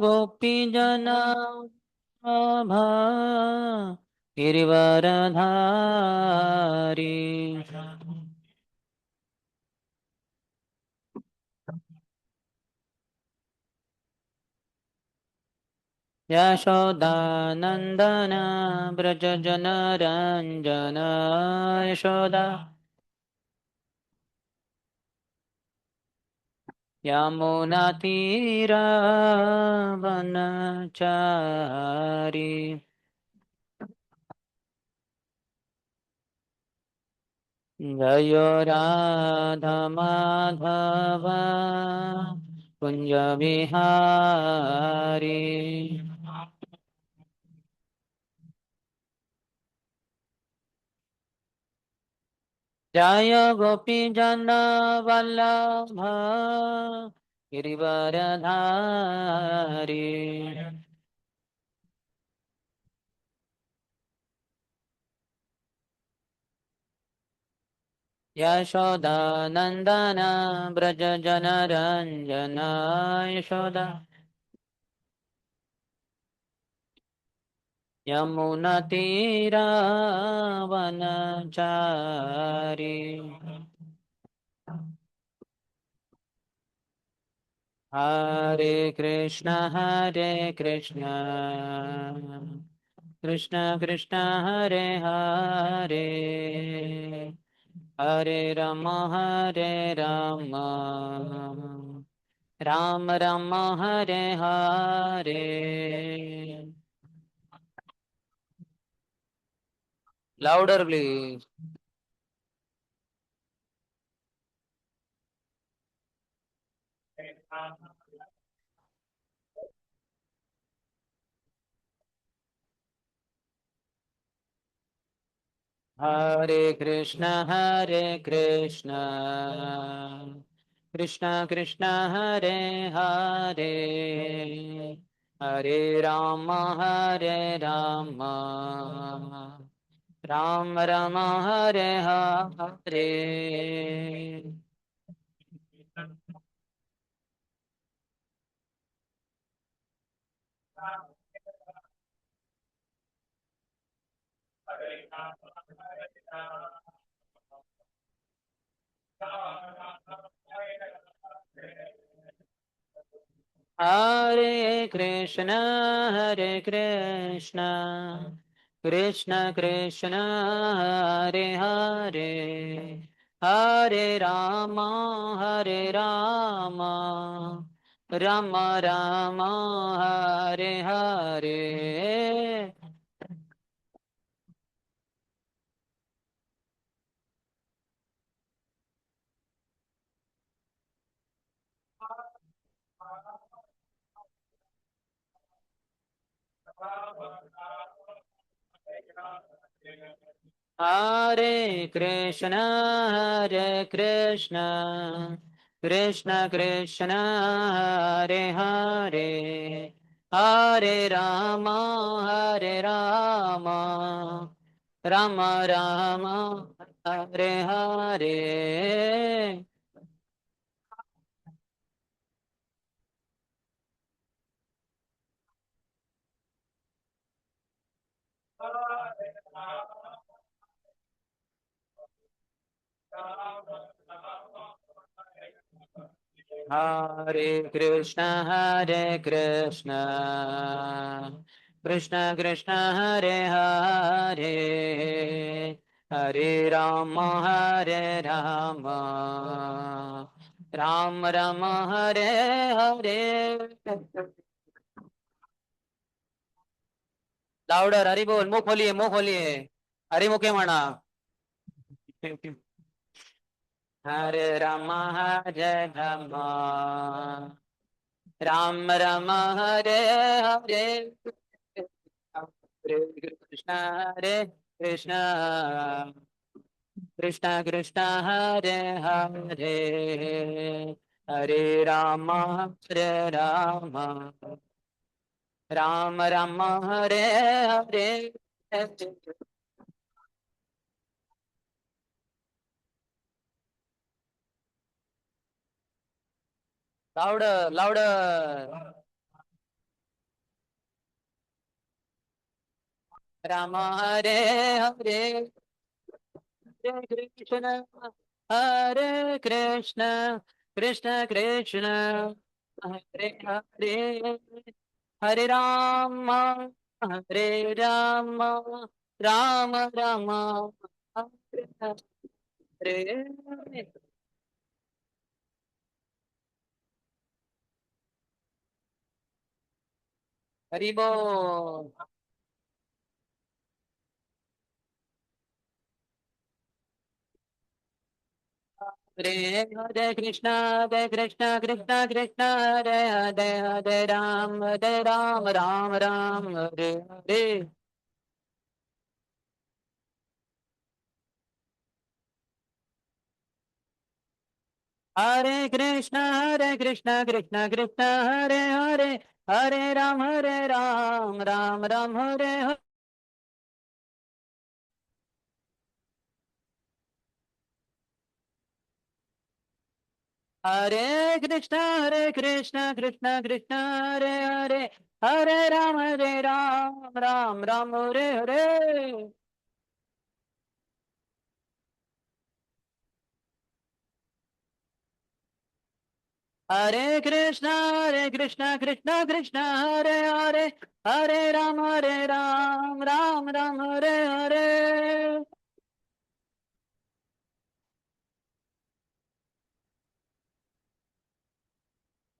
गोपीजना गिरिवरधारी यशोदानन्दन व्रजजनरञ्जन यशोदा यमुनातीरावनचारी जय राधा माधव कुञ्ज विहारी जय गोपी जन वल्लभ गिरिवरधारी यशोदानन्दन व्रज जनरञ्जन यशोदा यमुनतीरावनचारी Hare Krishna Krishna Krishna Hare Hare Hare Rama Rama Rama Hare Hare louder please Hare Krishna Krishna Krishna Hare Hare Hare Rama Rama Rama Hare Hare Hare Krishna Krishna Krishna Hare Hare Hare Rama Rama Rama Hare Hare Hare Krishna Krishna Krishna Hare Hare Hare Rama Rama Rama Hare Hare Hare Krishna Krishna Krishna Hare Hare Hare Rama Rama Rama Hare Hare louder Hari बोल मुंह खोलिए हरि मुखे म्हणा हरे राम राम राम हरे हरे हरे कृष्ण कृष्ण कृष्ण हरे हरे हरे राम राम राम हरे हरे लाउडर राम हरे हरे हरे कृष्ण हरे कृष्ण कृष्ण कृष्ण हरे हरे हरे राम राम राम हरे हरे हरि बोल। हरे हरे कृष्णा कृष्णा कृष्णा हरे हरे हरे राम राम राम हरे हरे हरे कृष्णा कृष्णा कृष्णा हरे हरे हरे राम राम राम हरे हरे हरे कृष्णा कृष्णा कृष्णा हरे हरे हरे राम राम राम हरे हरे हरे कृष्णा कृष्णा कृष्णा हरे हरे हरे राम राम हरे हरे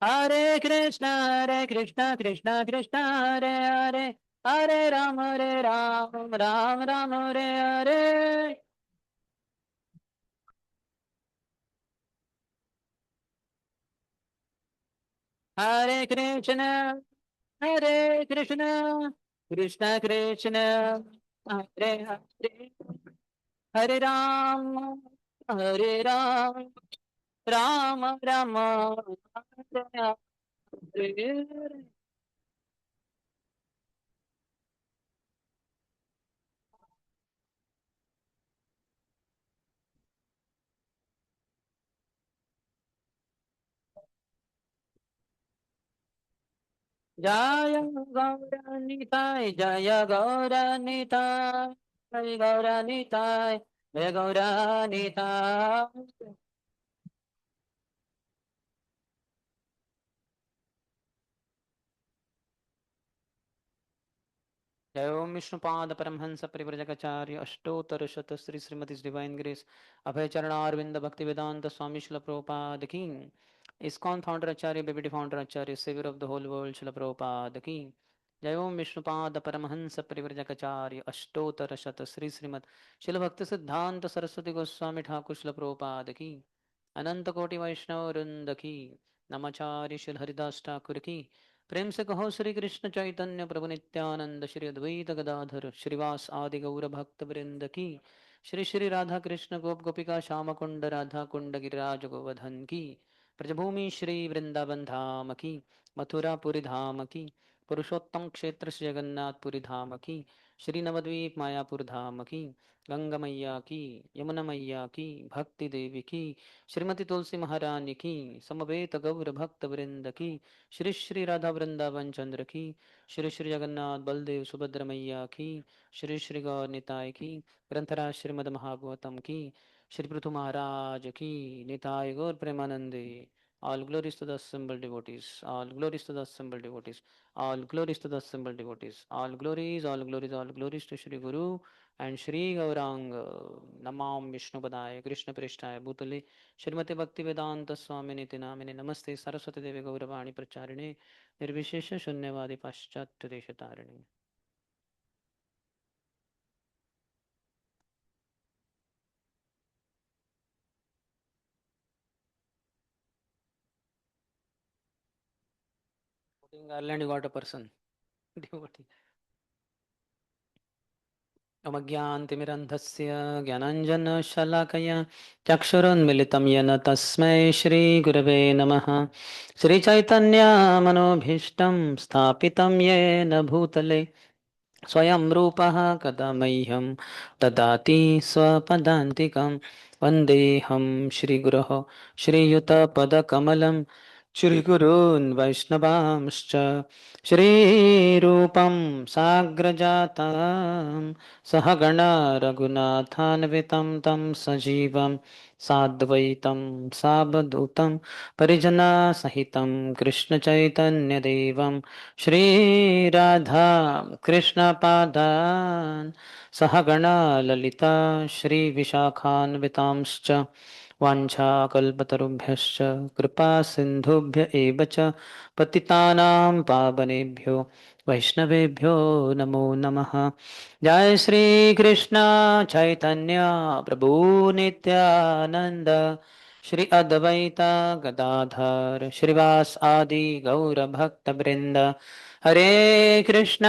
हरे कृष्णा कृष्णा कृष्णा हरे हरे हरे राम राम हरे हरे हरे कृष्ण कृष्ण कृष्ण हरे हरे हरे राम राम राम हरे हरे जय गौरनिताय जय गौरनिताय जय गौरनिताय जय गौरनिताय जय ओम विष्णुपाद परमहंस परिव्रजकाचार्य अष्टोत्तर शत श्री श्रीमती डिवाइन ग्रेस अभय चरणारविंद भक्ति वेदांत स्वामी शिल प्रभुपाद की ISKCON founder acharya baby founder acharya saviour of the whole world Srila Prabhupada की जय ओम विष्णुपाद परमहंस परिव्रजकाचार्य अष्टोत्तर शत श्री श्रीमद शिल भक्ति सिद्धांत सरस्वती गोस्वामी ठाकुर शिल प्रभुपाद की अनंत कोटि वैष्णव वृंद की नमाचार्य शिल हरिदास ठाकुर की प्रेम से कहो श्री कृष्ण चैतन्य प्रभु नित्यानंद श्री अद्वैत गदाधर श्रीवास आदि गौर भक्त वृंद की श्री श्री राधा कृष्ण गोप गोपिका श्याम कुंड राधा कुंड गिरिराज गोवर्धन की ब्रजभूमि श्री वृंदावन धाम की मथुरापुरी धाम की पुरुषोत्तम क्षेत्र श्री जगन्नाथपुरी धाम की श्री नवद्वीप मायापुर धाम की गंगा मैया की यमुना मैया की भक्ति देवी की श्रीमती तुलसी महारानी की समवेत गौर भक्त वृंद की श्री श्री राधा वृंदावन चंद्र की श्री श्री जगन्नाथ बलदेव सुभद्र मैया की श्री श्री गौर निताय की ग्रंथराज श्रीमद महागवतम की श्री पृथु महाराज की निताय गौर प्रेमानंदे all glories to the assembled devotees all glories to the assembled devotees all glories to the assembled devotees all glories to Shri Guru and Shri Gaurang Namam Vishnu Padaya Krishna Prishtaya Bhutale श्रीमते भक्ति वेदांत स्वामी निति नामिने नमस्ते सरस्वती देवी गौरवाणी प्रचारिणे निर्विशेष शून्यवादी पाश्चात्य देश तारिणे Garland you got a person devotee अमज्ञानतिमिरन्धस्य ज्ञानाञ्जनशलाकया चक्षुरुन्मिलितं येन तस्मै श्रीगुरवे नमः श्रीचैतन्यमनोभीष्टं स्थापितं येन भूतले स्वयं रूपः कदा मह्यं ददाति स्वपदान्तिकं वन्देऽहं श्रीगुरोः श्रीयुतपदकमलं श्रीगुरून् वैष्णवांश्च श्रीरूपं साग्रजातं सहगणा रघुनाथान्वितं तं सजीवं साद्वैतं सावधूतं परिजनसहितं कृष्णचैतन्यदेवं श्रीराधा कृष्णपादान् सहगणा ललिता श्रीविशाखान्वितांश्च वाञ्छाकल्पतरुभ्यश्च कृपा सिन्धुभ्य एव च पतितानां पावनेभ्यो वैष्णवेभ्यो नमो नमः। जय श्री कृष्ण चैतन्य प्रभु नित्यानंद श्री अद्वैत गदाधर श्रीवास आदि गौर भक्त वृंद। हरे कृष्ण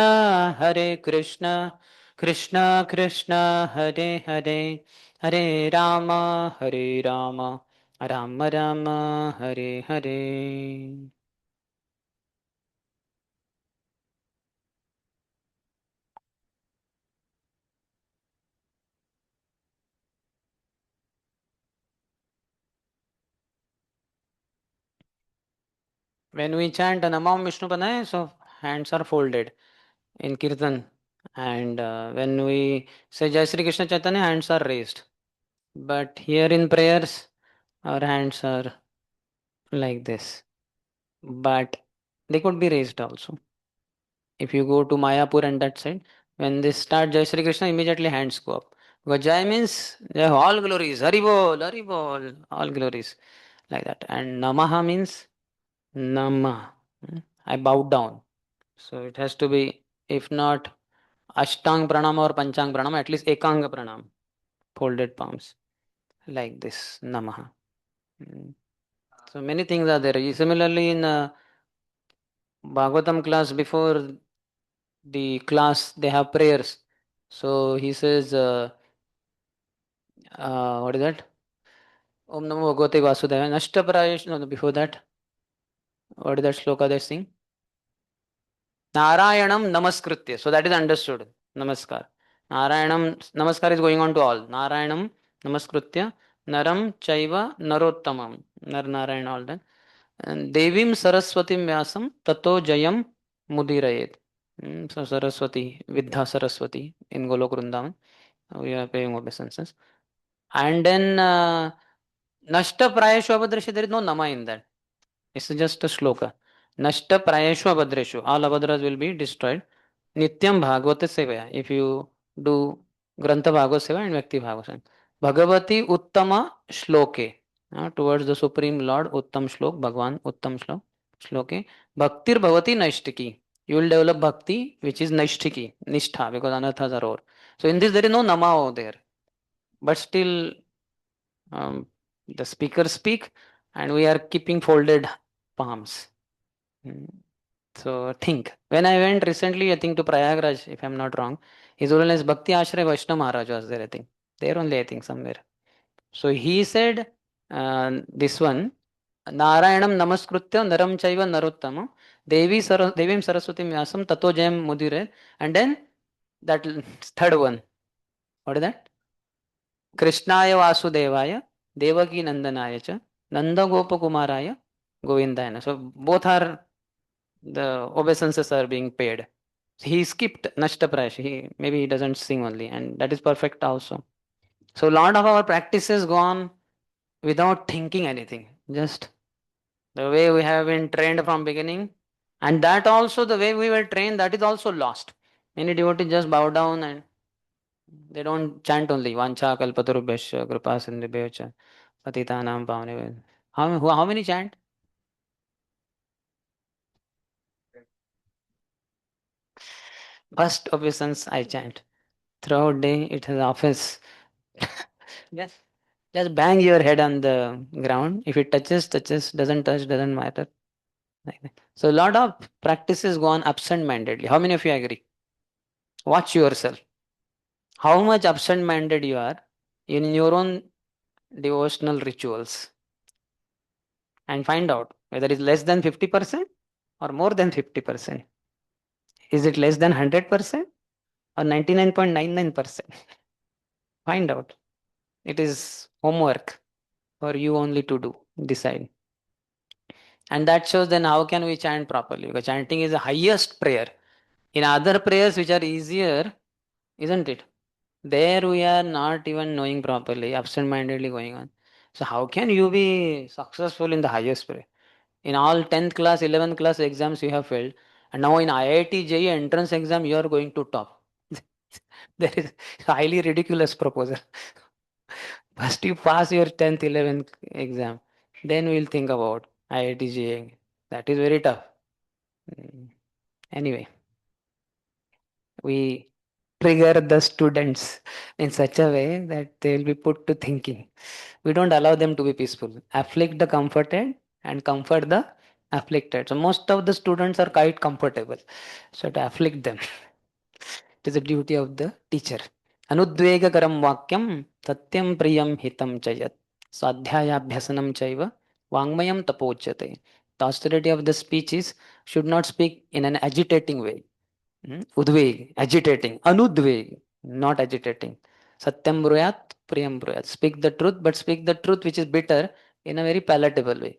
कृष्ण कृष्ण हरे हरे हरे राम हरे राम राम राम हरे हरे. When we chant Namam Vishnu Padaya, so hands are folded in Kirtan. And when we say Jai Sri Krishna Chaitanya, hands are raised. But here in prayers, our hands are like this. But they could be raised also. If you go to Mayapur and that side, when they start Jai Sri Krishna, immediately hands go up. Because Jai means all glories, Hari Bol, all glories, like that. And Namaha means Nama. I bow down. So it has to be, if not Ashtang Pranam or Panchang Pranam, at least Ekanga Pranam, folded palms, like this, Namaha. Mm. So many things are there. Similarly, in Bhagavatam class, before the class, they have prayers. So he says, what is that? Om Namo Bhagavate Vasudevaya. Nashtaprayesh, no, before that, what is that shloka they sing? Narayanam Namaskritya. So that is understood. Namaskar. Narayanam, Namaskar is going on to all. Narayanam Namaskritya. Naram Chaiva Narottamam. Nar Narayana, all that. And Devim Saraswati Vyasam Tato Jayam Mudirayet. So Saraswati, Vidha Saraswati in Golok Vrindavan. We are paying obeisances. And then Nashta Prayashu Abhadrashu, there is no Nama in that. It's just a shloka. Nashta Prayashu Abhadreshu. All Abhadras will be destroyed. Nityam Bhagavata Sevaya. If you do Grantha Bhagavad Seva and Vyakti Bhagavad. Bhagavati Uttama Shloke. Towards the Supreme Lord, Uttam Shlok, Bhagwan, Uttam Shlok, Shloke. Bhaktir Bhavati Naishtiki. You will develop bhakti, which is Naishtiki, Nishtha, because anarthas are over. So in this, there is no Nama over there. But still, um, the speakers speak, and we are keeping folded palms. Mm. So think. When I went recently, I think to Prayagraj, if I'm not wrong, His Holiness Bhakti Ashray Vaishnava Maharaj was there, I think. There only, I think, somewhere. So he said this one, Narayanam Namaskritya Naram Chaiva Narottamam Devim Saraswati Vyasam Tato Jayam Mudire. And then that third one. What is that? Krishnaya Vasudevaya Devaki Nandanaya Cha Nanda Gopakumaraya Govindayana. So both are the obeisances are being paid. He skipped Nashtaprash. Maybe he doesn't sing only, and that is perfect also. So lot of our practices go on without thinking anything. Just the way we have been trained from beginning, and that also the way we were trained, that is also lost. Many devotees just bow down and they don't chant only Vancha Kalpatarubhyascha Kripa Sindhubhyacha Patitanam Pavane. How many chant? First obeisance I chant. Throughout day it is office. Yes. Just bang your head on the ground. If it touches, touches. Doesn't touch, doesn't matter. Like that. So a lot of practices go on absent-mindedly. How many of you agree? Watch yourself. How much absent-minded you are in your own devotional rituals, and find out whether it's less than 50% or more than 50%. Is it less than 100% or 99.99%? Find out. It is homework for you only to do. Decide. And that shows then how can we chant properly? Because chanting is the highest prayer. In other prayers which are easier, isn't it? There we are not even knowing properly, absent-mindedly going on. So how can you be successful in the highest prayer? In all 10th class, 11th class exams you have failed, and now in IIT JEE entrance exam you are going to top. There is highly ridiculous proposal. First you pass your 10th, 11th exam, then we'll think about IIT JEE. That is very tough. Mm. Anyway, we trigger the students in such a way that they will be put to thinking. We don't allow them to be peaceful. Afflict the comforted and comfort the afflicted. So most of the students are quite comfortable. So to afflict them, it is the duty of the teacher. Anudvegakaram vakyam satyam priyam hitam chayat. Swadhyayabhyasanam chaiva vangmayam tapochyate. The austerity of the speech is should not speak in an agitating way. Udveg, agitating. Anudveg, not agitating. Satyam bruyat, priyam bruyat. Speak the truth, but speak the truth which is bitter in a very palatable way.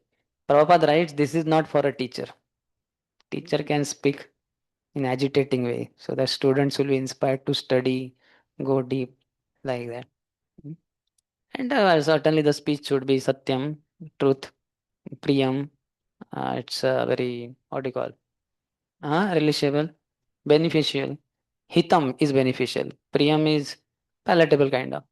Prabhupada writes, this is not for a teacher. Teacher can speak in agitating way, so that students will be inspired to study, go deep, like that. And certainly the speech should be satyam, truth, priyam. It's very, what do you call? Relishable, beneficial. Hitam is beneficial. Priyam is palatable kind of.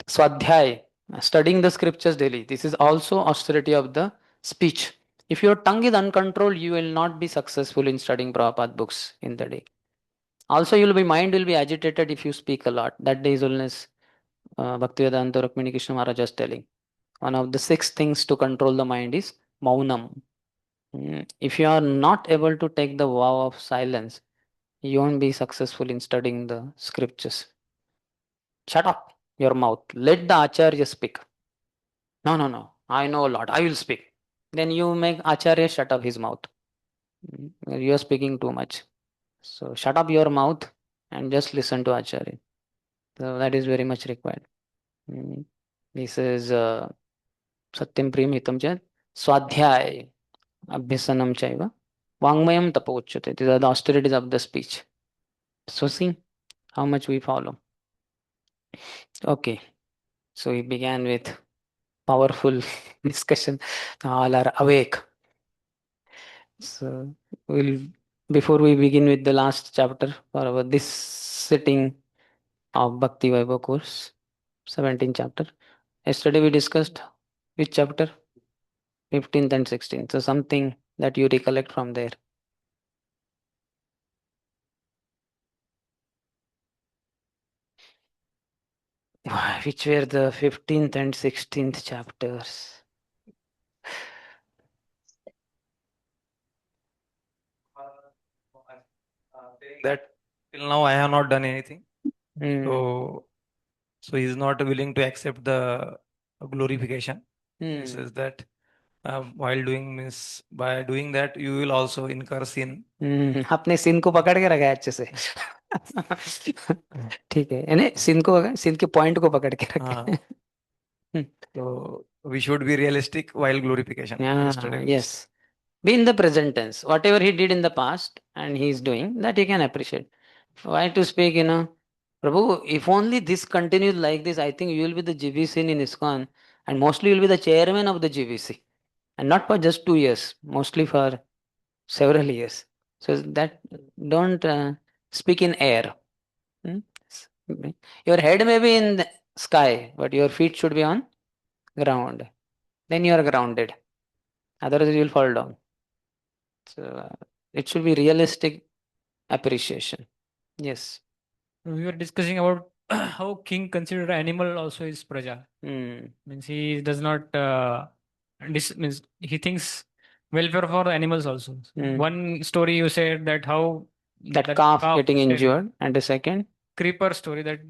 Swadhyay, studying the scriptures daily. This is also austerity of the speech. If your tongue is uncontrolled, you will not be successful in studying Prabhupada books in the day. Also, mind will be agitated if you speak a lot. That day is Holiness Bhaktivedanta Rukmini Krishna Maharaj is telling. One of the 6 things to control the mind is maunam. If you are not able to take the vow of silence, you won't be successful in studying the scriptures. Shut up your mouth. Let the Acharya speak. No, no, no. I know a lot. I will speak. Then you make Acharya shut up his mouth. You are speaking too much. So shut up your mouth and just listen to Acharya. So that is very much required. Mm. This is Satyam Priyam Hitam Chat. Swadhyay Abhyasanam Chaiva. Vangmayam Tapochyate. These are the austerities of the speech. So see how much we follow. Okay. So we began with powerful discussion. All are awake. So we'll before we begin with the last chapter for our this sitting of Bhakti Vaibhav course, 17th chapter. Yesterday we discussed which chapter? 15th and 16th. So something that you recollect from there. Which were the 15th and 16th chapters? That till now I have not done anything. Mm. So he is not willing to accept the glorification. He says that while doing means by doing that you will also incur sin. अपने सिन को पकड़ के रखा है अच्छे से ठीक है यानी सिन के पॉइंट को पकड़ के रखे So we should be realistic while glorification. Yesterday we yes. Be in the present tense. Whatever he did in the past and he is doing, that he can appreciate. Why to speak, Prabhu, if only this continues like this, I think you will be the GVC in ISKCON and mostly you will be the chairman of the GVC. And not for just 2 years, mostly for several years. So that don't speak in air. Hmm? Your head may be in the sky, but your feet should be on ground. Then you are grounded. Otherwise, you will fall down. So it should be realistic appreciation. Yes. We were discussing about how king considered animal also is praja. Means he does not means he thinks welfare for the animals also. One story you said that how That calf getting said- injured, and the second creeper story that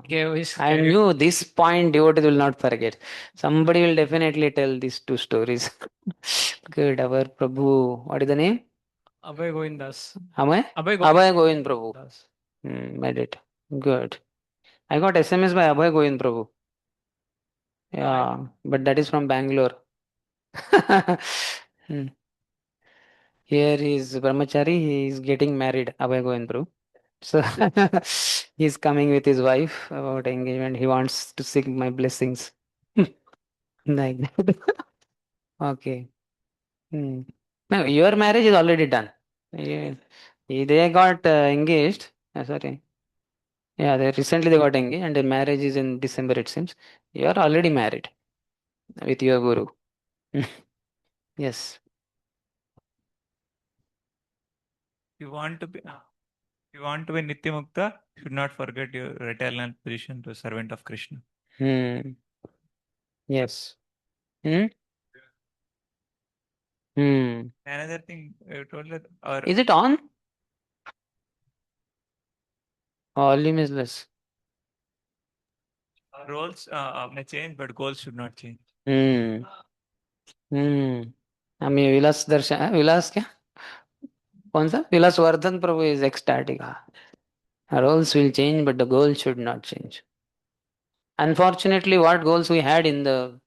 gave his I chariot. knew this point devotees will not forget. Somebody will definitely tell these 2 stories. Good. Our Prabhu, what is the name? Abhay Govindas. Abhay? Abhay Govind Prabhu. Made it. Good. I got SMS by Abhay Govind Prabhu. Yeah, but that is from Bangalore. Here is Brahmachari, he is getting married, Abhay Goenpru. So he's coming with his wife about engagement. He wants to seek my blessings. Like that. Okay. No, your marriage is already done. Yeah. They got engaged. Sorry. Yeah, recently they got engaged and the marriage is in December, it seems. You are already married with your guru. Yes. You want to be Nityamukta, should not forget your eternal position to servant of Krishna. Yes. Another thing I told that Is it on? Volume is less. roles may change, but goals should not change. हमें विलास दर्शन विलास क्या कौन सा विलास वर्धन प्रभु is ecstatic. Roles will change, but the goal should not change. Unfortunately, what goals we had in the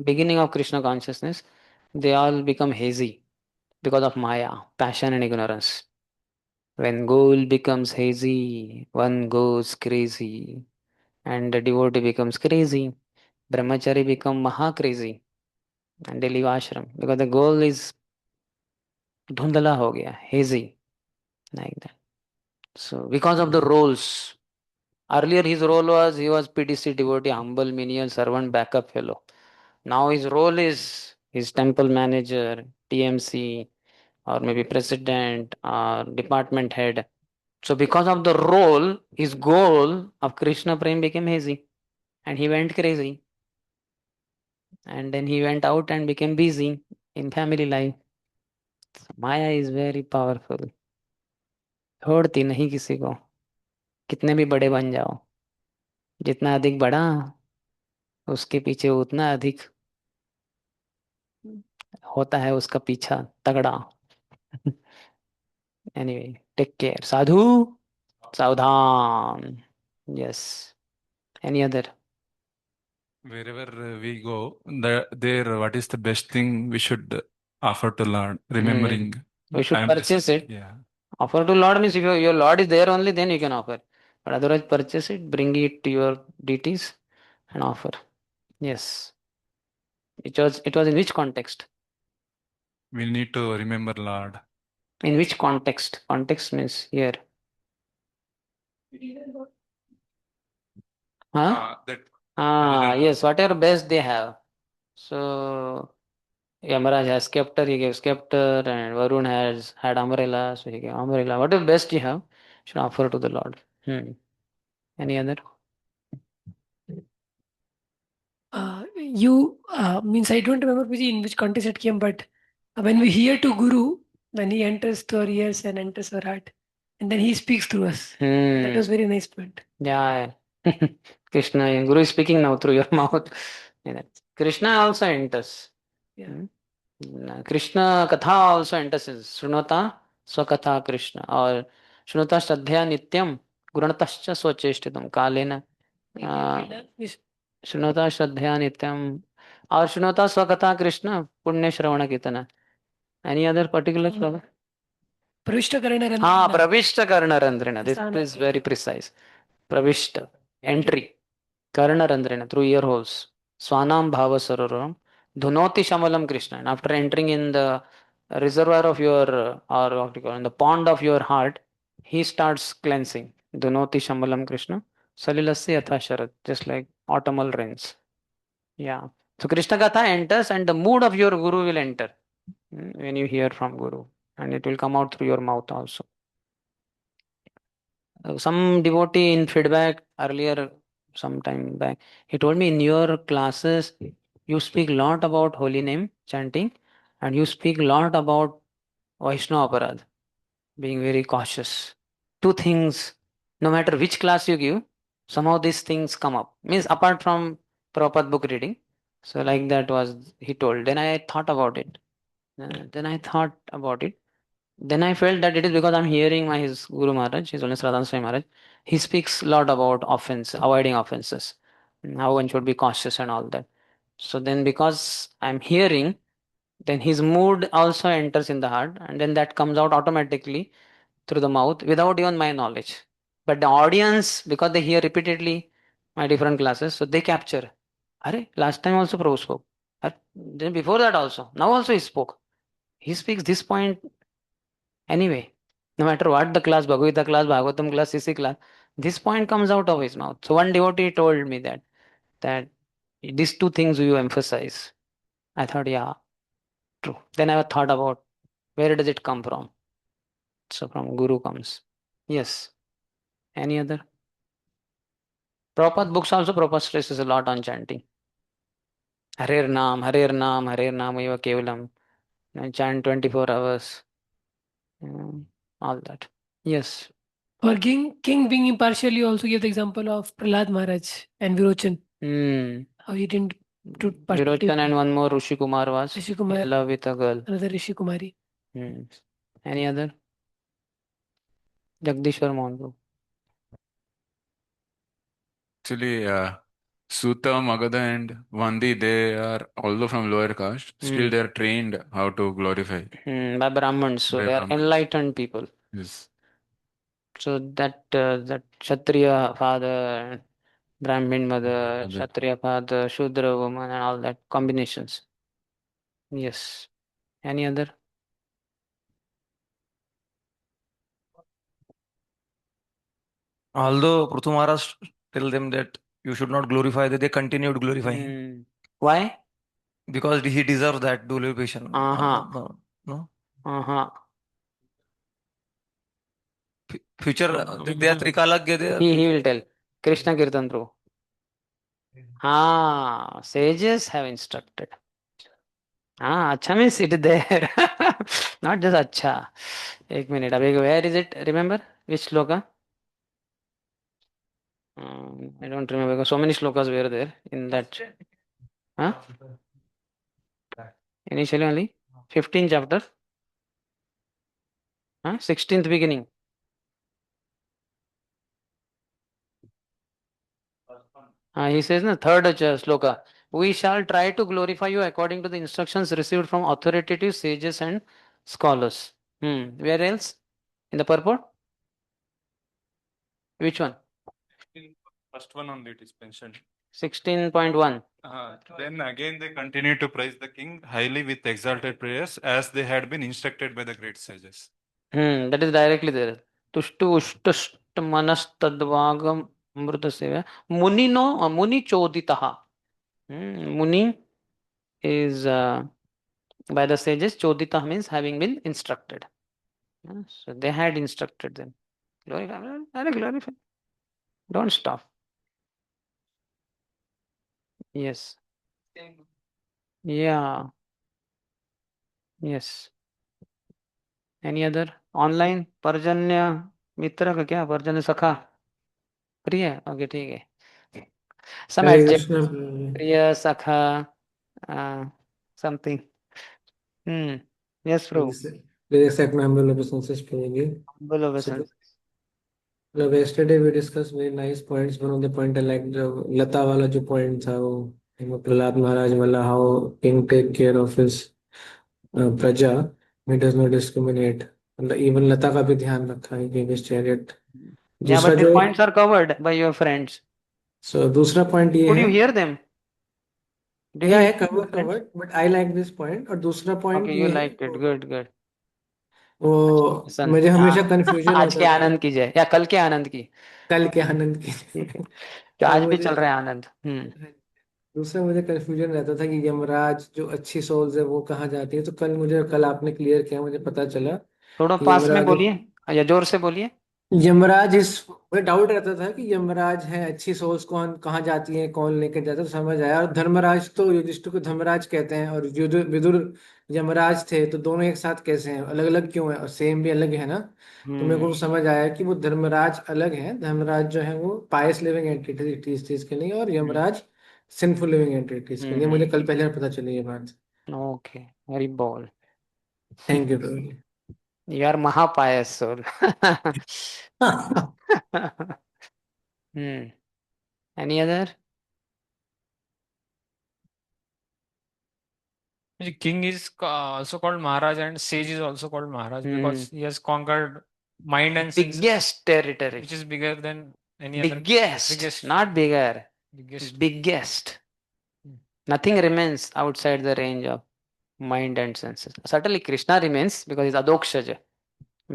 beginning of Krishna consciousness, they all become hazy because of Maya, passion and ignorance. When goal becomes hazy, one goes crazy, and the devotee becomes crazy. Brahmachari become maha crazy, and they leave ashram because the goal is dhundala ho gaya, hazy, like that. So because of the roles, earlier his role was he was PTC devotee, humble menial servant, backup fellow. Now his role is his temple manager, TMC, or maybe president or department head. So because of the role, his goal of Krishna Prem became hazy and he went crazy. And then he went out and became busy in family life. So Maya is very powerful. छोड़ती नहीं किसी को कितने भी बड़े बन जाओ जितना अधिक बड़ा उसके पीछे उतना अधिक होता है उसका पीछा तगड़ा. Anyway, take care. Sadhu, Saudhan. Yes. Any other? Wherever we go, there, what is the best thing we should offer to Lord? Remembering. We should I'm purchase it. Yeah. Offer to Lord means if your Lord is there only, then you can offer. But otherwise, purchase it, bring it to your deities and offer. Yes. It was in which context? We need to remember Lord. In which context? Context means here. Huh? Yes, whatever best they have. So Yamaraj has scepter, he gave scepter, and Varun has had umbrella, so he gave umbrella. Whatever best you have, should offer to the Lord. Any other? Means I don't remember in which context it came, but when we hear to Guru, when he enters to our ears and enters our heart, and then he speaks through us. That was very nice point. Yeah. Krishna, Guru is speaking now through your mouth. Krishna also enters. Yeah. Krishna Katha also enters. Shrunota Swakatha Krishna. Or Shrunota Shraddhya Nityam Gurunatascha Swacheshtitam Kalena. Shrunota Shraddhya Nityam. Or Shrunota Swakatha Krishna Punya Shravana Kirtana. Any other particular slogan? Pravishta Karana. Pravishta Karana Randrina. This is very precise. Pravishta. Entry. Karana Randrina. Through ear holes. Swanam Bhava Saroram. Dhunoti Shamalam Krishna. And after entering in the reservoir of your, or what you call, in the pond of your heart, he starts cleansing. Dhunoti Shamalam Krishna. Salilasya Yatha Sharad. Just like autumnal rains. Yeah. So Krishna Katha enters and the mood of your Guru will enter when you hear from Guru. And it will come out through your mouth also. Some devotee in feedback earlier, some time back, he told me in your classes, you speak a lot about holy name chanting and you speak a lot about Vaishnava Aparad, being very cautious. Two things, no matter which class you give, somehow these things come up. Means apart from Prabhupada book reading. So like that was, he told. Then I thought about it. Then I felt that it is because I'm hearing his Guru Maharaj, his Holiness Radha Swami Maharaj. He speaks a lot about offense, avoiding offenses, how one should be cautious and all that. So then because I'm hearing, then his mood also enters in the heart, and then that comes out automatically through the mouth without even my knowledge. But the audience, because they hear repeatedly my different classes, so they capture. Arey, last time also Prabhu spoke. Then before that also. Now also he spoke. He speaks this point anyway. No matter what the class, Bhagavad Gita class, Bhagavatam class, CC class, this point comes out of his mouth. So one devotee told me that these two things you emphasize. I thought, yeah, true. Then I thought about where does it come from? So from Guru comes. Yes. Any other? Prabhupada books also, Prabhupada stresses a lot on chanting. Harer Naam, Harer Naam, Harer Naam Eva Kevalam. And chant 24 hours. All that. Yes. For king being impartial, you also give the example of Prahlad Maharaj and Virochan. How he didn't Virochan and one more Rishi Kumar was Rishi Kumar, in love with a girl. another Rishi Kumari. Any other? Jagdishwar Mohan Prabhu. Actually, Suta, Magadha, and Vandi, they are although from lower caste, still they are trained how to glorify. By Brahmins, so By they are Brahmins. enlightened people. Yes. So that Kshatriya father, Brahmin mother, Kshatriya father, Shudra woman, and all that combinations. Yes. Any other? Although Prithu Maharaj tell them that you should not glorify, they continued glorifying. Why? Because he deserves that glorification. No? Future, they are Trikalagya. He will tell. Krishna Kirtan Prabhu. Sages have instructed. Acha means it is there. Not just acha. Ek minute. Where is it? Remember? Which sloka? I don't remember because so many slokas were there in that. Huh? Initially only 15th chapter. 16th beginning. He says in the third sloka, we shall try to glorify you according to the instructions received from authoritative sages and scholars. Where else? In the purport? Which one? First one only it is mentioned. 16.1. Then again they continue to praise the king highly with exalted prayers as they had been instructed by the great sages. That is directly there. Tushtu ushtushta manastadvagam amrutaseva. Muni choditaha. Muni is by the sages. Chodita means having been instructed. So they had instructed them. Glorify. Don't stop. Yes. Yeah. Yes. Any other? Online? Parjanya Mitra का क्या? Parjanya Sakha? प्रिय? Okay, ठीक है. Some adjective. Priya, Sakha, something. Yes, bro. Please accept my humble obeisances to you. Humble obeisance. Yesterday we discussed very nice points. One of the point I liked the Lata wala jo point tha wo Prahlad Maharaj wala how king take care of his praja. He does not discriminate. Even Lata का भी ध्यान रखा है कि his chariot. Yeah, but these points are covered by your friends. So दूसरा point ये Could है. you hear them? Yeah, covered. But I like this point. और दूसरा point Okay, ये you है. liked it. Good. वो मुझे हमेशा कंफ्यूजन आज के आनंद की जय या कल के आनंद की. कल के आनंद की. तो आज भी चल रहा है आनंद. दूसरा मुझे कंफ्यूजन रहता था कि यमराज जो अच्छी सोल्स है वो कहाँ जाती है. तो कल आपने क्लियर किया, मुझे पता चला. थोड़ा पास में बोलिए या जोर से बोलिए. यमराज मुझे डाउट रहता था कि यमराज है अच्छी सोल्स कौन कहाँ जाती हैं, कौन लेके जाता है. तो समझ आया. और धर्मराज तो युधिष्ठिर को धर्मराज कहते हैं और विदुर यमराज थे. तो दोनों एक साथ कैसे हैं, अलग अलग क्यों है, और सेम भी अलग है ना. तो मेरे को समझ आया कि वो धर्मराज अलग है. धर्मराज जो है वो पायस लिविंग एंटिटीज के लिए और यमराज सिंफुल लिविंग एंटिटीज के लिए. मुझे कल पहले पता चली ये बात. ओके, हरि बोल. Thank you Prabhu. You are Mahapayas soul. Any other? The king is also called Maharaj and sage is also called Maharaj because he has conquered mind and senses, Biggest territory. which is bigger than any other. Biggest, not bigger. Biggest. Biggest. Nothing remains outside the range of mind and senses. Certainly Krishna remains because he's adokshaja,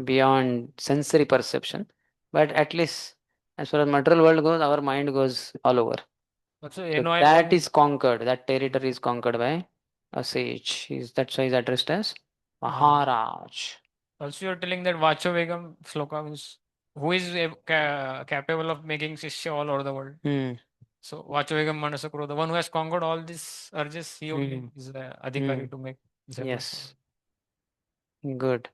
beyond sensory perception. But at least as far as material world goes, our mind goes all over. Also, So that is conquered. That territory is conquered by a sage. That's why he's addressed as Maharaj. Also, you're telling that Vachavegam sloka means who is capable of making Shishya all over the world. So Vachavegam Manasakro, the one who has conquered all these urges, he only is the adhikari to make disciples. Yes. Good.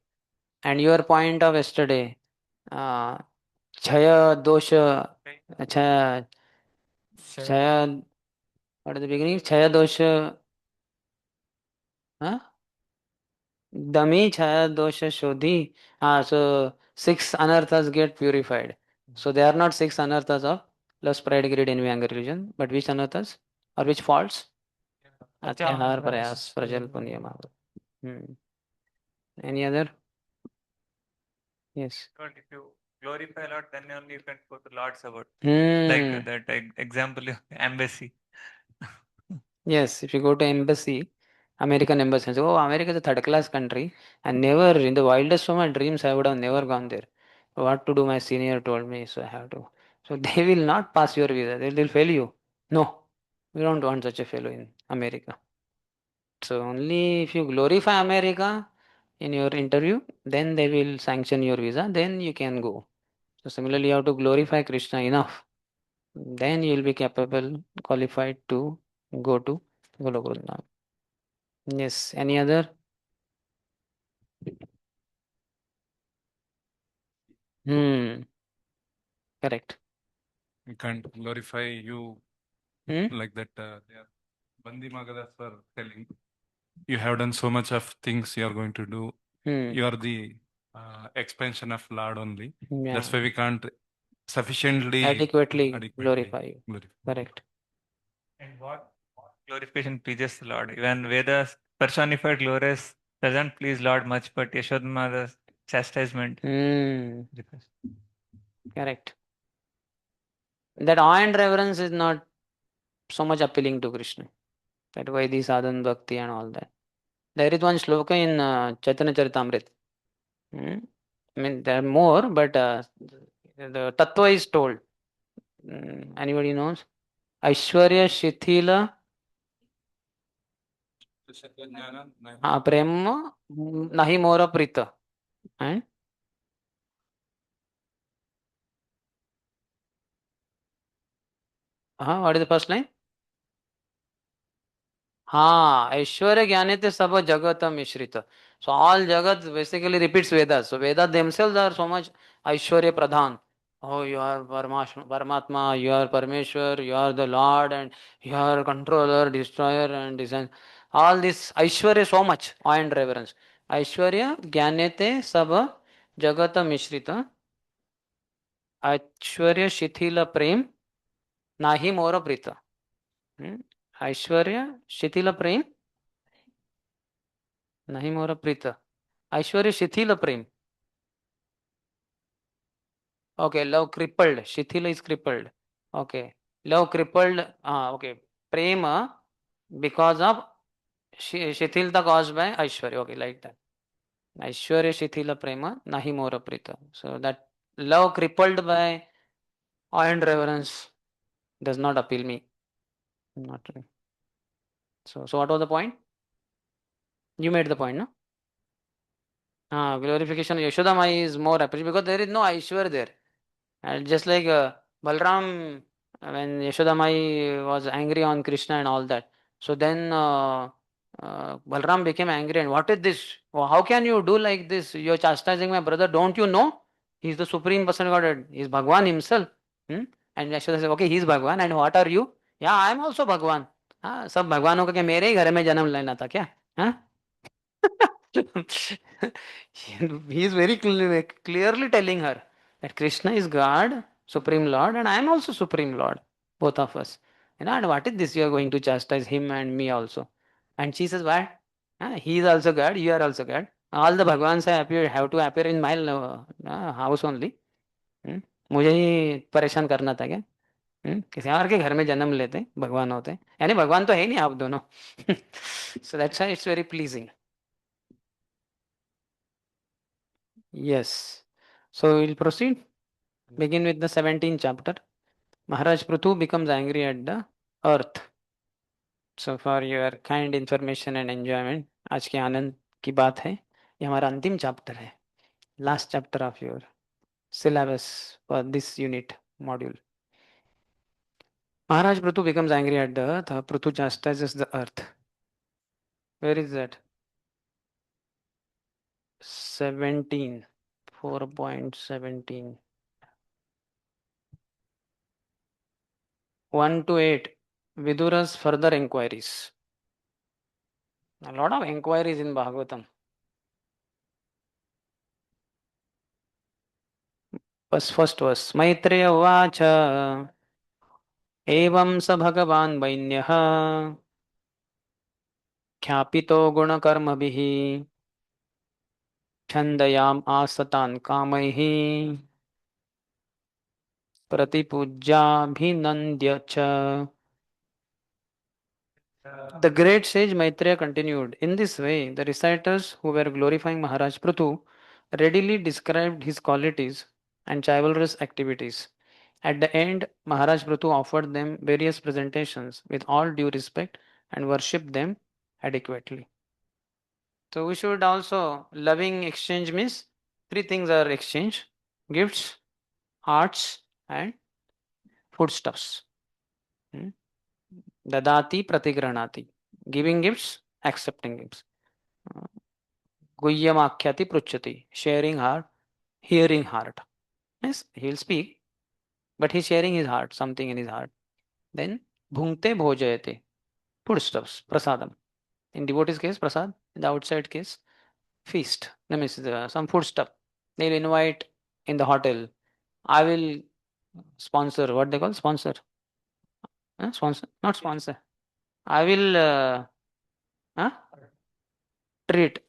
And your point of yesterday, Chaya dosha, Chaya, what is the beginning? Chaya dosha, huh? Dami Chaya dosha shodhi. So 6 anarthas get purified. So they are not 6 anarthas of lust, pride, greed, envy, anger, religion. But which anarthas? Or which faults? Atyahar, prayas, prajalpanyama. Any other? Yes. But if you glorify Lord, then only you can go to Lord's abode. Like that example of embassy. Yes, if you go to embassy, American embassy, and say, oh, America is a third class country, and never, in the wildest of my dreams, I would have never gone there. What to do, my senior told me, so I have to. So they will not pass your visa, they'll fail you. No, we don't want such a fellow in America. So only if you glorify America in your interview, then they will sanction your visa, then you can go. So similarly, you have to glorify Krishna enough. Then you will be capable, qualified to go to Golokul. Yes, any other? Correct. We can't glorify you like that. Bandi Magadas were telling, you have done so much of things you are going to do. You are the expansion of Lord only. That's why we can't sufficiently adequately glorify you. Correct. And what glorification pleases the Lord? Even Vedas personified glories doesn't please Lord much, but Yashodhama's chastisement. Correct. That awe and reverence is not so much appealing to Krishna. That why the sadhana bhakti and all that. There is one shloka in Chaitanya Charitamrita. I mean, there are more, but the tattva is told. Anybody knows? Aishwarya Shithila Prema Nahi Mora Prita. And what is the first line? Aishwarya Jnanete Sabha Jagata Mishrita. So all Jagat basically repeats Vedas. So Vedas themselves are so much Aishwarya Pradhan. Oh, you are Paramatma, you are Parmeshwar, you are the Lord, and you are controller, destroyer, and design. All this Aishwarya so much, awe and reverence. Aishwarya Jnanete Sabha Jagata Mishrita. Aishwarya Shithila Prem Nahi Mora Prita. ऐश्वर्य शिथिल प्रेम नहीं मोर प्रीत ऐश्वर्य शिथिल प्रेम okay love crippled shithila is crippled okay love crippled okay prema because of shithilta caused by aishwarya okay like that aishwarya shithila prema nahi mora prita so that love crippled by awe and reverence does not appeal me not really. So what was the point? You made the point, no? Glorification Yashoda Mai is more appreciated because there is no Aishwar there. And just like Balram, when Yashoda Mai was angry on Krishna and all that. So then Balram became angry and what is this? Oh, how can you do like this? You're chastising my brother. Don't you know? He's the Supreme Person Godhead. He's Bhagwan himself. And Yashoda said, okay, he's Bhagwan. And what are you? Yeah, I am also Bhagwan. सब भगवानों का क्या मेरे ही घर में जन्म लेना था क्या? He is very clearly telling her that Krishna is God, Supreme Lord, and I am also Supreme Lord, both of us. And what is this? You are going to chastise him and me also. And she says, what? He is also God, you are also God. All the Bhagwans have to appear in my house only. मुझे ही परेशान करना था क्या? किसी और के घर में जन्म लेते भगवान होते, यानी भगवान तो है ही नहीं आप दोनों. So that's why it's very pleasing. Yes. So we'll proceed. Begin with the 17th chapter. Maharaj Prithu becomes angry at the earth. So for your kind information and enjoyment, आज के आनंद की बात है. ये हमारा अंतिम चैप्टर है. Last chapter of your syllabus for this unit module. Maharaj Prithu becomes angry at the earth. Prithu chastises the earth. Where is that? 17. 4.17. 1 to 8. Vidura's further inquiries. A lot of inquiries in Bhagavatam. First verse. Maitreya Vacha. Evam sa Bhagavan Vainyah. ख्यापितो गुणकर्मभिः छन्दयाम आसतान् कामैः प्रतिपूज्याभिनन्द्य च. The great sage Maitreya continued. In this way, the reciters who were glorifying Maharaj Prithu readily described his qualities and chivalrous activities. At the end, Maharaj Prithu offered them various presentations with all due respect and worshipped them adequately. So we should also, loving exchange means three things are exchange: gifts, arts, and foodstuffs. Dadati pratigranati. Giving gifts, accepting gifts. Guhyamakyati pruchati. Sharing heart, hearing heart. Yes, he will speak, but he's sharing his heart, something in his heart. Then bhungte bhojayate. Foodstuffs, prasadam. In devotee's case, prasad. In the outside case, feast. That means some food stuff. They'll invite in the hotel. I will sponsor. What they call sponsor? Sponsor, not sponsor. I will treat.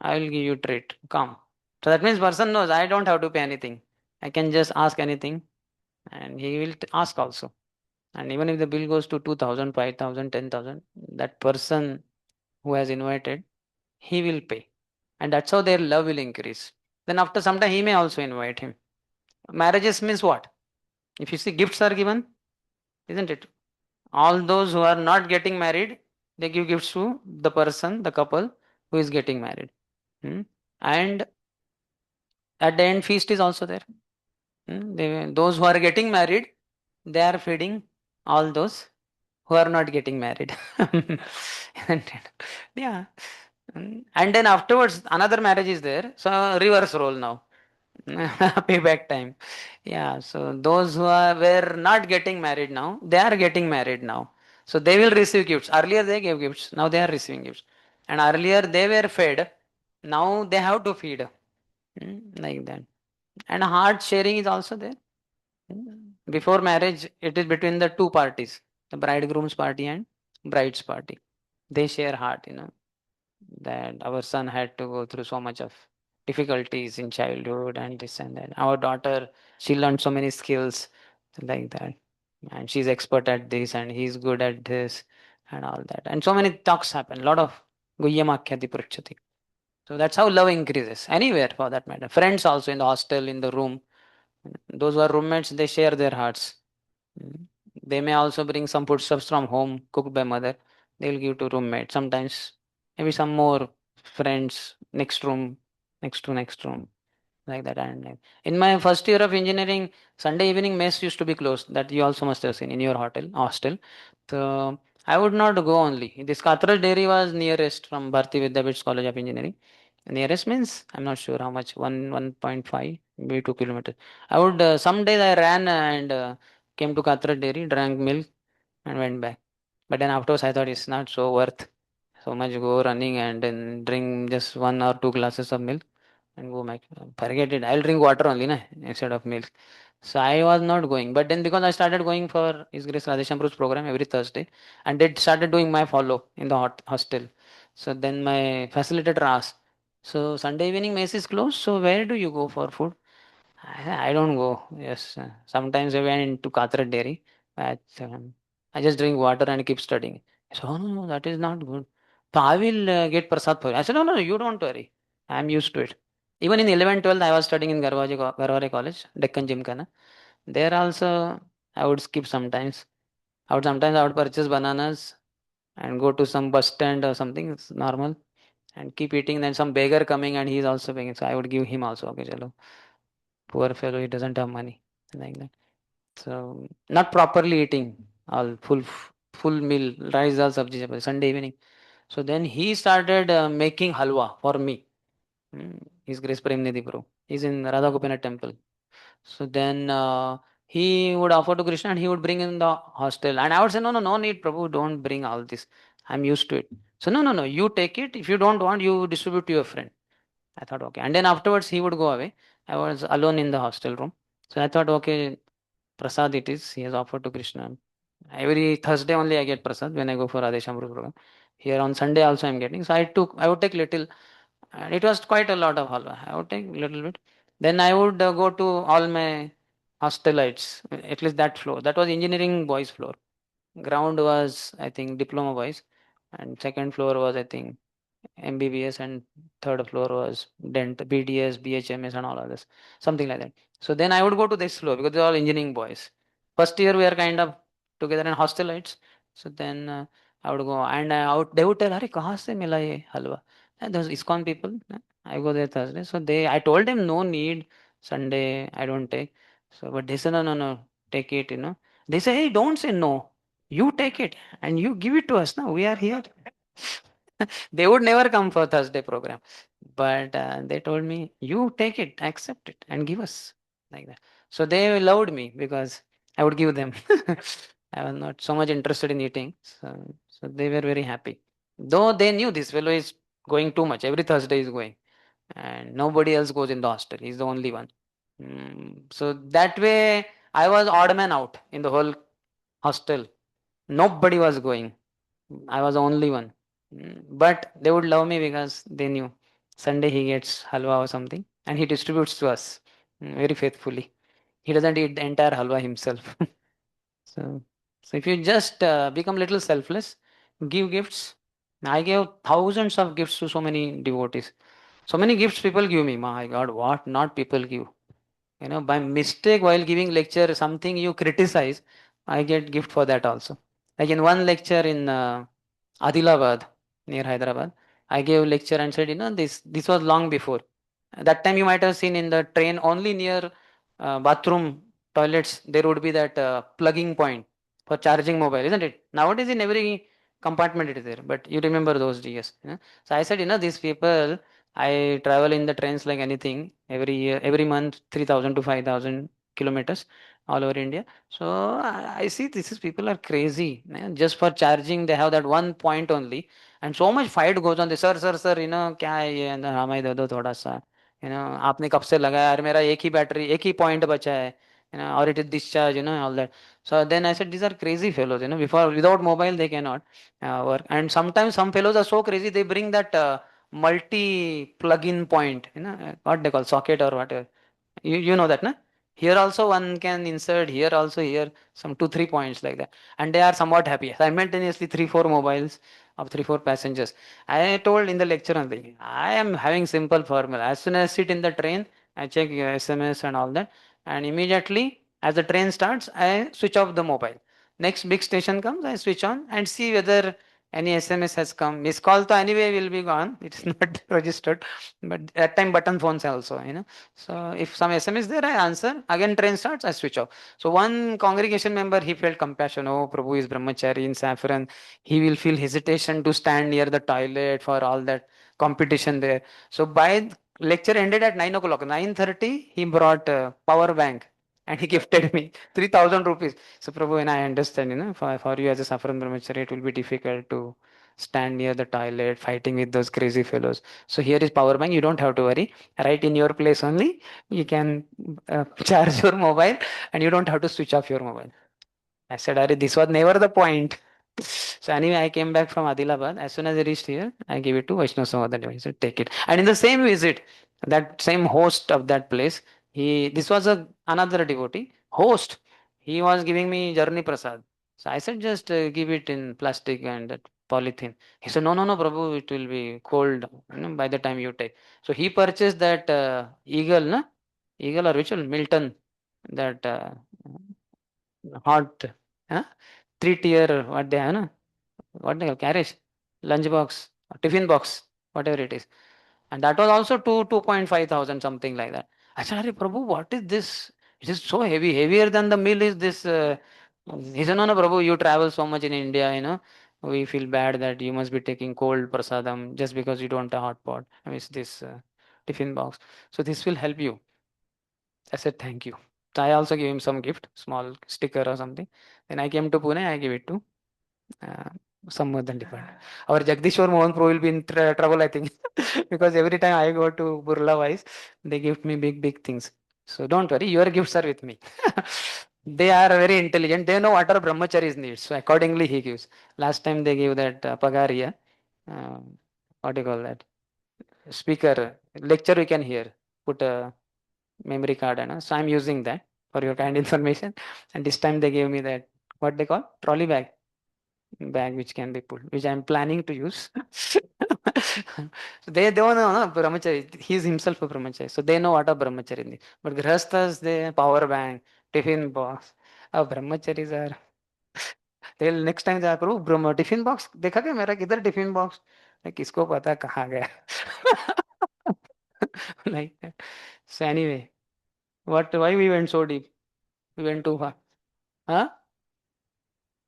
I will give you treat. Come. So that means person knows I don't have to pay anything. I can just ask anything, and he will ask also. And even if the bill goes to 2,000, 5,000, 10,000, that person who has invited, he will pay. And that's how their love will increase. Then after some time, he may also invite him. Marriages means what? If you see gifts are given, isn't it? All those who are not getting married, they give gifts to the person, the couple who is getting married. And at the end, feast is also there. Those who are getting married, they are feeding all those who are not getting married. Yeah. And then afterwards, another marriage is there. So reverse role now. Payback time. Yeah. So those who were not getting married now, they are getting married now. So they will receive gifts. Earlier they gave gifts. Now they are receiving gifts. And earlier they were fed. Now they have to feed. Like that. And heart sharing is also there. Before marriage, it is between the two parties, the bridegroom's party and bride's party. They share heart, that our son had to go through so much of difficulties in childhood and this and that. Our daughter, she learned so many skills like that. And she's expert at this and he's good at this and all that. And so many talks happen, a lot of guhyamakyati pruchati. So that's how love increases, anywhere for that matter. Friends also in the hostel, in the room. Those who are roommates, they share their hearts. They may also bring some foodstuffs from home, cooked by mother. They will give to roommate. Sometimes maybe some more friends, next room, next room, like that. And in my first year of engineering, Sunday evening mess used to be closed. That you also must have seen in your hostel. So I would not go only. This Katral dairy was nearest from Bhaktivedanta College of Engineering. Nearest means I'm not sure how much, 1.5, maybe 2 kilometers. I would some days I ran and came to Katral dairy, drank milk, and went back. But then afterwards I thought it's not so worth so much go running and then drink just 1 or 2 glasses of milk and go back. Forget it. I'll drink water only instead of milk. So I was not going. But then because I started going for His Grace Radheshyam Prabhu's program every Thursday, and they started doing my follow in the hostel. So then my facilitator asked, so Sunday evening mess is closed, so where do you go for food? I don't go. Yes, sometimes I went to Katra Dairy. But, I just drink water and keep studying. So, oh, no, that is not good. So I will get prasad for you. I said, no, no, you don't worry. I'm used to it. Even in 11, 12, I was studying in Garware College, Deccan Gymkhana. There also, I would skip sometimes. I would purchase bananas and go to some bus stand or something. It's normal. And keep eating. Then some beggar coming and he's also begging. So I would give him also. Okay, chalo. Poor fellow, he doesn't have money. Like that. So not properly eating all full meal, rice, dal, sabji, chapati, Sunday evening. So then he started making halwa for me. His Grace Premnidhi Prabhu. He's in Radha Gopinath temple. So then he would offer to Krishna and he would bring in the hostel. And I would say, no, no, no need, Prabhu, don't bring all this. I'm used to it. So no, no, no, you take it. If you don't want, you distribute to your friend. I thought, okay. And then afterwards, he would go away. I was alone in the hostel room. So I thought, okay, prasad it is. He has offered to Krishna. Every Thursday only I get prasad when I go for Adeshamru program. Here on Sunday also I'm getting. So I would take little, and it was quite a lot of halwa. I would take little bit. Then I would go to all my hostelites, at least that floor. That was engineering boys floor. Ground was, I think, diploma boys, and second floor was, I think, MBBS, and third floor was Dent, BDS, BHMS, and all others, something like that. So then I would go to this floor because they're all engineering boys. First year we are kind of together in hostelites. So then I would go and they would tell, "Arey, kahan se mila ye halwa?" And those ISKCON people, I go there Thursday. So I told them no need, Sunday I don't take. So but they said no, no, no, take it. They say, hey, don't say no. You take it and you give it to us. Now we are here. They would never come for Thursday program, but they told me, you take it, accept it, and give us like that. So they loved me because I would give them. I was not so much interested in eating, so they were very happy. Though they knew this fellow is going too much. Every Thursday is going, and nobody else goes in the hostel. He's the only one. So that way, I was odd man out in the whole hostel. Nobody was going. I was the only one. But they would love me because they knew Sunday he gets halwa or something and he distributes to us very faithfully. He doesn't eat the entire halwa himself. so, so if you just become little selfless, give gifts. I gave thousands of gifts to so many devotees. So many gifts people give me. My God, what not people give. By mistake while giving lecture, something you criticize, I get gift for that also. Like in one lecture in Adilabad, near Hyderabad, I gave lecture and said, this was long before. That time you might have seen in the train only near bathroom toilets there would be that plugging point for charging mobile, isn't it? Nowadays in every compartment it is there, but you remember those days. So I said, these people, I travel in the trains like anything every year, every month, 3,000 to 5,000 kilometers all over India. So I see this is people are crazy. Just for charging, they have that one point only, and so much fight goes on. Sir, क्या है ये हमें दे दो थोड़ा सा. आपने कब से लगाया यार मेरा एक ही बैटरी एक ही पॉइंट बचा है. Or it is discharge, all that. So then I said, these are crazy fellows. Without mobile they cannot work. And sometimes some fellows are so crazy they bring that multi plug-in point. What they call socket or whatever. You know that, na? Here also one can insert, here also, here some 2 3 points like that, and they are somewhat happy. Simultaneously 3 4 mobiles of 3 4 passengers. I told in the lecture only, I am having simple formula. As soon as I sit in the train, I check your SMS and all that, and immediately as the train starts, I switch off the mobile. Next big station comes, I switch on and see whether any SMS has come. Miss call to anyway will be gone. It's not registered, but that time button phones also. So if some SMS there, I answer. Again train starts, I switch off. So one congregation member, he felt compassion. Oh, Prabhu is brahmachari in saffron. He will feel hesitation to stand near the toilet for all that competition there. So by lecture ended at 9 o'clock. 9:30, he brought a power bank and he gifted me 3,000 rupees. So Prabhu, and I understand, for you as a saffron brahmachari, it will be difficult to stand near the toilet fighting with those crazy fellows. So here is power bank. You don't have to worry. Right in your place only, you can charge your mobile and you don't have to switch off your mobile. I said, Ari, this was never the point. So anyway, I came back from Adilabad. As soon as I reached here, I gave it to Vaishnav Samadhan. He said, take it. And in the same visit, that same host of that place, this was another devotee, host. He was giving me Jarni Prasad. So I said, just give it in plastic and that polythene. He said, no, no, no, Prabhu, it will be cold, by the time you take. So he purchased that eagle, na? Eagle or which one? Milton, that hot, huh? 3 tier, what they have, no? What they call carriage, lunch box, tiffin box, whatever it is. And that was also 2.5 thousand, something like that. Acharya Prabhu, what is this? It is so heavy, heavier than the meal is this. He said, no, no, Prabhu, you travel so much in India, we feel bad that you must be taking cold prasadam just because you don't have hot pot. I mean, it's this tiffin box. So this will help you. I said, thank you. So I also gave him some gift, small sticker or something. Then I came to Pune, I gave it to uh, some other department. Our Jagdishwar Mohan Pro will be in trouble, I think, because every time I go to Burla Wise, they give me big, big things. So don't worry, your gifts are with me. They are very intelligent. They know what our brahmacharis need. So accordingly, he gives. Last time they gave that pagaria. What do you call that? Speaker, lecture we can hear. Put a memory card, so I'm using that for your kind information. And this time they gave me that, what they call, trolley bag which can be pulled, which I'm planning to use. So they don't know, no, brahmachari. He is himself a brahmachari, so they know what a brahmachari is. But grihasthas, they power bank, tiffin box. Our brahmacharis are. They'll next time they are, Prabhu tiffin box देखा क्या मेरा किधर tiffin box? किसको पता कहाँ गया? Like that. So anyway, why we went so deep? We went too far. Huh?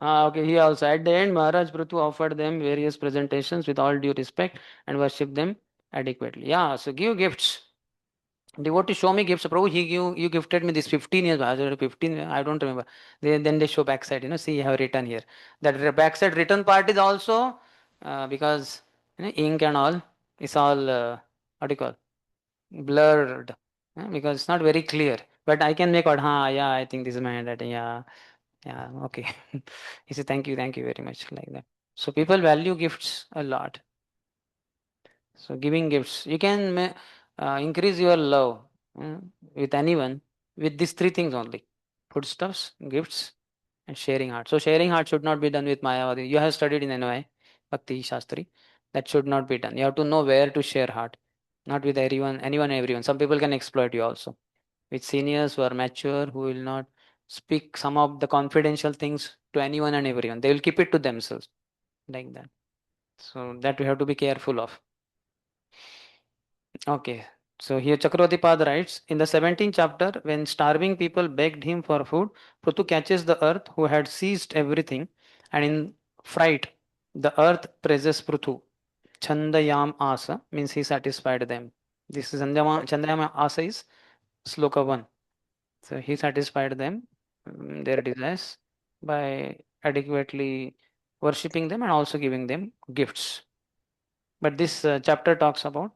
Okay, he also. At the end, Maharaj Prithu offered them various presentations with all due respect and worshipped them adequately. Yeah, so give gifts. Devotee show me gifts. Prabhu, you gifted me this 15 years. I said, 15, I don't remember. Then they show backside, see, you have written here. That backside written part is also because ink and all, it's all, what do you call, blurred. Because it's not very clear. But I can make out, yeah, I think this is my handwriting. Yeah, okay. He said, thank you very much, like that. So people value gifts a lot. So giving gifts, you can increase your love with anyone with these three things only: foodstuffs, gifts, and sharing heart. So sharing heart should not be done with Mayavadi. You have studied in NY, Bhakti Shastri. That should not be done. You have to know where to share heart, not with everyone. Some people can exploit you also. With seniors who are mature, who will not speak some of the confidential things to anyone and everyone. They will keep it to themselves, like that. So that we have to be careful of. Okay. So here Chakravarti Pad writes, in the 17th chapter, when starving people begged him for food, Prithu catches the earth who had seized everything, and in fright, the earth praises Prithu. Chandayam Asa means he satisfied them. This is Chandayam Asa is Sloka 1. So he satisfied them, their desires, by adequately worshipping them and also giving them gifts. But this chapter talks about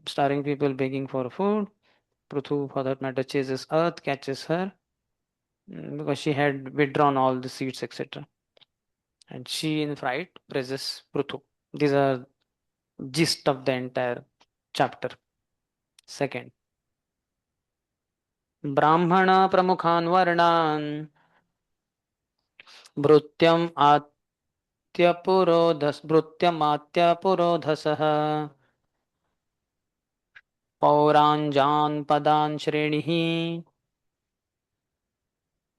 starving people begging for food. Prithu, for that matter, chases earth, catches her, because she had withdrawn all the seeds, etc. And she, in fright, praises Prithu. These are gist of the entire chapter. Second, Brahmana Pramukhan Varnan Bhrutyam Atyapurодhasः पौराञ्जान् पदान् श्रेणिः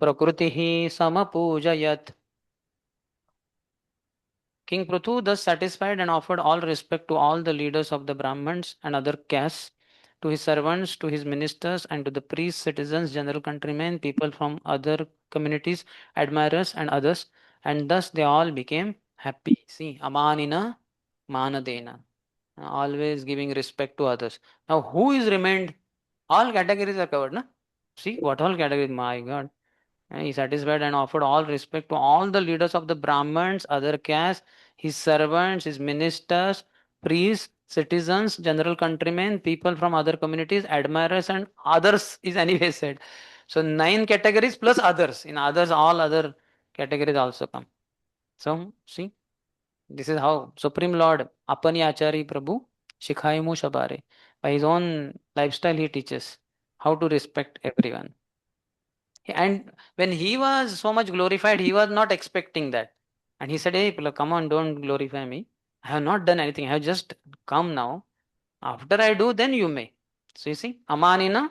प्रकृतिः समपूजयत्. King Prithu thus satisfied and offered all respect to all the leaders of the Brahmins and other castes, to his servants, to his ministers, and to the priests, citizens, general countrymen, people from other communities, admirers, and others, and thus they all became happy. See, amanina manadena, always giving respect to others. Now, who is remained? All categories are covered, na? See, what all categories? My God. And he satisfied and offered all respect to all the leaders of the Brahmins, other castes, his servants, his ministers, priests, citizens, general countrymen, people from other communities, admirers, and others is anyway said. So 9 categories plus others. In others, all other categories also come. So, see, this is how Supreme Lord Apani Achari Prabhu Shikhaimu Shabare. By his own lifestyle, he teaches how to respect everyone. And when he was so much glorified, he was not expecting that. And he said, hey, come on, don't glorify me. I have not done anything. I have just come now. After I do, then you may. So you see, Amanina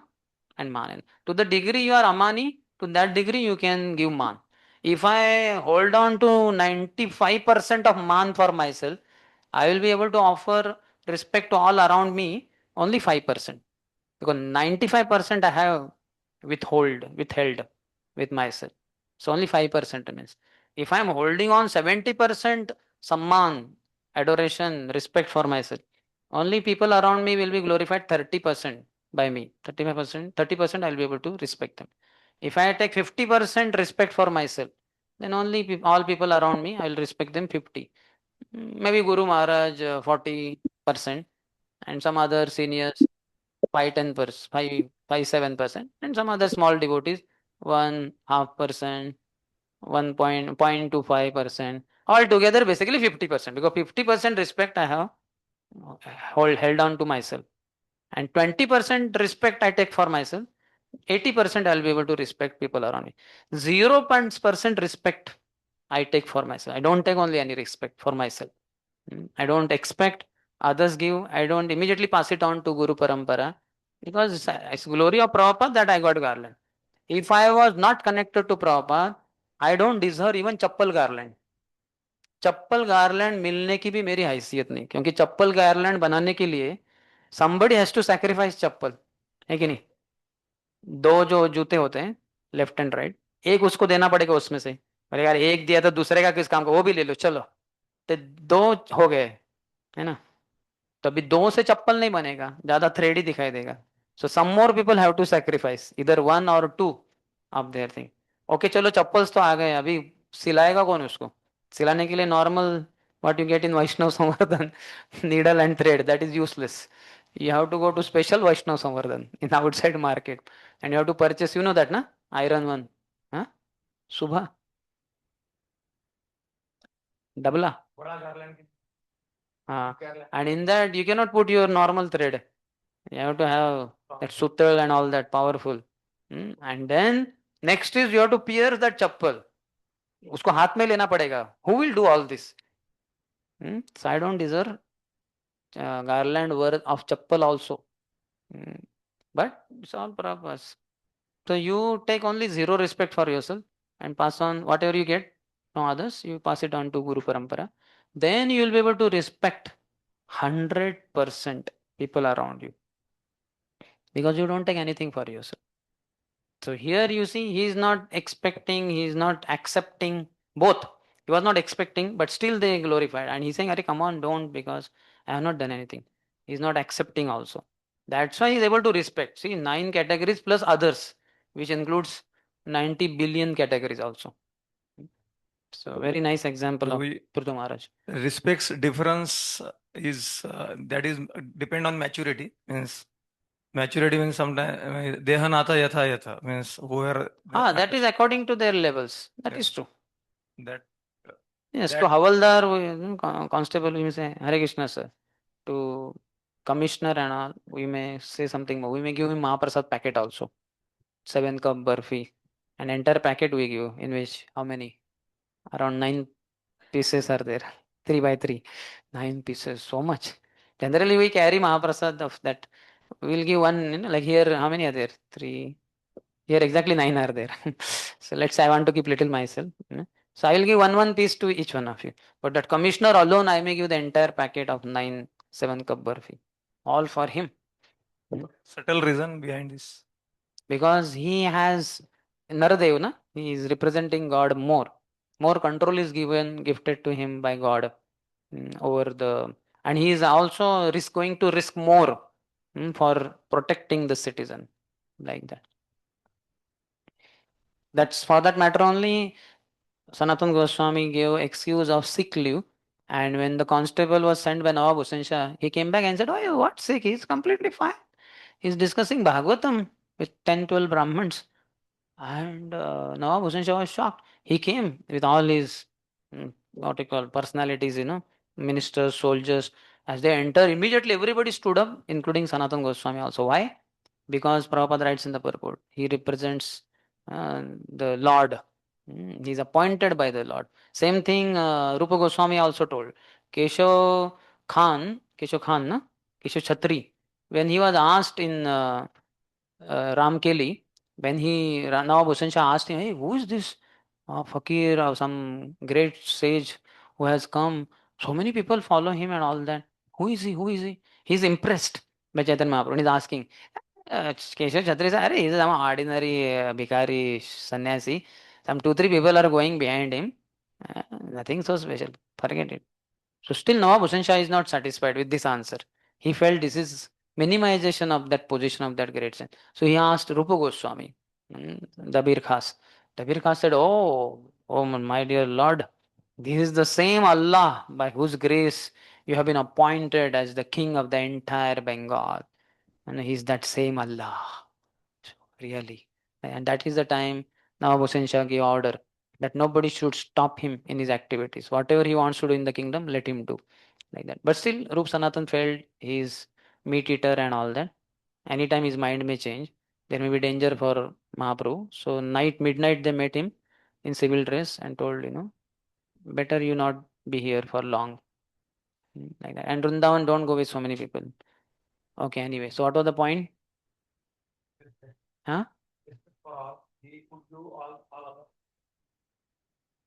and Manin. To the degree you are Amani, to that degree you can give Man. If I hold on to 95% of Man for myself, I will be able to offer respect to all around me only 5%. Because 95% I have withheld with myself. So only 5% means. If I am holding on 70% samman, adoration, respect for myself, only people around me will be glorified 30% by me. 35%, 30% I'll be able to respect them. If I take 50% respect for myself, then only all people around me, I will respect them 50. Maybe Guru Maharaj 40%, and some other seniors 5-10%, 5-7%, and some other small devotees 1.5%, 1.25%. Altogether, basically 50%, because 50% respect I have held on to myself, and 20% respect I take for myself. 80% I'll be able to respect people around me. 0% respect I take for myself. I don't take only any respect for myself. I don't expect others give. I don't immediately pass it on to Guru Parampara, because it's glory of Prabhupada that I got garland. If I was not connected to Prabhupada, I don't deserve even chappal garland. Chappal garland मिलने की भी मेरी हैसियत नहीं, क्योंकि चप्पल garland बनाने के लिए somebody has to sacrifice चप्पल, है कि नहीं? दो जो जूते होते हैं लेफ्ट एंड राइट, एक उसको देना पड़ेगा उसमें से। अरे यार एक दिया तो दूसरे का किस काम का, वो भी ले लो चलो, तो दो हो गए, है ना? तो अभी दो से चप्पल नहीं बनेगा, ज्यादा थ्रेड ही दिखाई देगा. So some more people have to sacrifice इधर 1 और 2 ऑफ देयर थिंग. ओके चलो चप्पल्स तो आ गए, अभी सिलाएगा कौन उसको? सिलाने के लिए normal what you get in Vaishnav Samvardhan, needle and thread, that is useless. You have to go to special Vaishnav Samvardhan in outside market, and you have to purchase, you know that na, iron one, huh? Subha dabla, and in that you cannot put your normal thread. You have to have that sutal and all that powerful. And then next is you have to pierce that chappal. उसको हाथ में लेना पड़ेगा. Who will do all this? So I don't deserve garland worth of chappal also. But it's all purpose. So you take only zero respect for yourself and pass on whatever you get from others. You pass it on to Guru Parampara. Then you will be able to respect 100% people around you, because you don't take anything for yourself. So here you see, he is not expecting, he is not accepting both. He was not expecting, but still they glorified. And he's saying, Are, come on, don't, because I have not done anything. He's not accepting also. That's why he's able to respect. See, 9 categories plus others, which includes 90 billion categories also. So very nice example of Prithu Maharaj. Respects difference is that is depend on maturity. Means maturity means sometimes dehanata yatha yatha means whoever. That is according to their levels. That is true. That yes, to Havaldar, constable, we may say Hare Krishna sir. To commissioner and all, we may say something more. We may give him Mahaprasad packet also. 7 cup burfi. An entire packet we give, in which how many? Around 9 pieces are there. 3 by 3. 9 pieces, so much. Generally we carry Mahaprasad of that. We'll give one, like here, how many are there? 3. Here exactly 9 are there. So let's say I want to keep little myself. So I will give one piece to each one of you. But that commissioner alone, I may give the entire packet of 9 7 cup burfi. All for him. Subtle reason behind this. Because he has Naradev, na? He is representing God more. More control is gifted to him by God over the, and he is also going to risk more for protecting the citizen, like that. That's for that matter only. Sanatana Goswami gave excuse of sick leave, and when the constable was sent by Nawab Hussain Shah, he came back and said, "Oh, what sick? He's completely fine. He's discussing Bhagavatam with 10-12 Brahmins." And Nawab Hussain Shah was shocked. He came with all his what you call personalities, ministers, soldiers, as they enter, immediately everybody stood up, including Sanatana Goswami also. Why? Because Prabhupada writes in the purport, he represents the Lord. He is appointed by the Lord. Same thing Rupa Goswami also told. Keshav Khan, na? Keshav Chhatri, when he was asked in Ramkeli, when Nawab Hussain Shah asked him, hey, who is this fakir or some great sage who has come? So many people follow him and all that. Who is he? Who is he? He's impressed by Chaitanya Mahaprabhu. He's asking, Keshav Chhatri said, he's some ordinary bhikari sannyasi. Some 2, 3 people are going behind him. Nothing so special. Forget it. So still Nawab Hussain Shah is not satisfied with this answer. He felt this is minimization of that position of that great saint. So he asked Rupa Goswami, Dabir Khas. Dabir Khas said, oh my dear Lord, this is the same Allah by whose grace you have been appointed as the king of the entire Bengal. And he is that same Allah. Really. And that is the time Nawab Hussain Shah gave order that nobody should stop him in his activities. Whatever he wants to do in the kingdom, let him do. Like that. But still, Rup Sanatan felt he is meat eater and all that. Anytime his mind may change. There may be danger for Mahaprabhu. So midnight they met him in civil dress and told, better you not be here for long. Like that. And Vrindavan don't go with so many people. Okay, anyway. So what was the point? Huh?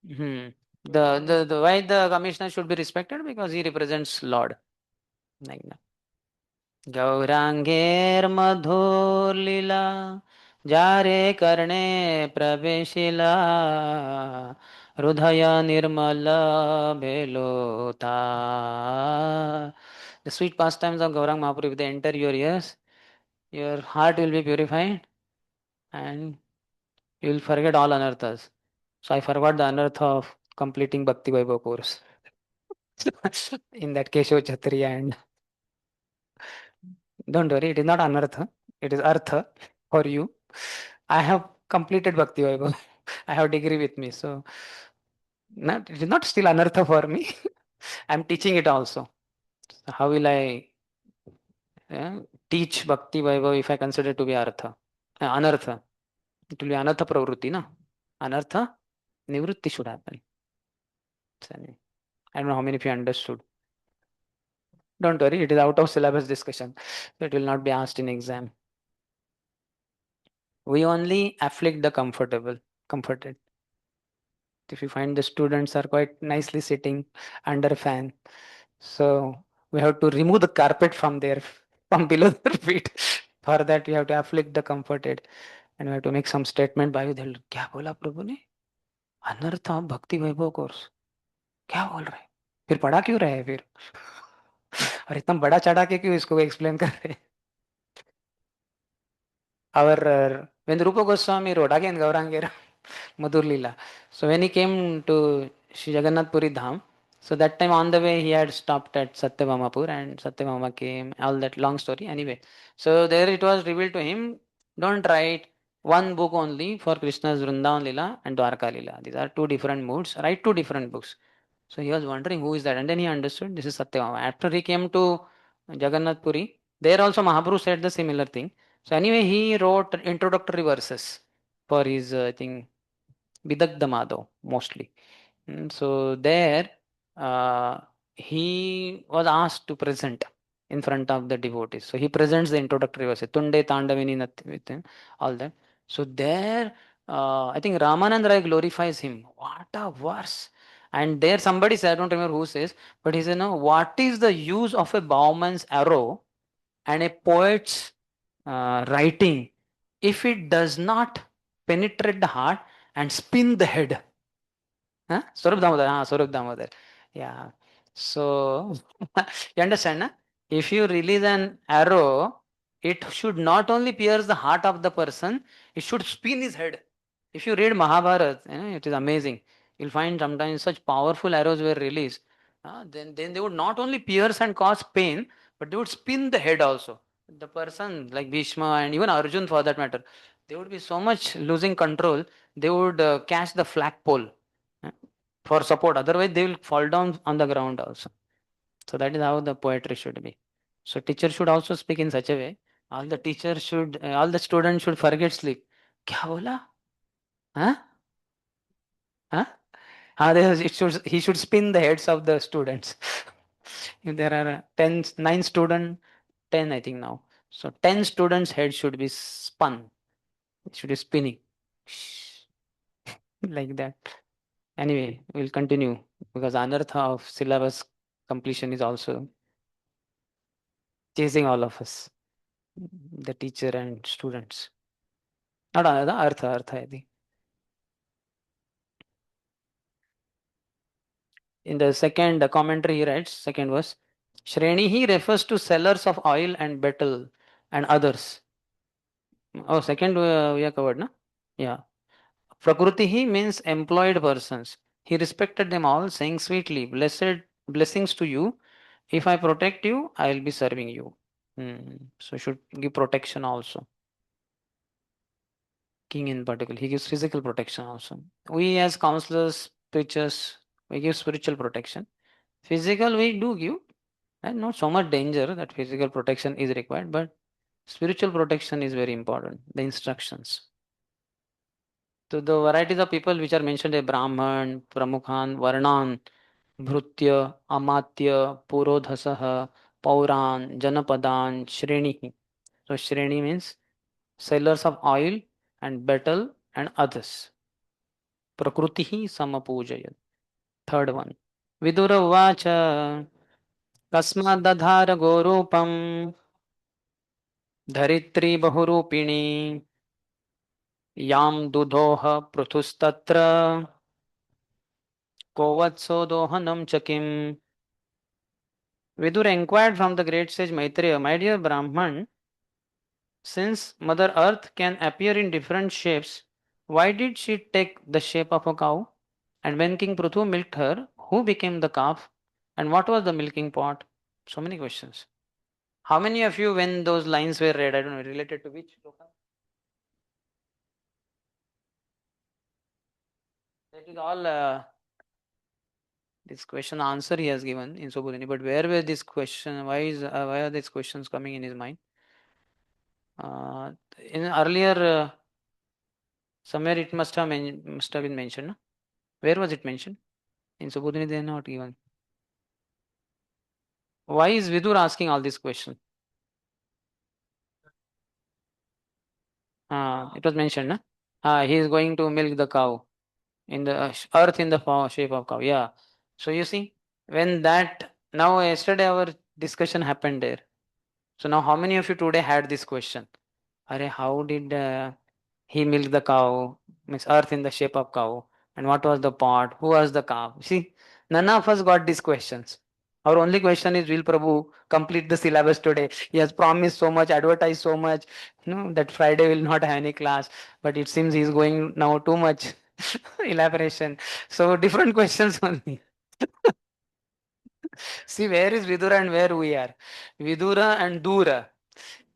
The why the commissioner should be respected? Because he represents Lord. Like that. गौरांगेर मधुर लीला जारे करणे प्रवेशिला हृदय निर्मल बेलोता. The sweet pastimes of Gaurang Mahaprabhu, if they enter your ears, your heart will be purified and you will forget all anarthas. So I forgot the anartha of completing Bhakti Vaibhav course in that Keshav Kshatriya, and don't worry, it is not anartha, it is artha for you. I have completed Bhakti Vaibhav. I have degree with me, so it is not still anartha for me. I am teaching it also. So how will I teach Bhakti Vaibhav if I consider it to be artha? Anartha. It will be anartha pravrutti, no? Anartha nivrutti should happen. I don't know how many of you understood. Don't worry, it is out of syllabus discussion. So it will not be asked in exam. We only afflict the comforted. If you find the students are quite nicely sitting under a fan, so we have to remove the carpet from below their feet. For that, we have to afflict the comforted, and we have to make some statement by you. They'll, क्या बोला प्रभु ने? अनर्थ भक्ति वैभव course क्या बोल रहे? फिर पढ़ा क्यों रहे फिर? और इतना बड़ा चढ़ा के क्यों इसको एक्सप्लेन कर रहे? When Rupa Goswami wrote again Gaurangera Madhur Leela. So when he came to Sri Jagannath Puri Dham, so that time on the way he had stopped at Satyabhamapur and Satyabhama came, all that long story. Anyway, so there it was revealed to him, don't write one book only for Krishna's Vrindavan Leela and Dwarka Leela. These are two different moods. Write two different books. So he was wondering who is that, and then he understood this is Satyabhama. After he came to Jagannath Puri, there also Mahaprabhu said the similar thing. So anyway, he wrote introductory verses for his, I think, Vidagdha Madhav mostly. So there, he was asked to present in front of the devotees. So he presents the introductory verses, Tunde Tandavini Nathvitim, all that. So there, I think Ramanand Rai glorifies him. What a verse! And there somebody said, I don't remember who says, but he said, no, what is the use of a bowman's arrow and a poet's writing if it does not penetrate the heart and spin the head? Swarup Damodar, Swarup Damodar. Yeah. So you understand, na? If you release an arrow, it should not only pierce the heart of the person, it should spin his head. If you read Mahabharata, it is amazing. You'll find sometimes such powerful arrows were released. Then they would not only pierce and cause pain, but they would spin the head also. The person like Bhishma and even Arjun for that matter, they would be so much losing control, they would catch the flagpole. for support. Otherwise, they will fall down on the ground also. So that is how the poetry should be. So teacher should also speak in such a way. All the teachers should, all the students should forget sleep. क्या बोला? Huh? Huh? He should spin the heads of the students. If there are 9 students, 10 I think now. So 10 students' head should be spun. It should be spinning. Like that. Anyway, we'll continue because anartha of syllabus completion is also chasing all of us, the teacher and students. Not another, artha, I think. In the second commentary, he writes, second verse, Shrenihi refers to sellers of oil and betel and others. Oh, second we have covered, no? Yeah. Prakrutihi means employed persons. He respected them all, saying sweetly, blessings to you. If I protect you, I will be serving you. So should give protection also. King in particular, he gives physical protection also. We as counselors, preachers, we give spiritual protection. Physical we do give, and not so much danger that physical protection is required, but spiritual protection is very important. The instructions. So the varieties of people which are mentioned are Brahman, Pramukhan, Varnan, Bhrutya, Amatya, Purodhasaha, Pauran, Janapadan, Shreni. So Shreni means sellers of oil and betel and others. Prakrutihi samapujayat. Third one. Vidura vacha kasmadadhara gorupam Dharitri बहुरूपिणी yam दुधोह पृथुस्तत्र कोवत्सो दोहनम चकिम. Vidura inquired from the great sage Maitreya, my dear Brahman, since Mother Earth can appear in different shapes, why did she take the shape of a cow? And when King Prithu milked her, who became the calf? And what was the milking pot? So many questions. How many of you, when those lines were read, I don't know, related to which loka? That is all this question answer he has given in Subodhini. But where were this question? Why are these questions coming in his mind? In earlier, somewhere it must have been mentioned. No? Where was it mentioned? In Subodhini they are not given. Why is Vidur asking all these questions? It was mentioned, no? He is going to milk the cow in the earth in the shape of cow. Yeah. So you see, when that now yesterday our discussion happened there. So now how many of you today had this question? Are how did he milk the cow? Means earth in the shape of cow. And what was the pot? Who was the cow? See, none of us got these questions. Our only question is, will Prabhu complete the syllabus today? He has promised so much, advertised so much, that Friday will not have any class. But it seems he is going now too much elaboration. So different questions only. See, where is Vidura and where we are? Vidura and Dura.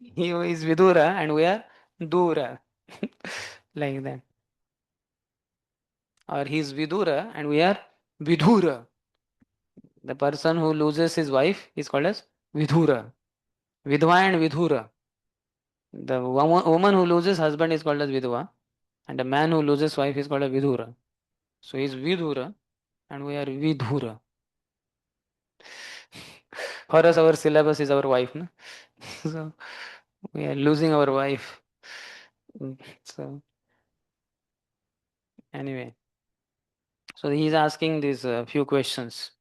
He is Vidura and we are Dura. Like that. Or he is Vidura and we are Vidura. The person who loses his wife is called as Vidura. Vidva and Vidura. The woman who loses husband is called as Vidva. And the man who loses wife is called as Vidura. So he is Vidura and we are Vidura. For us, our syllabus is our wife. No? So we are losing our wife. So anyway, so he is asking these few questions.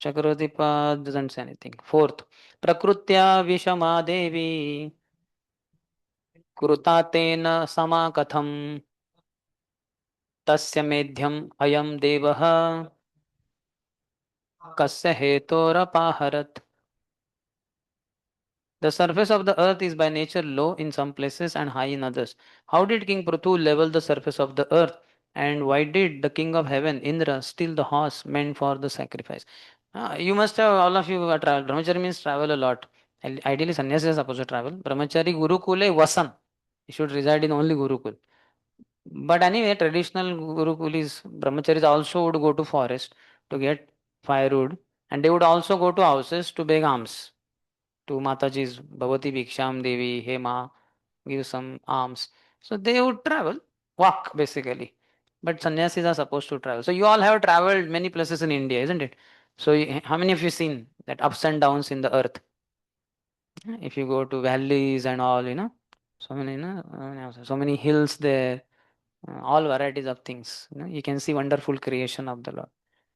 Chakrodipa doesn't say anything. Fourth, Prakrutya Vishama Devi Kruta Tena Sama Katham Tasya Medhyam Ayam Devaha Kasya Hetorapaharat. The surface of the earth is by nature low in some places and high in others. How did King Prithu level the surface of the earth? And why did the king of heaven, Indra, steal the horse meant for the sacrifice? You must have, all of you traveled. Brahmachari means travel a lot. Ideally, sannyasi is supposed to travel. Brahmachari, Gurukule, Vasan. He should reside in only Gurukul. But anyway, traditional Gurukulis, brahmacharis also would go to forest to get firewood, and they would also go to houses to beg alms to Mataji's Bhavati Bhiksham Devi, Hema, give some alms. So they would travel, walk basically. But sannyasis are supposed to travel. So you all have traveled many places in India, isn't it? So how many of you seen that ups and downs in the earth? If you go to valleys and all, so many, so many hills there, all varieties of things. You can see wonderful creation of the Lord.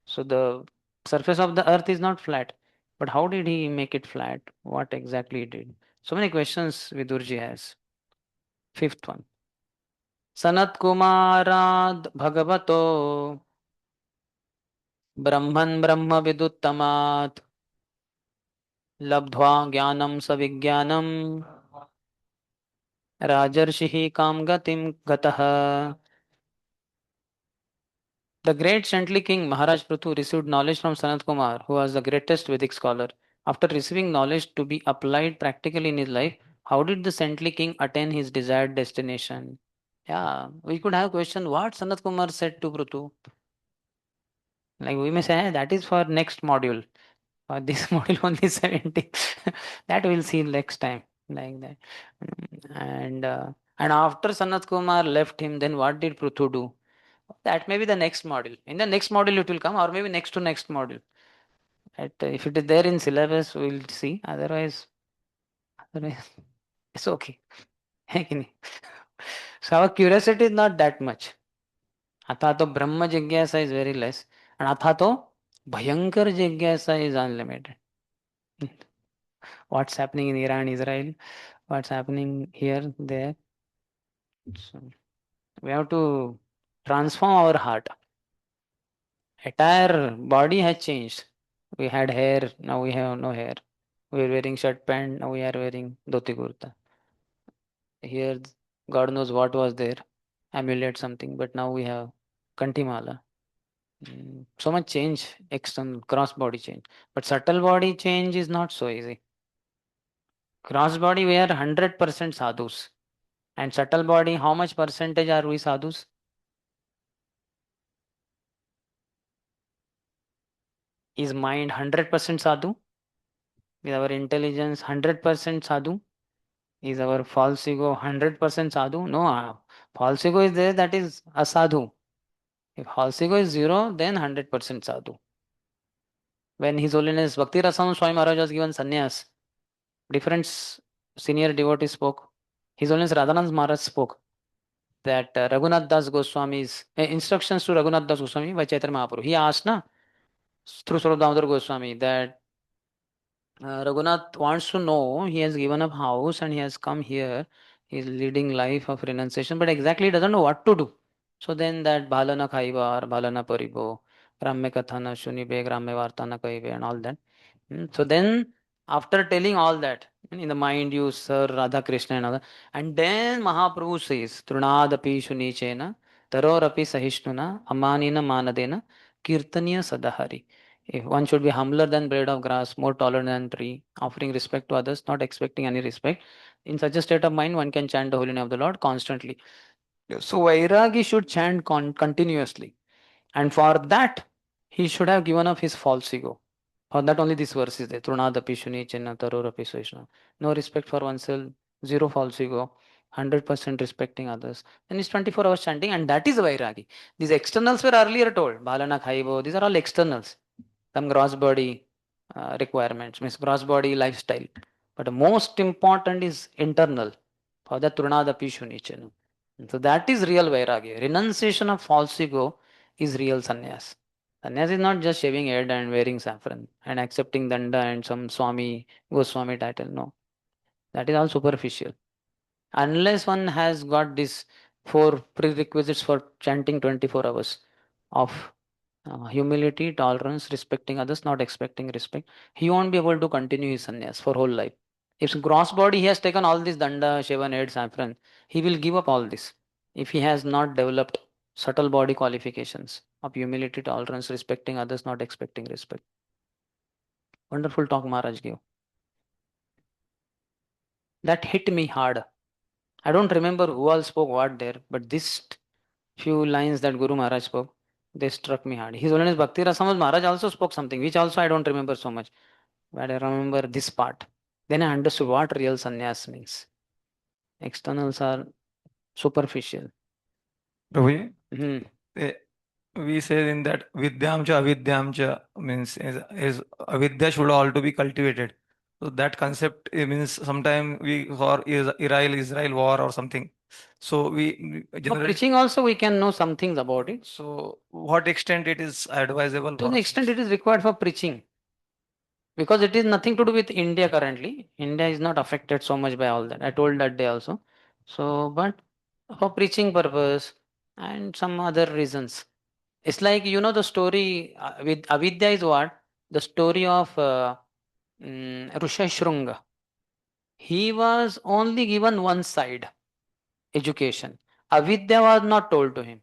So the surface of the earth is not flat. But how did he make it flat? What exactly he did? So many questions Vidurji has. Fifth one. Sanat Kumarad Bhagavato Brahman Brahma Viduttamat Labdhva Jnanam Savignanam Rajarshi Kam Gatim Gatah. The great saintly king Maharaj Prithu received knowledge from Sanat Kumar, who was the greatest Vedic scholar. After receiving knowledge to be applied practically in his life, how did the saintly king attain his desired destination? Yeah, we could have questioned what Sanat Kumar said to Prithu. Like we may say, that is for next module. For this module only 70. That we'll see next time. Like that. And after Sanat Kumar left him, then what did Prithu do? That may be the next module. In the next module it will come, or maybe next to next module. If it is there in syllabus, we'll see. Otherwise it's okay. So our curiosity is not that much. Atha to Brahma Jigyasa is very less. And Atha to Bhayankar Jigyasa is unlimited. What's happening in Iran, Israel? What's happening here, there? So we have to transform our heart. Entire body has changed. We had hair, now we have no hair. We are wearing shirt pant, now we are wearing dhoti kurta. Here, God knows what was there, amulet something, but now we have kantimala. So much change, external cross body change. But subtle body change is not so easy. Cross body, we are 100% sadhus. And subtle body, how much percentage are we sadhus? Is mind 100% sadhu? Is our intelligence 100% sadhu? Is our false ego 100% sadhu? No, false ego is there, that is asadhu. If false ego is zero, then 100% sadhu. When His Holiness Bhakti Swami Maharaj was given sannyas, different senior devotees spoke. His Holiness Radhanand Maharaj spoke that Raghunath Das Goswami's instructions to Raghunath Das Goswami by Chaitanya Mahaprabhu. He asked through Swarup Damodar Goswami that Raghunath wants to know, he has given up house and he has come here. He is leading life of renunciation, but exactly doesn't know what to do. So then that Bhalana Khaivar, Bhalana Paribo, Gramme Kathana, Shunibe, Gramme Vartana Kaive and all that. So then after telling all that, in the mind you Sir Radha Krishna and other, and then Mahaprabhu says, Trunadapi Shunichena, Tarorapi Sahishnuna, Amanina Manadena, Kirtaniya Sadahari. If one should be humbler than blade of grass, more tolerant than tree, offering respect to others, not expecting any respect. In such a state of mind, one can chant the holy name of the Lord constantly. So Vairagi should chant continuously. And for that, he should have given up his false ego. For that only this verse is there. Trunadapi shuni chenna tarorapi soishna. No respect for oneself, zero false ego, 100% respecting others. Then it's 24 hours chanting, and that is Vairagi. These externals were earlier told. Bhalana Khaivo, these are all externals. Some gross body requirements, means gross body lifestyle. But the most important is internal. For that Trunadapi shuni chenna. So that is real Vairagi. Renunciation of false ego is real sannyas. Sannyas is not just shaving head and wearing saffron and accepting danda and some Swami, Goswami title. No, that is all superficial. Unless one has got these four prerequisites for chanting 24 hours of humility, tolerance, respecting others, not expecting respect, he won't be able to continue his sannyas for whole life. If gross body he has taken all this danda, shaven head, saffron, he will give up all this if he has not developed subtle body qualifications of humility, tolerance, respecting others, not expecting respect. Wonderful talk Maharaj gave. That hit me hard. I don't remember who all spoke what there, but this few lines that Guru Maharaj spoke, they struck me hard. His Holiness Bhakti Rasamrita Maharaj also spoke something, which also I don't remember so much, but I remember this part. Then I understood what real sannyas means. Externals are superficial. Prabhuji, Hmm. eh, we say in that vidyamcha avidyamcha means is avidya should all to be cultivated. So that concept means sometime we for Israel war or something. So we For generally. preaching also we can know some things about it. So what extent it is advisable To for the us? extent it is required for preaching. Because it is nothing to do with India currently. India is not affected so much by all that. I told that day also. So, but for preaching purpose and some other reasons. It's like, you know, the story with Avidya is what? The story of Rishyashrunga. He was only given one side, education. Avidya was not told to him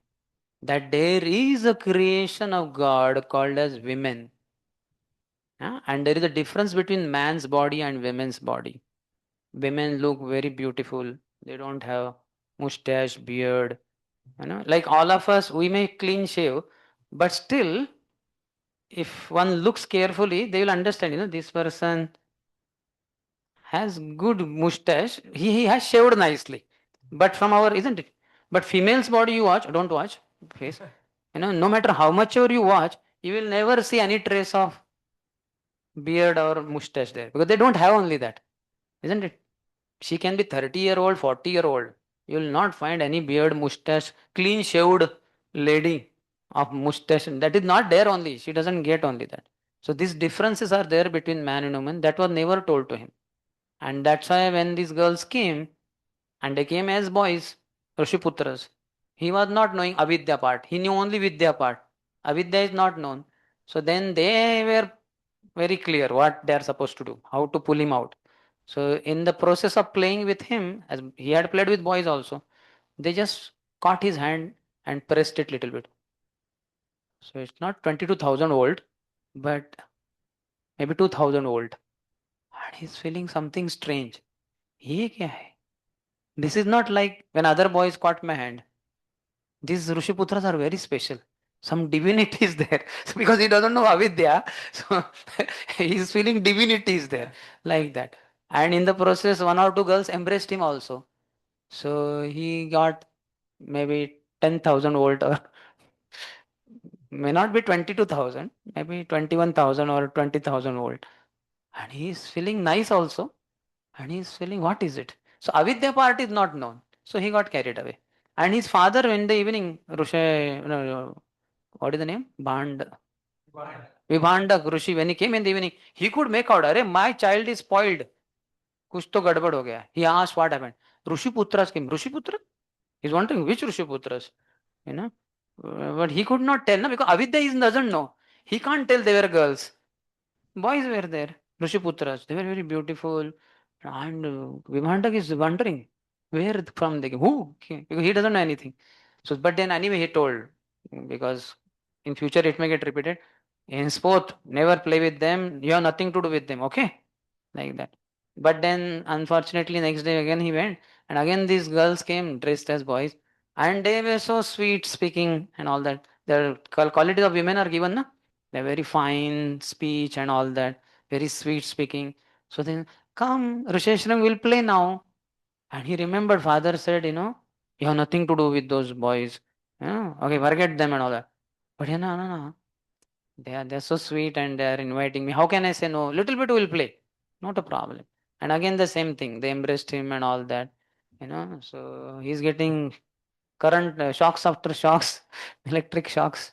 that there is a creation of God called as women. And there is a difference between man's body and women's body. Women look very beautiful. They don't have mustache, beard. Like all of us, we may clean shave, but still, if one looks carefully, they will understand, this person has good mustache. He has shaved nicely. But from our, isn't it? But female's body you watch, don't watch face. No matter how much you watch, you will never see any trace of beard or mustache there because they don't have only that, isn't it? She can be 30-year-old, 40-year-old. You will not find any beard, mustache, clean shaved lady of mustache. That is not there only. She doesn't get only that. So these differences are there between man and woman. That was never told to him. And that's why when these girls came, and they came as boys, Rishiputras, he was not knowing Avidya part. He knew only Vidya part. Avidya is not known. So then they were very clear what they are supposed to do, how to pull him out. So in the process of playing with him, as he had played with boys also, they just caught his hand and pressed it little bit. So it's not 22,000 volt, but maybe 2,000 volt. And he's feeling something strange. ये क्या है? This is not like when other boys caught my hand. These Rishiputras are very special. Some divinity is there. Because he doesn't know Avidya. So he's feeling divinity is there. Like that. And in the process, one or two girls embraced him also. So he got maybe 10,000 volt or may not be 22,000, maybe 21,000 or 20,000 volt. And he is feeling nice also. And he is feeling, what is it? So Avidya part is not known. So he got carried away. And his father in the evening, what is the name? Vibhandak Rishi, when he came in the evening, he could make out, Arey, my child is spoiled. कुछ तो गड़बड़ हो गया. He asked what happened. Rishiputras came. Rishiputra? He's wondering which Rishiputras, you know. But he could not tell, no, because Avidya doesn't know. He can't tell they were girls. Boys were there, Rishiputras. They were very beautiful. And Vibhandak is wondering where from they came. Who? Because he doesn't know anything. So, but then anyway, he told because in future it may get repeated. In sport, never play with them. You have nothing to do with them. Okay, like that. But then, unfortunately, next day again he went, and again these girls came dressed as boys, and they were so sweet speaking and all that. The qualities of women are given, na? They're very fine speech and all that, very sweet speaking. So then, come, Risheshram will play now. And he remembered father said, you have nothing to do with those boys. Okay, forget them and all that. But no. They're so sweet and they're inviting me. How can I say no? Little bit will play. Not a problem. And again the same thing. They embraced him and all that. So he's getting current shocks after shocks, electric shocks,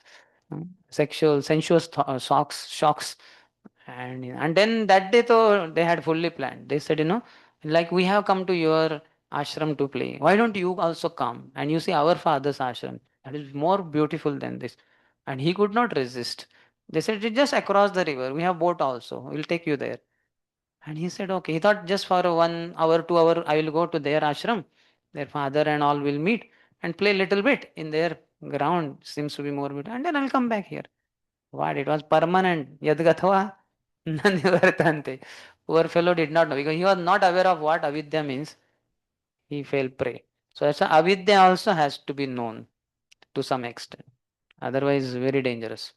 sexual, sensuous shocks. And then that day though they had fully planned. They said, like we have come to your ashram to play. Why don't you also come? And you see our father's ashram. That is more beautiful than this. And he could not resist. They said, "It's just across the river. We have boat also. We'll take you there." And he said, okay. He thought just for 1 hour, 2 hour, I will go to their ashram. Their father and all will meet and play little bit in their ground. Seems to be more beautiful. And then I'll come back here. What? It was permanent. Yadgatva Nanivartante. Poor fellow did not know because he was not aware of what avidya means. He fell prey. So that's why avidya also has to be known. to some extent. Otherwise, very dangerous.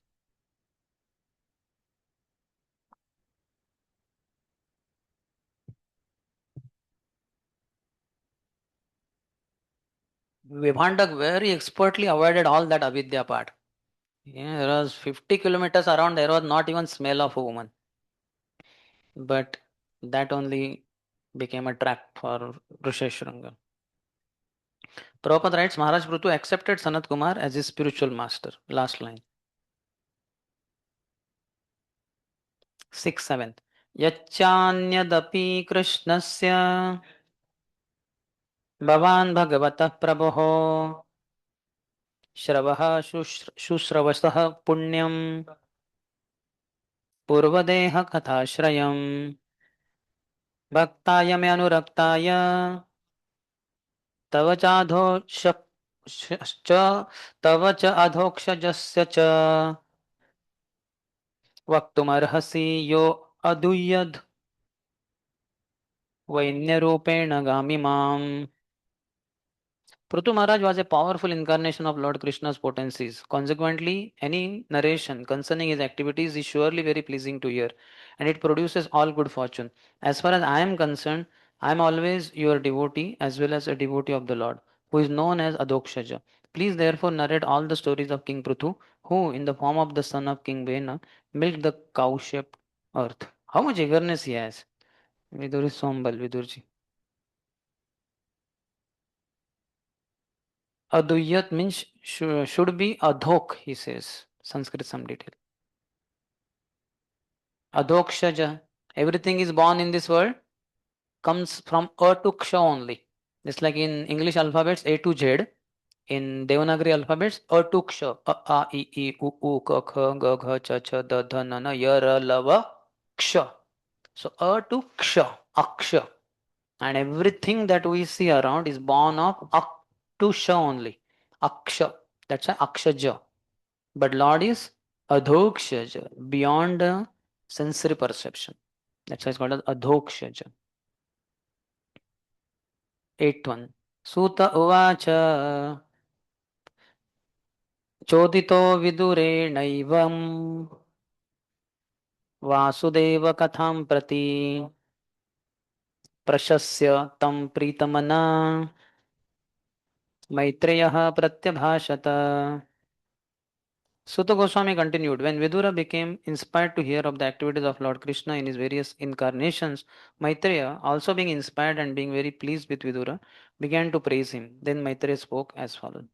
Vaibhav very expertly avoided all that avidya part. Yeah, there was 50 kilometers around, there was not even smell of a woman. But that only became a trap for Risheshwranga. Prabhupada writes, Maharaj Prutu accepted Sanat Kumar as his spiritual master. Last line. 6, 7. Yachanyadapi Krishnasya Bhavan Bhagavata Prabhoho Shravaha Shusravasah Punyam Purvadeha Kathashrayam Bhaktaya me anuraktaya तव चाधोक्ष तव च अधोक्षजस्य च वक्तुमर्हसि यो अदुयद् वैन्यरूपेण गामि माम्. Prithu Maharaj was a powerful incarnation of Lord Krishna's potencies. Consequently, any narration concerning his activities is surely very pleasing to hear, and it produces all good fortune. As far as I am concerned, I am always your devotee as well as a devotee of the Lord, who is known as Adokshaja. Please therefore narrate all the stories of King Prithu, who, in the form of the son of King Vena, milked the cow-shaped earth. How much eagerness he has! Vidur is Sombal, Vidurji. Aduyat means should be adhok, he says. Sanskrit some detail. Adhokshaja. Everything is born in this world comes from A to Ksha only. Just like in English alphabets A to Z. In Devanagari alphabets A to Ksha. A, I, U, U, K, K, G, Gh, Ch, Ch, D, Th, N, N, Y, R, L, V, Ksha. So A to Ksha, Aksha. And everything that we see around is born of Ak to Sha only. Aksha. That's why Akshaja. But Lord is Adhokshaja, beyond sensory perception. That's why it's called as Adhokshaja. 8th one. Suta Uvacha Chodito Vidurenaivam Vasudeva Katham Prati Prashasya Tam Pritamana Maitreyaha Pratyabhashata. Suta Goswami continued, when Vidura became inspired to hear of the activities of Lord Krishna in his various incarnations, Maitreya, also being inspired and being very pleased with Vidura, began to praise him. Then Maitreya spoke as follows.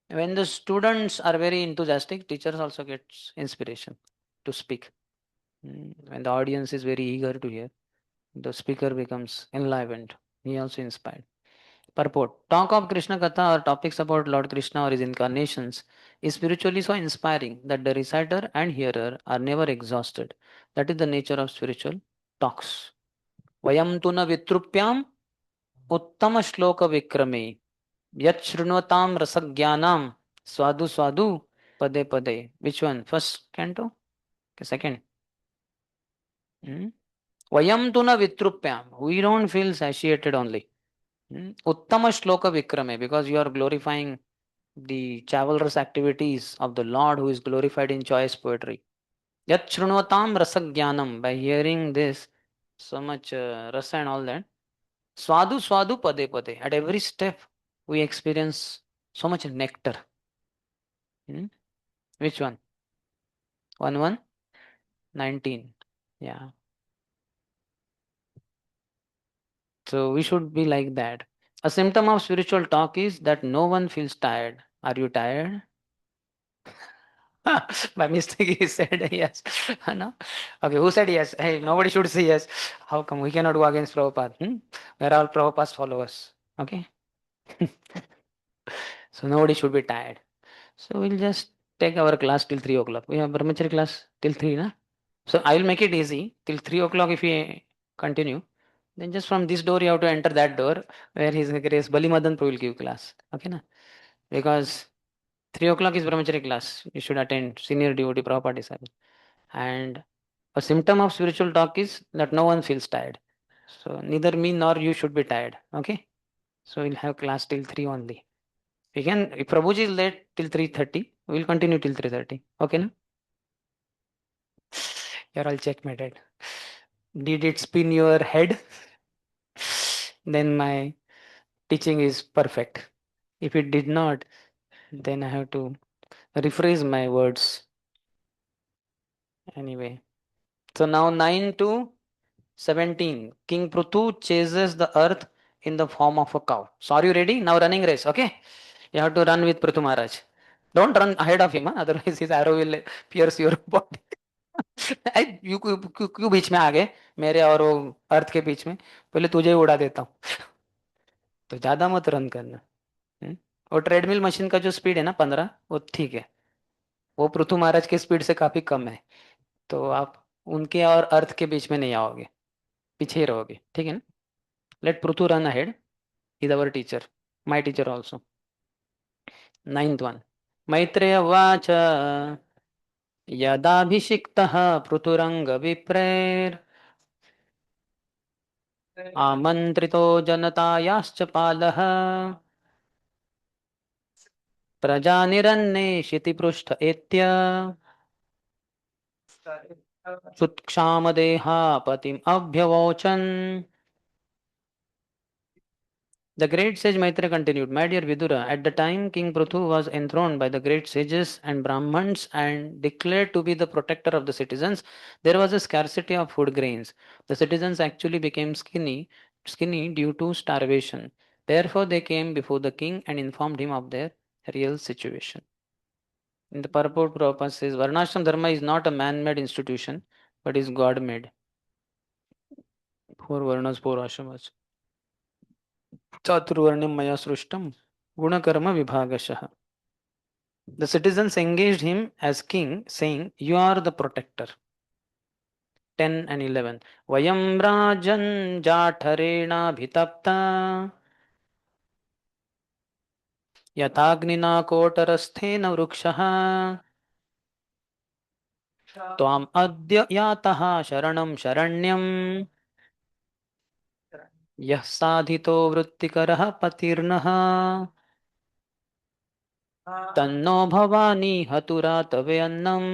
When the students are very enthusiastic, teachers also get inspiration to speak. When the audience is very eager to hear, the speaker becomes enlivened. He also inspired. Purport. Talk of Krishna Katha or topics about Lord Krishna or his incarnations is spiritually so inspiring that the reciter and hearer are never exhausted. That is the nature of spiritual talks. Vayam tuna vitrupyam uttama shloka vikrame yat shrunvatam rasagyanam swadu swadu pade pade. Which one? First canto? Okay, second. Vayam tuna vitrupyam. We don't feel satiated only. Uttama shloka vikrame, because you are glorifying the chivalrous activities of the Lord who is glorified in choice poetry. Yat shrunvatam rasagyanam, by hearing this, so much rasa and all that. Swadu swadu pade pade. At every step we experience so much nectar. Which one? 1119. Yeah. So we should be like that. A symptom of spiritual talk is that no one feels tired. Are you tired? By mistake he said yes. No? Okay, who said yes? Hey, nobody should say yes. How come we cannot go against Prabhupada? We're all Prabhupada's followers. Okay? So nobody should be tired. So we'll just take our class till 3 o'clock. We have brahmachari class till 3, na? So I will make it easy. Till 3 o'clock if we continue. Then just from this door you have to enter that door where His Grace Bali Madan Prabhu will give class. Okay, na? Because 3 o'clock is brahmachari class. You should attend. Senior devotee Prabhupada disciple. And a symptom of spiritual talk is that no one feels tired. So neither me nor you should be tired. Okay? So we'll have class till 3 only. We can, if Prabhuji is late till 3:30, we will continue till 3:30. Okay, na? You're all checkmated. Did it spin your head? Then my teaching is perfect. If it did not, then I have to rephrase my words. Anyway, so now 9 to 17. King Prithu chases the earth in the form of a cow. So are you ready? Now running race, okay? You have to run with Prithu Maharaj. Don't run ahead of him, otherwise his arrow will pierce your body. क्यों बीच में आ गए मेरे और वो अर्थ के बीच में, पहले तुझे ही उड़ा देता हूँ। तो ज्यादा मत रन करना। और ट्रेडमिल मशीन का जो स्पीड है ना 15, वो ठीक है, वो पृथु महाराज के स्पीड से काफी कम है। तो आप उनके और अर्थ के बीच में नहीं आओगे, पीछे ही रहोगे, ठीक है ना? Let Prithu run ahead, is our teacher, my teacher also. 9th one, Maitreya उवाच यदाभिषिक्तः पृथुरंग विप्रेर आमन्त्रितो जनतायाश्च पालः प्रजानिरन्नेषिति पृष्ठ एत्य सुत्क्षामदेहापतिम् अभ्यवोचन्। The great sage Maitreya continued, My dear Vidura, at the time King Prithu was enthroned by the great sages and Brahmans and declared to be the protector of the citizens, there was a scarcity of food grains. The citizens actually became skinny due to starvation. Therefore, they came before the king and informed him of their real situation. In the purport, Prabhupada says, Varnashram Dharma is not a man-made institution, but is God-made. 4 Varnas, 4 Ashramas. Chaturvarnyam maya srushtam gunakarma vibhagashah. The citizens engaged him as king, saying, You are the protector. 10 and 11. Vayam rajan jatharena bhitapta yatagnina kotarasthena vrukshah त्वाम अद्य यातः शरणं शरण्यं यः साधितो वृत्तिकरः पतिर्नः तन्नो भवानी हतुरा तवे अन्नम्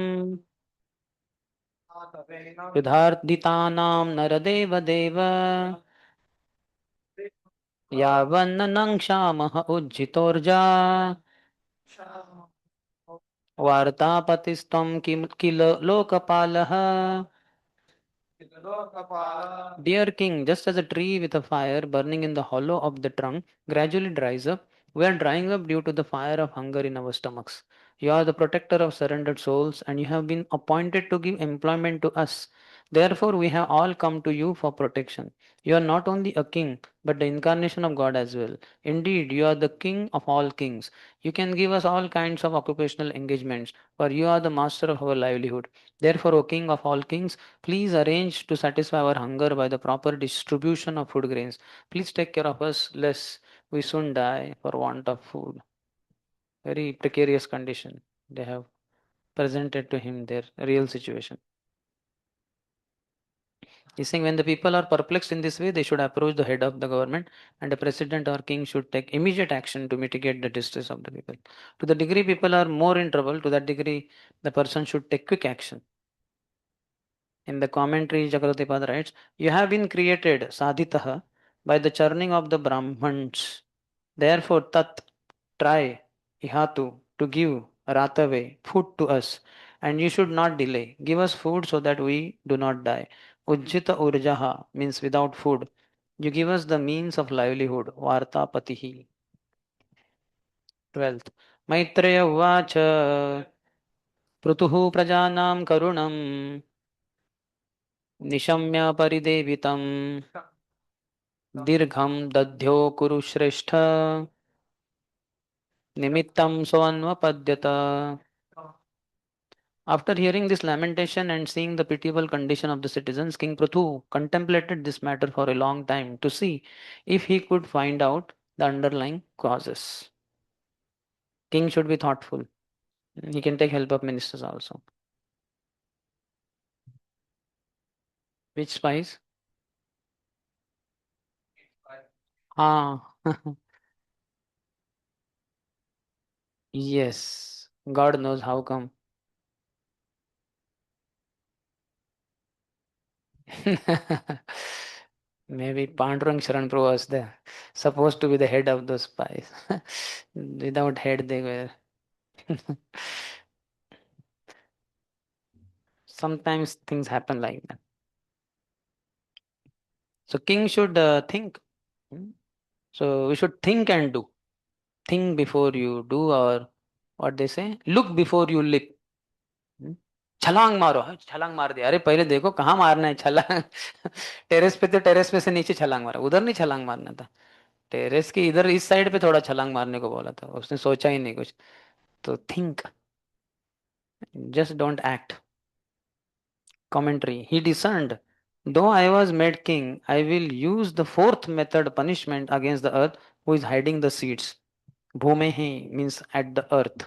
युधार्दितानां नरदेव देव यावन्न क्षामः उज्झितोर्जा वार्तापतिस्त्वं किल लोकपालः. Dear king, just as a tree with a fire burning in the hollow of the trunk gradually dries up, we are drying up due to the fire of hunger in our stomachs. You are the protector of surrendered souls, and you have been appointed to give employment to us. Therefore, we have all come to you for protection. You are not only a king, but the incarnation of God as well. Indeed, you are the king of all kings. You can give us all kinds of occupational engagements, for you are the master of our livelihood. Therefore, O king of all kings, please arrange to satisfy our hunger by the proper distribution of food grains. Please take care of us, lest we soon die for want of food. Very precarious condition. They have presented to him their real situation. He's saying when the people are perplexed in this way, they should approach the head of the government, and the president or king should take immediate action to mitigate the distress of the people. To the degree people are more in trouble, to that degree the person should take quick action. In the commentary, Jagratipada writes, You have been created, sadhitaha, by the churning of the Brahmans. Therefore, tat, try, ihatu, to give, ratave, food to us. And you should not delay. Give us food so that we do not die. Ujjita urjaha means without food. You give us the means of livelihood. Varta patihi. 12th. Maitreya uvacha prutuhu prajanam karunam निशम्य परिदेवितं दीर्घं दध्यो कुरुश्रेष्ठ निमित्तं स्वन्वपद्यत. After hearing this lamentation and seeing the pitiable condition of the citizens, King Prithu contemplated this matter for a long time to see if he could find out the underlying causes. King should be thoughtful. He can take help of ministers also. Which spice? Ah. Yes, God knows how come. Maybe Pandurang Sharan Prabhu was the supposed to be the head of those spies. Without head, they were. Sometimes things happen like that. So king should think. So we should think and do. Think before you do, or what they say, look before you leap. छलांग मारो, छलांग मार दिया, अरे पहले देखो कहाँ मारना है छलांग। टेरेस पे, तो टेरेस पे से नीचे छलांग मारा, उधर नहीं छलांग मारना था, टेरेस के इधर इस साइड पे थोड़ा छलांग मारने को बोला था, उसने सोचा ही नहीं कुछ। तो think, just don't act. Commentary. He discerned, though I was made king, I will use the fourth method punishment against the earth who is hiding the seeds. Bhumehi means at the earth.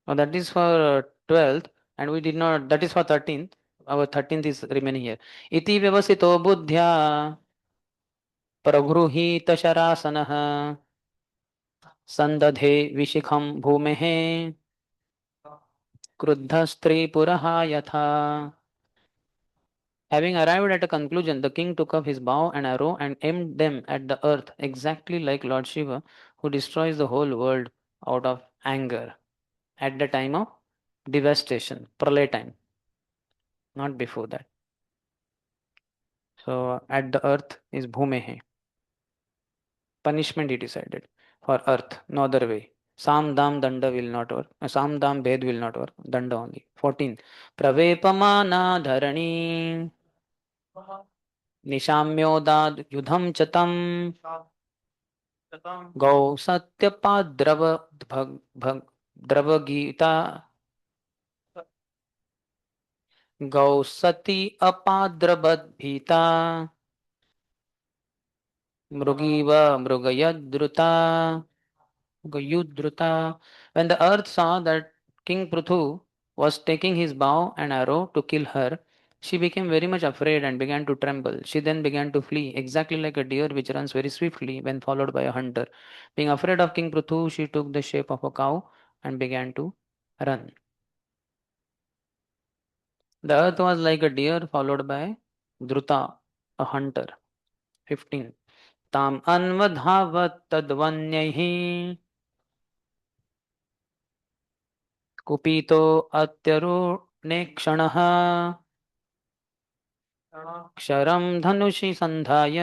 Now that is for 12th, and we did not, that is for 13th. Our 13th is remaining here. Iti vyavasito buddhya pragruhita sharasanah sandadhe vishikham bhumehe क्रुद्ध स्त्री पुरः यथा. Having arrived at a conclusion, the king took up his bow and arrow and aimed them at the earth, exactly like Lord Shiva, who destroys the whole world out of anger at the time of devastation, pralay time, not before that. So at the earth is bhumehe. Punishment he decided for earth, no other way. Sam dam danda will not work. Sam dam bhed will not work. Danda only. 14. Pravepamana dharani निशाम्योदाद युधम चतम गौ सत्यपाद्रव भग भग द्रव गीता गौ सती अपाद्रवद्भीता मृगीव मृगयद्रुता Gayudruta. When the earth saw that King Prithu was taking his bow and arrow to kill her, she became very much afraid and began to tremble. She then began to flee, exactly like a deer which runs very swiftly when followed by a hunter. Being afraid of King Prithu, she took the shape of a cow and began to run. The earth was like a deer followed by Druta, a hunter. 15. Tam anvadhavat tadvanyaihi कुपितो अत्यरुणेक्षणः क्षरं धनुषि सन्धाय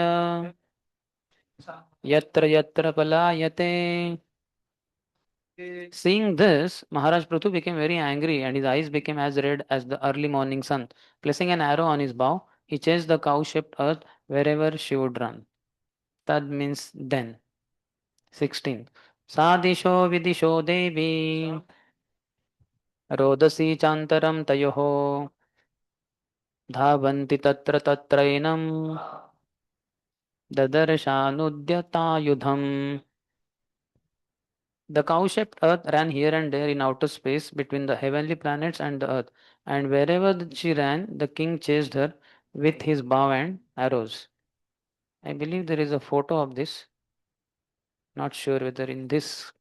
यत्र यत्र पलायते. Seeing this, Maharaj Prithu became very angry and his eyes became as red as the early morning sun. Placing an arrow on his bow, he chased the cow-shaped earth wherever she would run. That means then. 16. Sadisho vidisho devi रोदसी चान्तरं तयोः धावन्ति तत्र तत्रैनं ददर्शानुद्यतायुधम्. The cow-shaped earth ran here and there in outer space between the heavenly planets and the earth, and wherever she ran, the king chased her with his bow and arrows. I believe there is a photo of this. Not sure whether in this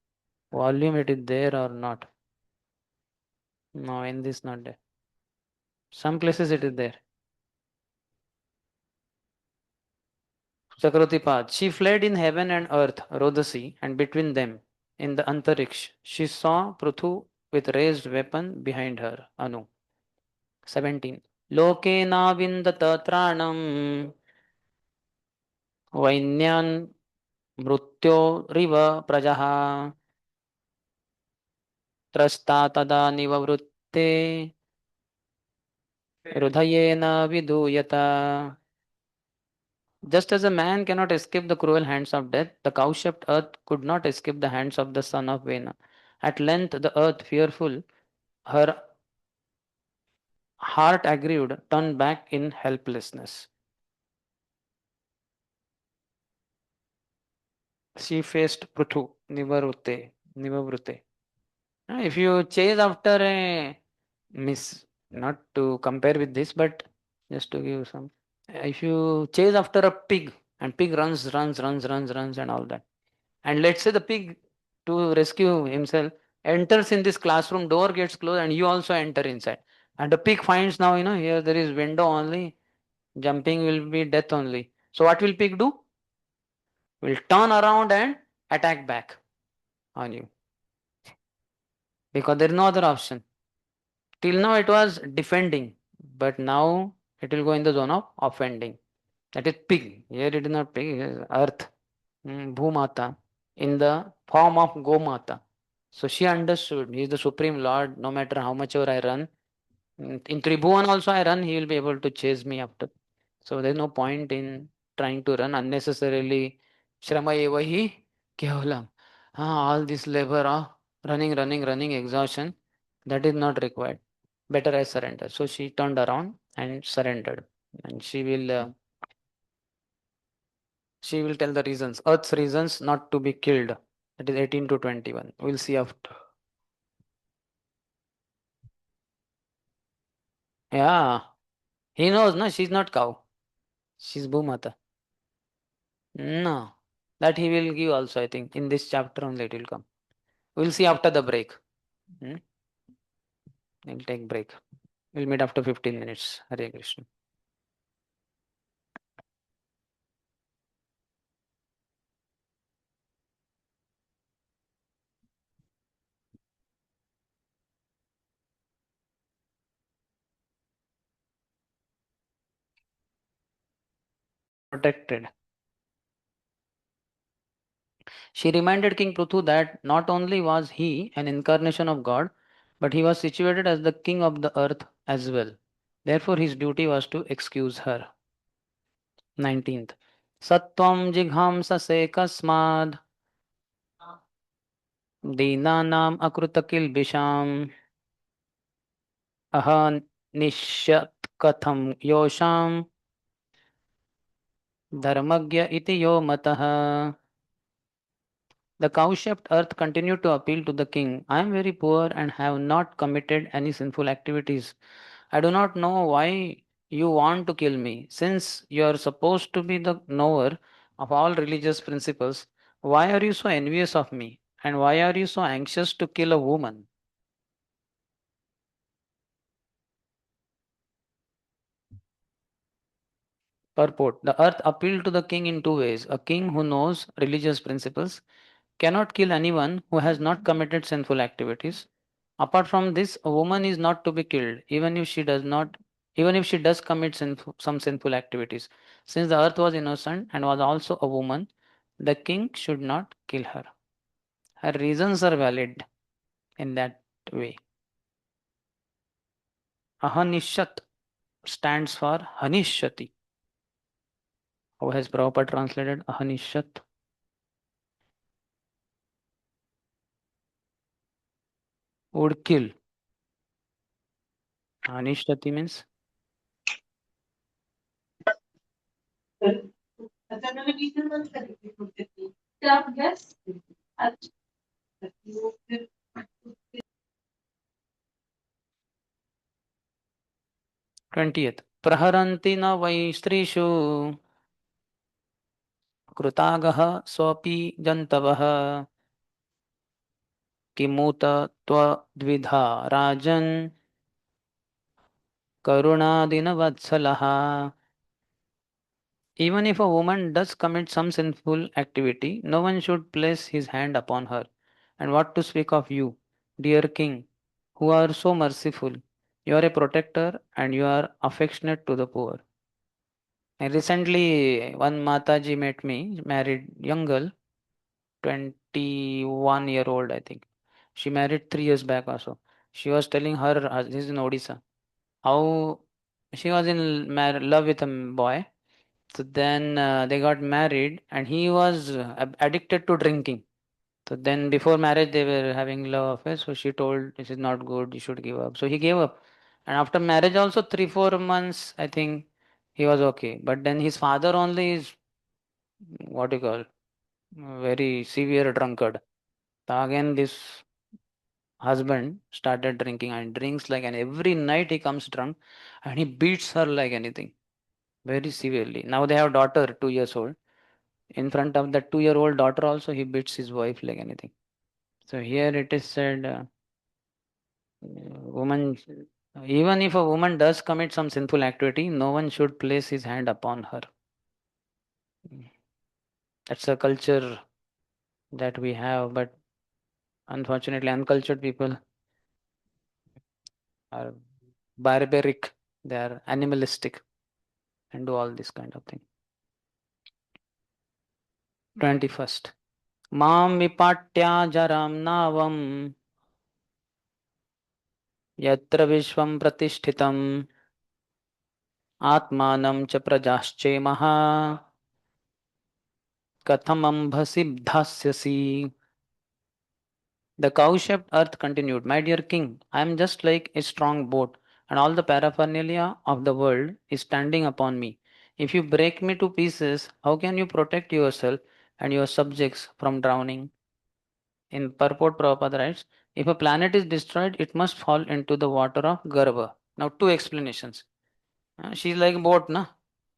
volume it is there or not. No, in this not there. Some places it is there. Chakrotipad. She fled in heaven and earth, Rodasi, and between them, in the Antariksh, she saw Prithu with raised weapon behind her, Anu. 17. Loke navindata tranam vainyan mrutyo riva prajaha trasta tada nivavrutte rudhayena viduyata. Just as a man cannot escape the cruel hands of death, the cow-shaped earth could not escape the hands of the son of Vena. At length the earth, fearful, her heart aggrieved, turned back in helplessness. She faced Prithu, Nivavrute. If you chase after a miss, not to compare with this, but just to give some. If you chase after a pig, and pig runs and all that, And let's say the pig, to rescue himself, enters in this classroom, door gets closed, and you also enter inside. And the pig finds now, here there is window only, jumping will be death only. So what will pig do? Will turn around and attack back on you. Because there is no other option. Till now it was defending, but now it will go in the zone of offending. That is pig. Here it is not pig, it is earth. Bhumata, in the form of Gomata. So she understood he is the Supreme Lord. No matter how much ever I run, in Tribhuvan also I run, he will be able to chase me after. So there is no point in trying to run unnecessarily. Shrama evahi kevalam. All this labor of running, exhaustion, that is not required. Better I surrender. So she turned around and surrendered. And she will tell the reasons, Earth's reasons not to be killed. That is 18 to 21. We'll see after. Yeah. He knows, no, she's not cow. She's Bhumata. No. That he will give also, I think. In this chapter only it will come. We'll see after the break. We'll take break. We'll meet after 15 minutes. Hare Krishna. Protected. She reminded King Prithu that not only was he an incarnation of God, but he was situated as the king of the earth as well. Therefore, his duty was to excuse her. 19th. Sattvam jighamsase kasmad dīnānām akrūtakilbiṣām aha nishyat katham yosham dharmagya iti yo matah. The cow-shaped earth continued to appeal to the king. I am very poor and have not committed any sinful activities. I do not know why you want to kill me. Since you are supposed to be the knower of all religious principles, why are you so envious of me? And why are you so anxious to kill a woman? Purport. The earth appealed to the king in two ways. A king who knows religious principles cannot kill anyone who has not committed sinful activities. Apart from this, a woman is not to be killed, even if she does commit some sinful activities. Since the earth was innocent and was also a woman, the king should not kill her. Her reasons are valid in that way. Ahanishat stands for Hanishyati. How has Prabhupada translated Ahanishat? Would kill. Hanishyati means twentieth. Praharanti na vai strishu कृतागः स्वपि जन्तवः किमुत त्वद्विधा राजन् करुणादिनवत्सलः. Even if a woman does commit some sinful activity, no one should place his hand upon her. And what to speak of you, dear king, who are so merciful. You are a protector and you are affectionate to the poor. And recently, one Mataji met me, married young girl, 21-year-old, I think. She married 3 years back also. She was telling her, this is in Odisha, how she was in love with a boy. So then they got married and he was addicted to drinking. So then before marriage they were having love affairs. So she told, this is not good, you should give up. So he gave up. And after marriage also 3-4 months, I think he was okay. But then his father only is, what do you call, very severe drunkard. So again this husband started drinking and drinks like, and every night he comes drunk and he beats her like anything, very severely. Now they have daughter 2 years old. In front of the 2-year-old daughter also, he beats his wife like anything. So here it is said, woman, even if a woman does commit some sinful activity, no one should place his hand upon her. That's a culture that we have, but unfortunately, uncultured people are barbaric, they are animalistic, and do all this kind of thing. 21st. Mam vipatya jaram navam yatra vishvam pratishthitam atmanam cha prajaschemaha kathamam bhasibdhasyasi. The cow-shaped earth continued, My dear king, I am just like a strong boat, and all the paraphernalia of the world is standing upon me. If you break me to pieces, how can you protect yourself and your subjects from drowning? In purport, Prabhupada writes, if a planet is destroyed, it must fall into the water of Garbha. Now, two explanations. She's like a boat, na?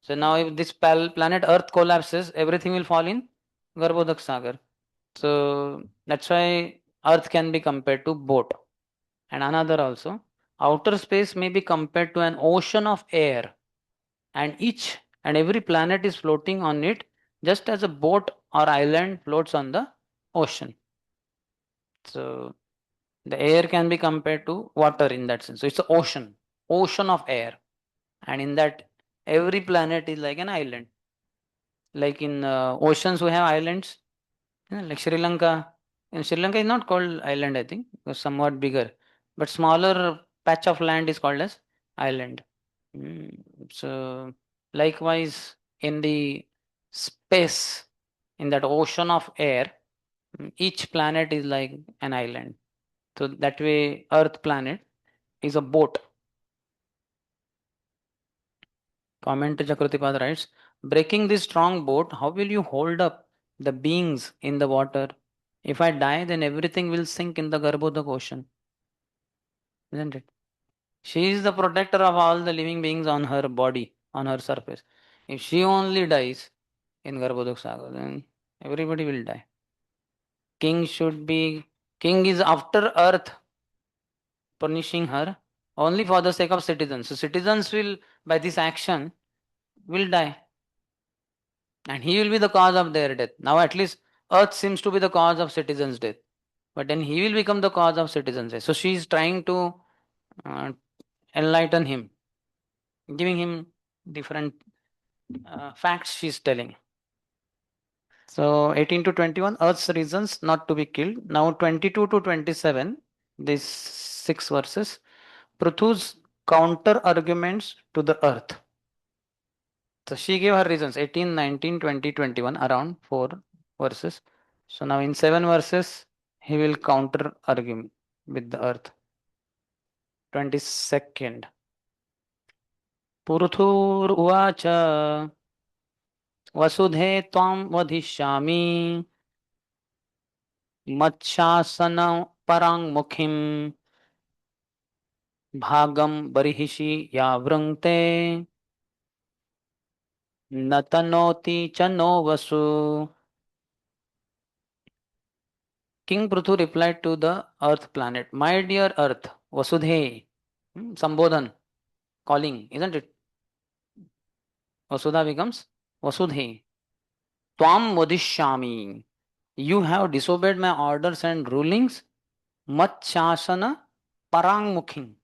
So now if this planet Earth collapses, everything will fall in Garbhodak Sagar. So that's why Earth can be compared to boat. And another also, outer space may be compared to an ocean of air, and each and every planet is floating on it, just as a boat or island floats on the ocean. So the air can be compared to water in that sense. So it's an ocean of air, and in that every planet is like an island. Like in oceans, we have islands. Like Sri Lanka. In Sri Lanka is not called island, I think, it's somewhat bigger. But smaller patch of land is called as island. So likewise in the space, in that ocean of air, each planet is like an island. So that way Earth planet is a boat. Comment Chakrutipad writes, breaking this strong boat, how will you hold up the beings in the water? If I die, then everything will sink in the Garbhodak ocean. Isn't it? She is the protector of all the living beings on her body, on her surface. If she only dies in Garbhodak Sagar, then everybody will die. King is after earth, punishing her only for the sake of citizens. So citizens will, by this action, will die. And he will be the cause of their death. Now at least earth seems to be the cause of citizens' death. But then he will become the cause of citizens' death. So she is trying to uh, enlighten him, giving him different facts she is telling. So 18 to 21, Earth's reasons not to be killed. Now 22 to 27, these 6 verses, Prithu's counter arguments to the Earth. So she gave her reasons 18, 19, 20, 21, around 4 verses. So now in 7 verses, he will counter argue with the Earth. 22nd. Puruthur uvacha vasudhe tvam vadhishyami मच्छासन परांग मुखिम भागम बरिहिषि या वृंगते न तनोति च no Vasu. King Prithu replied to the earth planet, My dear earth, Vasudhe, Sambodhan, calling, isn't it? Vasudha becomes Vasudhe. Tvam vadishyami. You have disobeyed my orders and rulings. Mat shasana parang mukhin.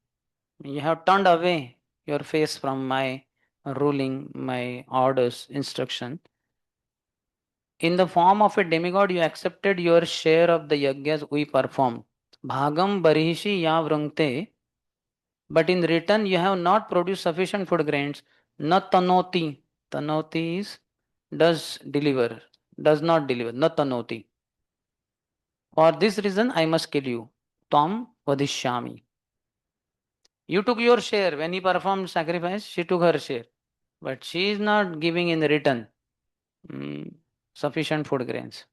You have turned away your face from my ruling, my orders, instruction. In the form of a demigod, you accepted your share of the yajnas we performed. Bhagam barishi ya vrungte. But in return, you have not produced sufficient food grains. Na tanoti. Tanoti is does deliver, does not deliver. Na tanoti. For this reason, I must kill you. Tam vadishyami. You took your share. When he performed sacrifice, she took her share. But she is not giving in return sufficient food grains.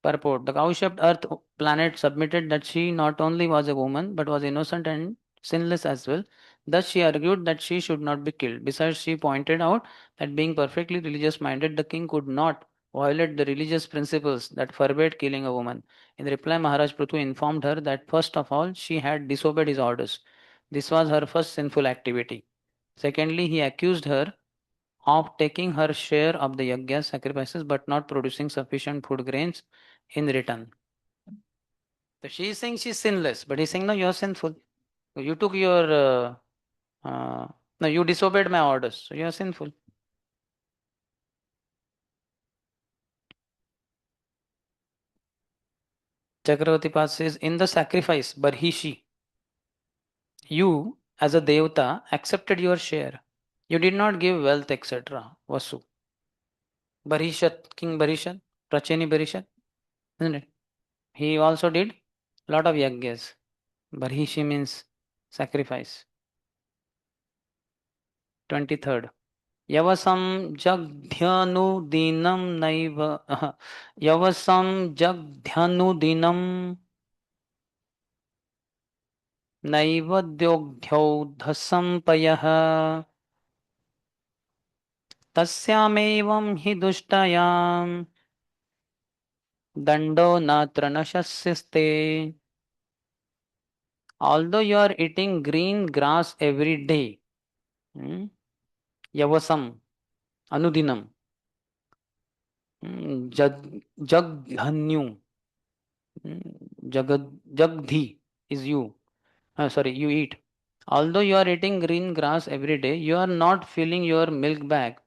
Purport. The cow-shaped earth planet submitted that she not only was a woman, but was innocent and sinless as well. Thus, she argued that she should not be killed. Besides, she pointed out that being perfectly religious minded, the king could not violate the religious principles that forbade killing a woman. In reply, Maharaj Prithu informed her that first of all, she had disobeyed his orders. This was her first sinful activity. Secondly, he accused her of taking her share of the yajna sacrifices but not producing sufficient food grains in return. So she is saying she's sinless, but he's saying, no, you're sinful. You took your, no, you disobeyed my orders, so you're sinful. Chakravarti Pad says, in the sacrifice, Barhishi, you, as a Devata, accepted your share. You did not give wealth, etc. Vasu. Barhishat, King Barhishat, Pracheni Barhishat, isn't it? He also did lot of yajnas. Barhishi means sacrifice. 23rd. Yavasam jagdhyanudinam naiva. Yavasam jagdhyanudinam नैवद्योग्ध्यौधसंपयः तस्यामेवं हि दुष्टायां दंडो नात्र न शस्यस्ते. Although you are eating green grass every day, yavasam, anudinam, jagdhanyu, jagdhi is you. Sorry, you eat. Although you are eating green grass every day, you are not filling your milk bag.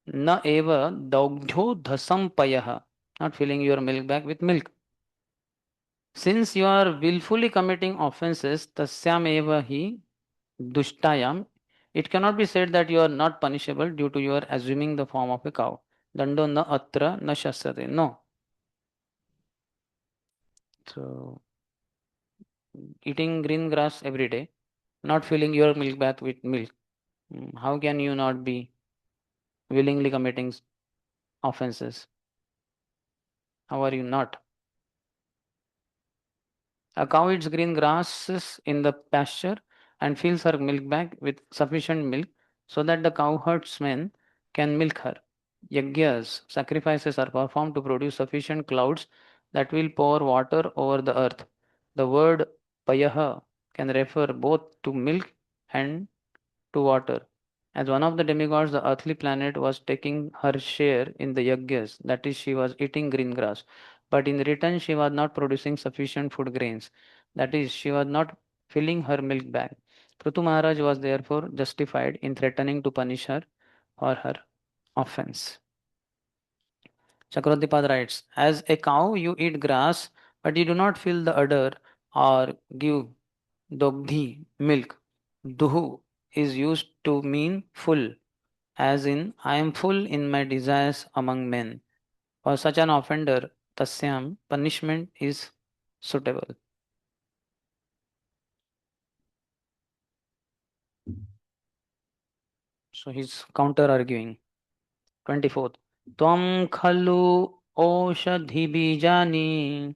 Na eva daugdho dhasam payaha. Not filling your milk bag with milk. Since you are willfully committing offenses, tasyam eva hi dushtayam, it cannot be said that you are not punishable due to your assuming the form of a cow. Dando na atra na shasyate. No. So, eating green grass every day, not filling your milk bag with milk. How can you not be willingly committing offenses? How are you not? A cow eats green grasses in the pasture and fills her milk bag with sufficient milk so that the cow herdsmen can milk her. Yagyas, sacrifices, are performed to produce sufficient clouds that will pour water over the earth. The word payaha can refer both to milk and to water. As one of the demigods, the earthly planet was taking her share in the yagyas, that is, she was eating green grass. But in return, she was not producing sufficient food grains, that is, she was not filling her milk bag. Prithu Maharaj was therefore justified in threatening to punish her for her offense. Chakravartipad writes, as a cow, you eat grass, but you do not fill the udder or give dogdhi, milk. Duhu is used to mean full, as in, I am full in my desires among men. For such an offender, tasyam, punishment is suitable. So he's counter arguing. 24th. Tvam khalu oshadhi bijani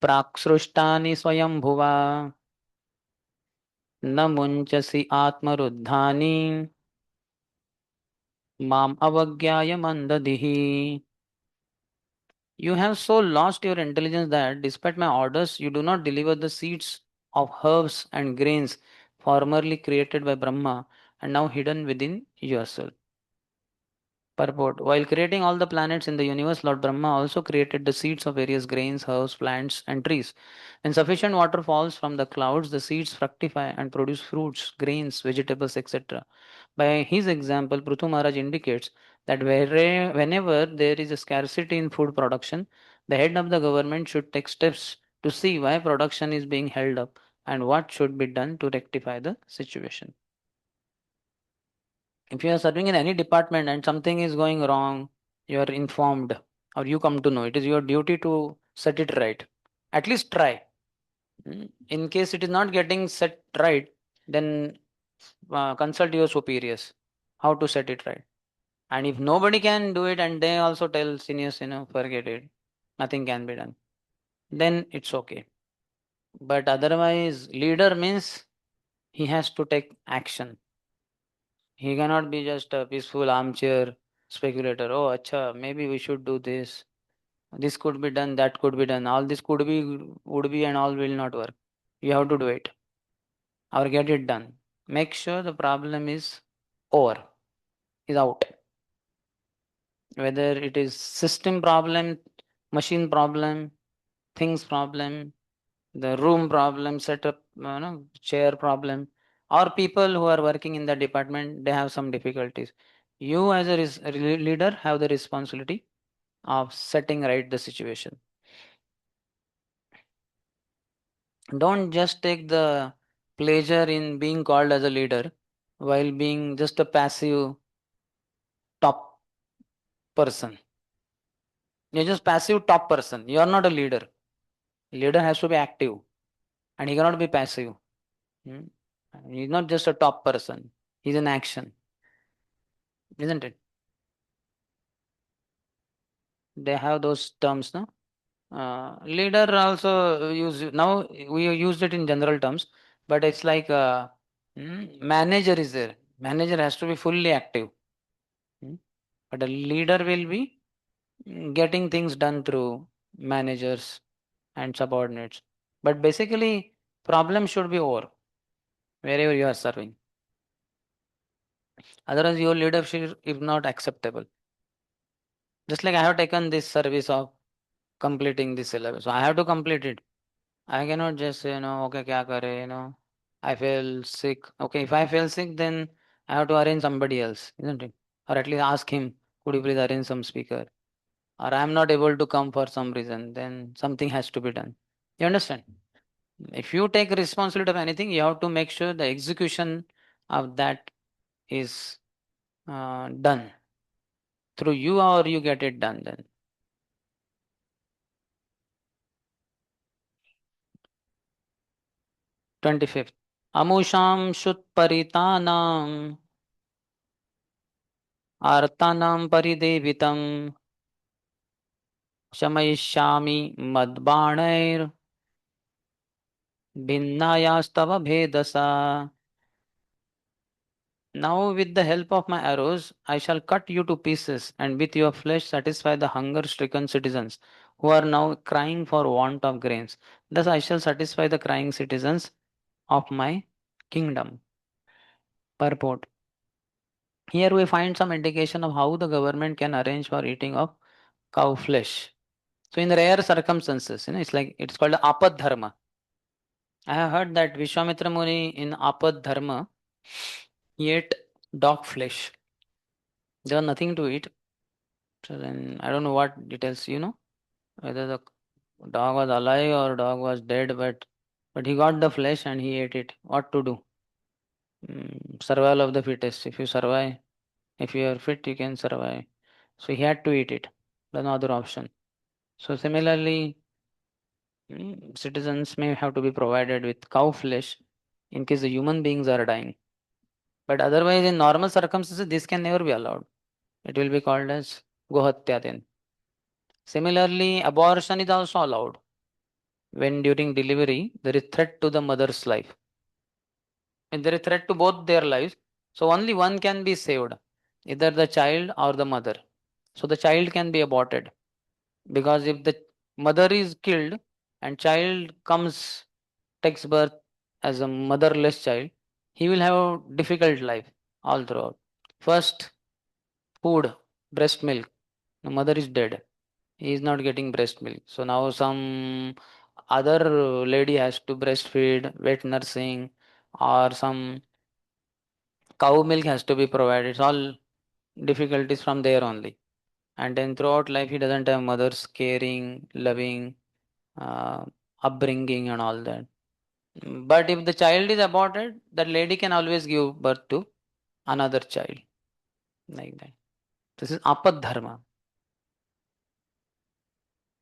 प्राक्सृष्टानि स्वयंभुवा न मुञ्चसि आत्मरुद्धानि माम अवज्ञाय मंदधिः. You have so lost your intelligence that, despite my orders, you do not deliver the seeds of herbs and grains formerly created by Brahma and now hidden within yourself. Purport. While creating all the planets in the universe, Lord Brahma also created the seeds of various grains, herbs, plants, and trees. When sufficient water falls from the clouds, the seeds fructify and produce fruits, grains, vegetables, etc. By his example, Prithu Maharaj indicates that whenever there is a scarcity in food production, the head of the government should take steps to see why production is being held up and what should be done to rectify the situation. If you are serving in any department and something is going wrong, you are informed or you come to know. It is your duty to set it right. At least try. In case it is not getting set right, then consult your superiors how to set it right. And if nobody can do it and they also tell seniors, forget it, nothing can be done, then it's okay. But otherwise, leader means he has to take action. He cannot be just a peaceful armchair speculator. Oh, acha, maybe we should do this. This could be done, that could be done. All this could be, would be, and all will not work. You have to do it or get it done. Make sure the problem is over, is out. Whether it is system problem, machine problem, things problem, the room problem, setup, chair problem, or people who are working in the department, they have some difficulties. You as a leader have the responsibility of setting right the situation. Don't just take the pleasure in being called as a leader while being just a passive top person. You're just passive top person. You are not a leader. Leader has to be active and he cannot be passive. Hmm? He's not just a top person. He's in action, isn't it? They have those terms, no? Leader also use now we used it in general terms, but it's like manager is there. Manager has to be fully active, but a leader will be getting things done through managers and subordinates. But basically, problem should be over wherever you are serving. Otherwise, your leadership is not acceptable. Just like I have taken this service of completing this syllabus, so I have to complete it. I cannot just say, okay, kya kare, I feel sick. Okay, if I feel sick, then I have to arrange somebody else, isn't it? Or at least ask him, could you please arrange some speaker? Or I am not able to come for some reason, then something has to be done. You understand? If you take responsibility of anything, you have to make sure the execution of that is done through you or you get it done then. 25th. Amusham Shutparitanam Artanam Paridevitam Shamayishami Madbanair Bhinnayastava Bhedasa. Now, with the help of my arrows, I shall cut you to pieces, and with your flesh satisfy the hunger-stricken citizens, who are now crying for want of grains. Thus I shall satisfy the crying citizens of my kingdom. Purport. Here we find some indication of how the government can arrange for eating of cow flesh. So in rare circumstances, it's called apad dharma. I have heard that Vishwamitra Muni in apad dharma he ate dog flesh. There was nothing to eat. So then I don't know what details, whether the dog was alive or dog was dead, but he got the flesh and he ate it. What to do? Survival of the fittest. If you survive, if you are fit, you can survive. So he had to eat it. There's no other option. So similarly, citizens may have to be provided with cow flesh in case the human beings are dying. But otherwise, in normal circumstances, this can never be allowed. It will be called as gohatya then. Similarly, abortion is also allowed when during delivery there is threat to the mother's life. When there is threat to both their lives, so only one can be saved, either the child or the mother. So the child can be aborted because if the mother is killed and child takes birth as a motherless child, he will have a difficult life all throughout. First, food, breast milk. The mother is dead. He is not getting breast milk. So now some other lady has to breastfeed, wet nursing, or some cow milk has to be provided. It's all difficulties from there only. And then throughout life, he doesn't have mother's caring, loving, uh, upbringing, and all that. But if the child is aborted, that lady can always give birth to another child. Like that. This is apad dharma.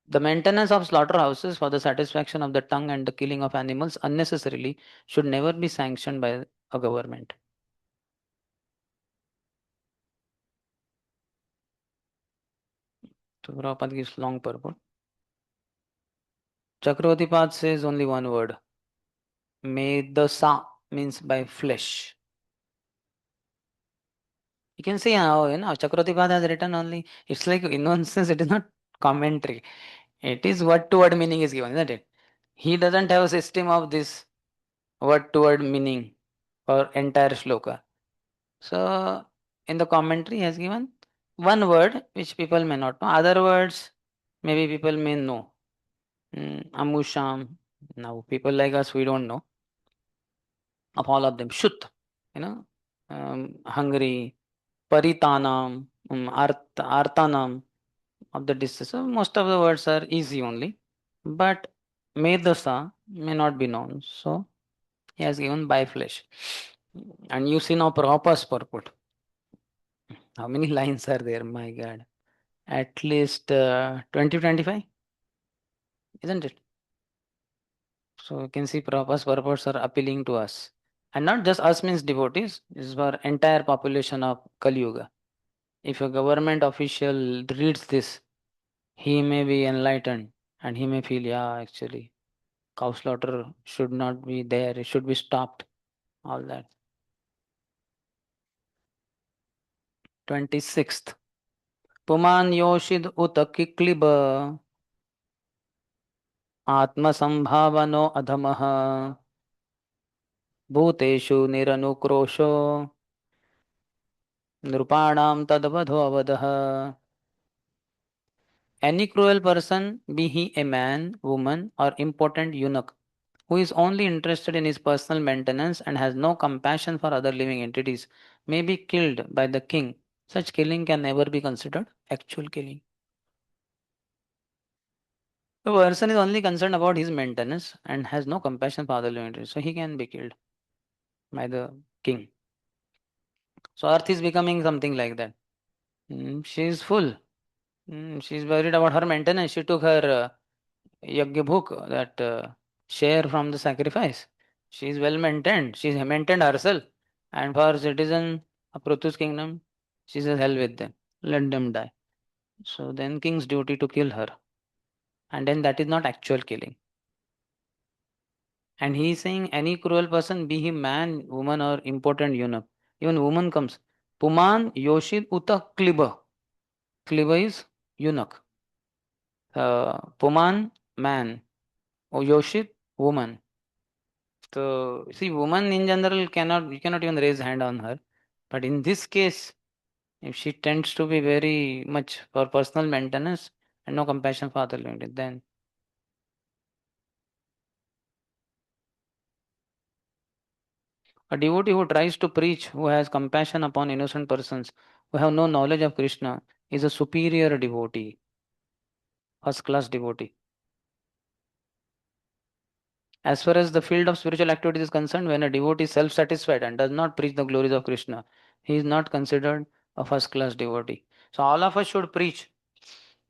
The maintenance of slaughterhouses for the satisfaction of the tongue and the killing of animals unnecessarily should never be sanctioned by a government. So Prabhupada gives long purport. Chakravartipad says only one word. Medasa. means by flesh. You can see how, Chakravarti Pada has written only, it's like, in one sense, it is not commentary. It is word to word meaning is given, isn't it? He doesn't have a system of this word to word meaning for entire shloka. So, in the commentary, he has given one word which people may not know. Other words, maybe people may know. Amusham. Now, people like us, we don't know of all of them. Shut, hungry, paritanam, artanam of the disease. So most of the words are easy only, but medasa may not be known. So he has given by flesh. And you see now Prabhupada's purport. How many lines are there? My God. At least 20, 25, isn't it? So you can see Prabhupada's purports are appealing to us. And not just us means devotees, this is for entire population of Kali Yuga. If a government official reads this, he may be enlightened and he may feel, yeah, actually, cow slaughter should not be there, it should be stopped. All that. 26th. Puman yoshid ut kikliba आत्मसंभावनो अधमः भूतेषु निरनुक्रोशो नृपाणां तदवधो अवधः. Any cruel person, be he a man, woman, or important eunuch, who is only interested in his personal maintenance and has no compassion for other living entities, may be killed by the king. Such killing can never be considered actual killing. The person is only concerned about his maintenance and has no compassion for other living entities, so he can be killed by the king. So earth is becoming something like that. She is full. She is worried about her maintenance. She took her yagya bhuk, that share from the sacrifice. She is well maintained. She has maintained herself. And for citizen of Pruthus kingdom, she says, hell with them. Let them die. So then king's duty to kill her. And then that is not actual killing. And he is saying any cruel person, be he man, woman, or important eunuch. Even woman comes. Puman yoshid uta kliba. Kliba is eunuch. Puman, man. Yoshid, woman. So see, woman in general you cannot even raise hand on her. But in this case, if she tends to be very much for personal maintenance and no compassion for other living, then a devotee who tries to preach, who has compassion upon innocent persons, who have no knowledge of Krishna, is a superior devotee, first class devotee. As far as the field of spiritual activity is concerned, when a devotee is self-satisfied and does not preach the glories of Krishna, he is not considered a first class devotee. So all of us should preach.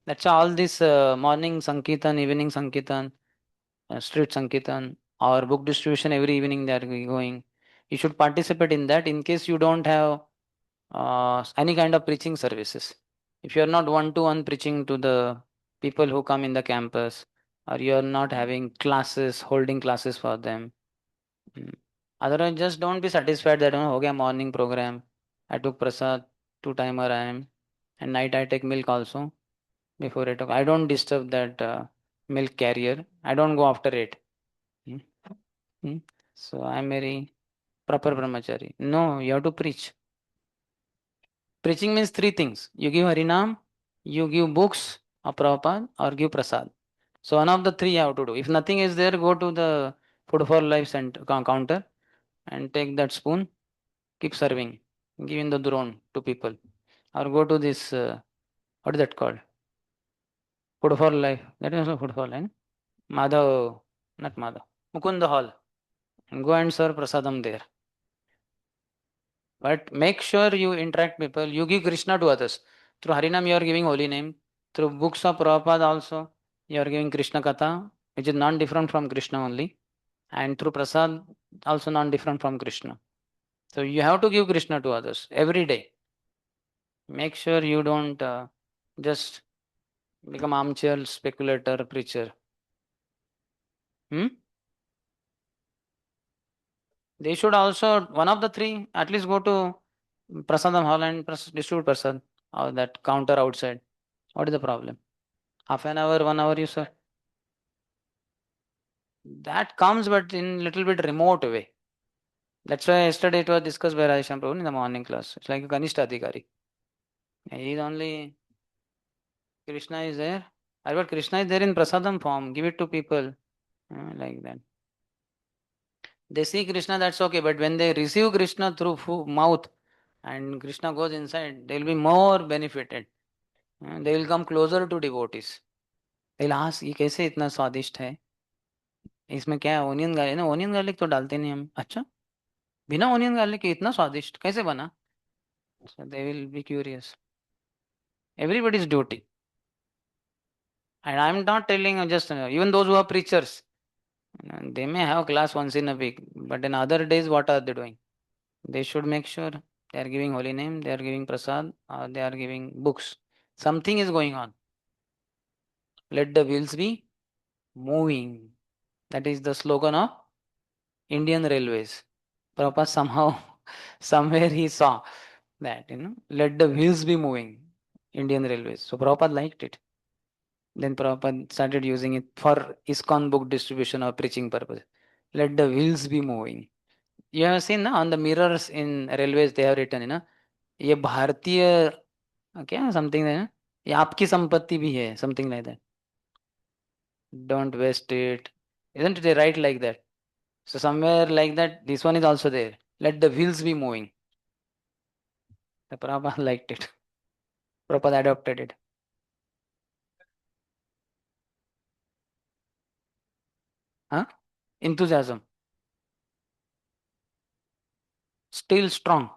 That's all this morning Sankirtan, evening Sankirtan, street Sankirtan, or book distribution every evening they are going. You should participate in that in case you don't have any kind of preaching services. If you are not one-to-one preaching to the people who come in the campus, or you are not having classes, holding classes for them. Otherwise, just don't be satisfied that, ho gaya morning program, I took prasad, 2 timer I am, and night I take milk also. Before 8 o'clock, I don't disturb that milk carrier. I don't go after it. Hmm? Hmm? So I'm very proper brahmachari. No, you have to preach. Preaching means three things. You give Harinam, you give books of Prabhupada, or give prasad. So one of the three you have to do. If nothing is there, go to the Food for Life center, counter and take that spoon, keep serving, giving the drone to people. Or go to this, what is that called? Food for Life. That is also Food for Life. Madhav, not Madhav, Mukunda Hall. And go and serve prasadam there. But make sure you interact people. You give Krishna to others. Through Harinam, you are giving holy name. Through books of Prabhupada also, you are giving Krishna Katha, which is non-different from Krishna only. And through Prasad, also non-different from Krishna. So you have to give Krishna to others every day. Make sure you don't just become armchair speculator preacher. They should also, one of the three, at least go to Prasadam hall and distribute Prasad or that counter outside. What is the problem? Half an hour, 1 hour, you sir. That comes, but in little bit remote way. That's why yesterday it was discussed by Shyam Prabhu in the morning class. It's like a Kanishta Adhikari. He is only, Krishna is there. I thought Krishna is there in Prasadam form. Give it to people. Like that. They see Krishna, that's okay. But when they receive Krishna through mouth and Krishna goes inside, they will be more benefited. They will come closer to devotees. They will ask, ये कैसे इतना स्वादिष्ट है? इसमें क्या है? Onion garlic ना, onion garlic तो डालते नहीं हम. अच्छा, बिना ओनियन गार्लिक के इतना स्वादिष्ट कैसे बना? So they will be curious. Everybody's duty. And I'm not telling just even those who are preachers, they may have class once in a week, but in other days, what are they doing? They should make sure they are giving holy name, they are giving prasad, or they are giving books. Something is going on. Let the wheels be moving. That is the slogan of Indian Railways. Prabhupada somehow, somewhere he saw that, let the wheels be moving. Indian Railways. So Prabhupada liked it. Then Prabhupada started using it for ISKCON book distribution or preaching purpose. Let the wheels be moving. You have seen on the mirrors in railways they have written, ये भारतीय क्या something है, ये आपकी संपत्ति भी है, something like that. Don't waste it. Isn't it right like that? So somewhere like that, this one is also there. Let the wheels be moving. The Prabhupada liked it. Prabhupada adopted it. Huh? Enthusiasm. Still strong.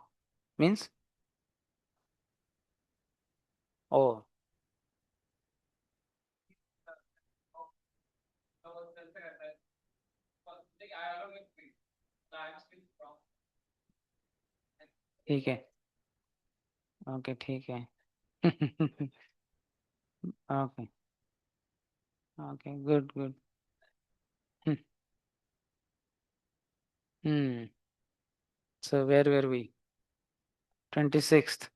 Means? Oh. ठीक है. Okay, ठीक है. Okay. Okay, good, good. So where were we? 26th.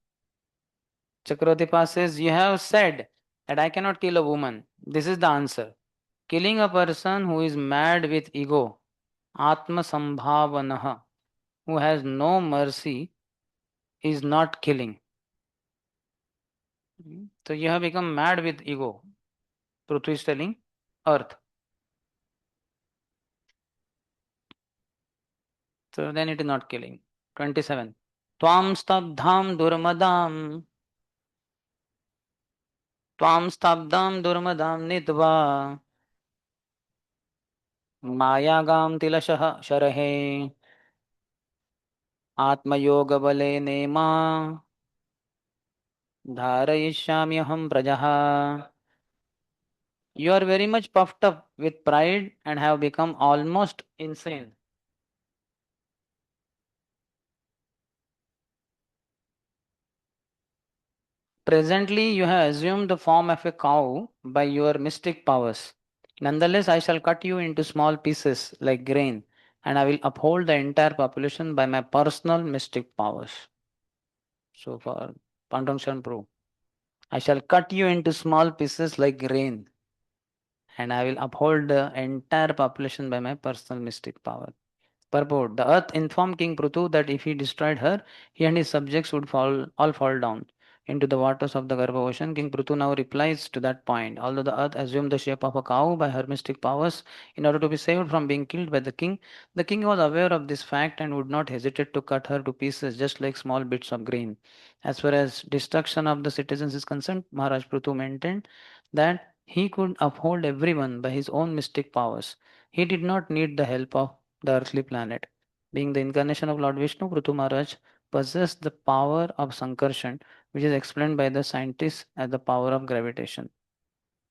Chakravarti says, you have said that I cannot kill a woman. This is the answer. Killing a person who is mad with ego, Atma Sambhavanaha, who has no mercy, is not killing. So you have become mad with ego. Prithvi is telling earth. So then it is not killing. 27. Tvam stabdham durmadam. Tvam stabdam durmadam nidva. मायागाम तिलशः शरहे आत्मयोग बले नेमा धारयिष्याम्यहं प्रजः. You are very much puffed up with pride and have become almost insane. Presently, you have assumed the form of a cow by your mystic powers. Nonetheless, I shall cut you into small pieces like grain, and I will uphold the entire population by my personal mystic powers. So far, Pandam Prove. I shall cut you into small pieces like grain, and I will uphold the entire population by my personal mystic power. Purport. The earth informed King Prithu that if he destroyed her, he and his subjects would all fall down into the waters of the Garbha ocean. King Prithu now replies to that point. Although the earth assumed the shape of a cow by her mystic powers in order to be saved from being killed by the king was aware of this fact and would not hesitate to cut her to pieces just like small bits of grain. As far as destruction of the citizens is concerned, Maharaj Prithu maintained that he could uphold everyone by his own mystic powers. He did not need the help of the earthly planet. Being the incarnation of Lord Vishnu, Prithu Maharaj possessed the power of Sankarshan, which is explained by the scientists as the power of gravitation.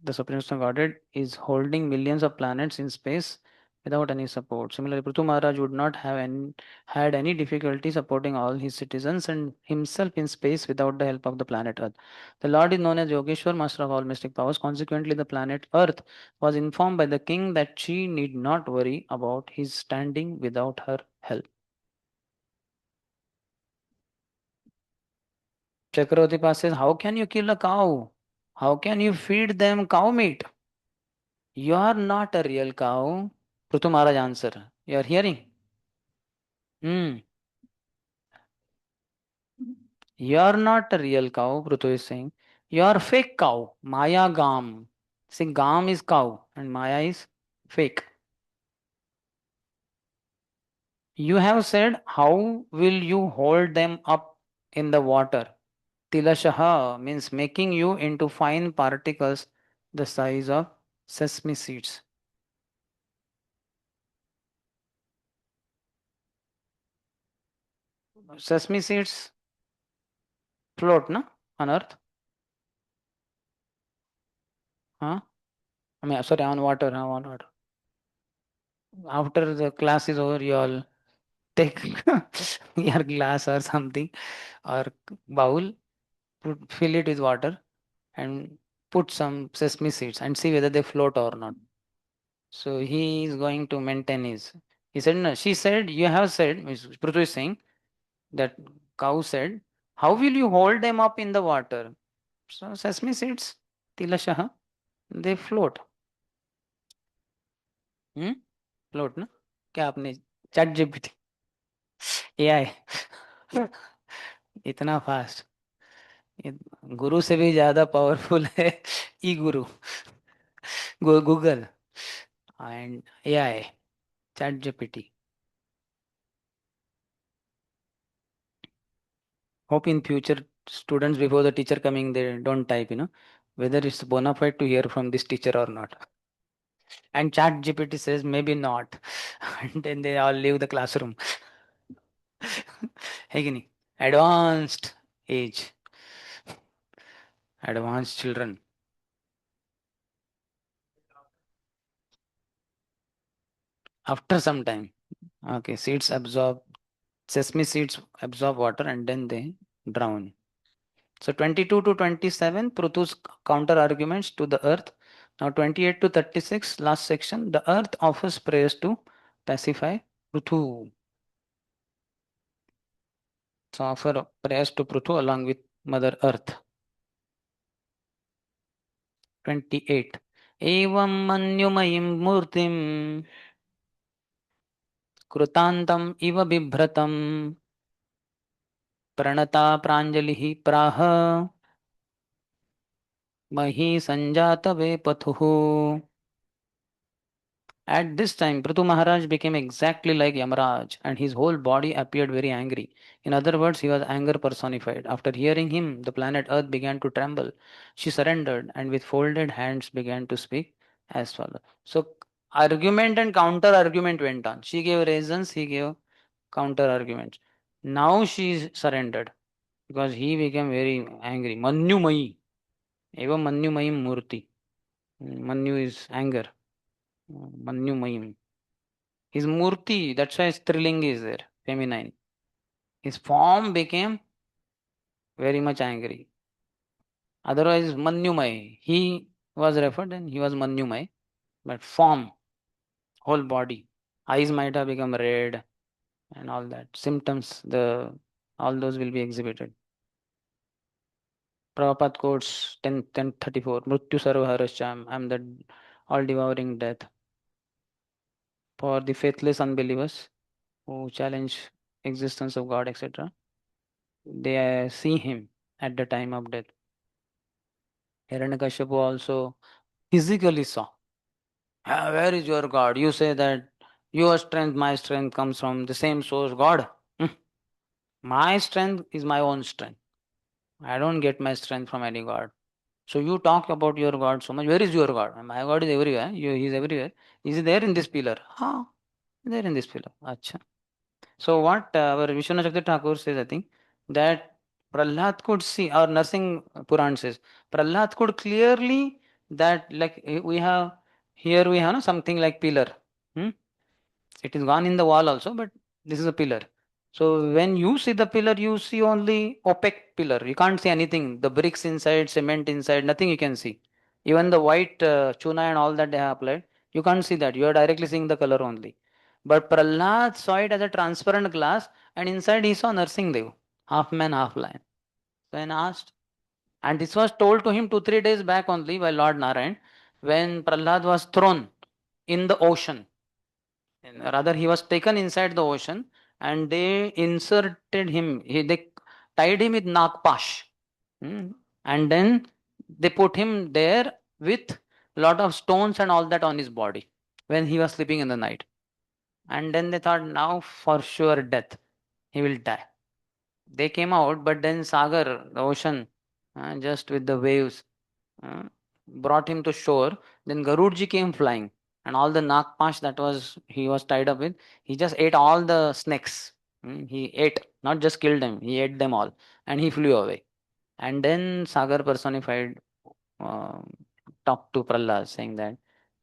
The Supreme Personal Godhead is holding millions of planets in space without any support. Similarly, Prithu Maharaj would not have had any difficulty supporting all his citizens and himself in space without the help of the planet Earth. The Lord is known as Yogeshwar, master of all mystic powers. Consequently, the planet Earth was informed by the king that she need not worry about his standing without her help. Chakravarti says, how can you kill a cow? How can you feed them cow meat? You are not a real cow. Prithu Maharaj answer. You are hearing? You are not a real cow, Prithu is saying. You are fake cow. Maya Gam. See, Gam is cow and Maya is fake. You have said, how will you hold them up in the water? Tilashaha means making you into fine particles the size of sesame seeds. Sesame seeds float, no? On earth? Huh? I mean, sorry, on water, huh? On water. After the class is over, you all take your glass or something or bowl, fill it with water and put some sesame seeds and see whether they float or not. So he is going to maintain his. He said, no, she said, you have said, Prithu is saying, that cow said, how will you hold them up in the water? So sesame seeds, tilashaha, they float. Float ना क्या आपने chat GPT AI इतना fast गुरु से भी ज्यादा powerful है ई गुरु Google and AI chat GPT hope in future students before the teacher coming they don't type whether it's bona fide to hear from this teacher or not and chat gpt says maybe not and then they all leave the classroom है कि नहीं advanced age advanced children after some time okay sesame seeds absorb water and then they drown. So 22 to 27 Pruthus counter arguments to the earth. Now 28 to 36 last section, the earth offers prayers to pacify Pruthu. So offer prayers to Pruthu along with Mother Earth. 28 evam manyumayim murtim कृतान्तं इव बिभ्रतं प्रणता प्राञ्जलिः प्राह मही संजात वेपथुः. At this time, Prithu Maharaj became exactly like Yamaraj and his whole body appeared very angry. In other words, he was anger personified. After hearing him, the planet Earth began to tremble. She surrendered and with folded hands began to speak as follows. So, argument and counter argument went on. She gave reasons, he gave counter arguments. Now she surrendered because he became very angry. Manyumayi. Eva Manyumayim Murti. Manyu is anger. Manyumayim. His murti, that's why Strilingi is there, feminine. His form became very much angry. Otherwise, Manyumai. He was referred and he was Manyumai. But form, whole body. Eyes might have become red and all that. Symptoms, all those will be exhibited. Prabhupada quotes 1034, Mrityu Sarvaharasham, I am the all devouring death. For the faithless unbelievers who challenge existence of God, etc., they see him at the time of death. Hiranyakashipu also physically saw. Where is your God? You say that your strength, my strength comes from the same source, God. My strength is my own strength. I don't get my strength from any God. So you talk about your God so much. Where is your God? My God is everywhere. He is everywhere. Is he there in this pillar? There in this pillar. Acha. So what our Vishwanath Shakti Thakur says, I think, that Prahlad could see, our Nursing Puran says, Prahlad could clearly that like we have, here we have no, something like pillar. It is gone in the wall also, but this is a pillar. So when you see the pillar, you see only opaque pillar. You can't see anything. The bricks inside, cement inside, nothing you can see. Even the white chuna and all that they have applied, you can't see that. You are directly seeing the color only. But Prahlad saw it as a transparent glass and inside he saw Nursing Dev, half man, half lion. Then asked, and this was told to him 2-3 days back only by Lord Narayan, when Prahlad was thrown in the ocean. And rather, he was taken inside the ocean, and they inserted him. They tied him with nagpash, and then they put him there with lot of stones and all that on his body when he was sleeping in the night. And then they thought, now for sure death, he will die. They came out, but then Sagar, the ocean, just with the waves, uh, brought him to shore. Then Garudji came flying, and all the nagpash that was he was tied up with, he just ate all the snakes. He ate, not just killed them, he ate them all, and he flew away. And then Sagar personified uh, talked to Prahlad, saying that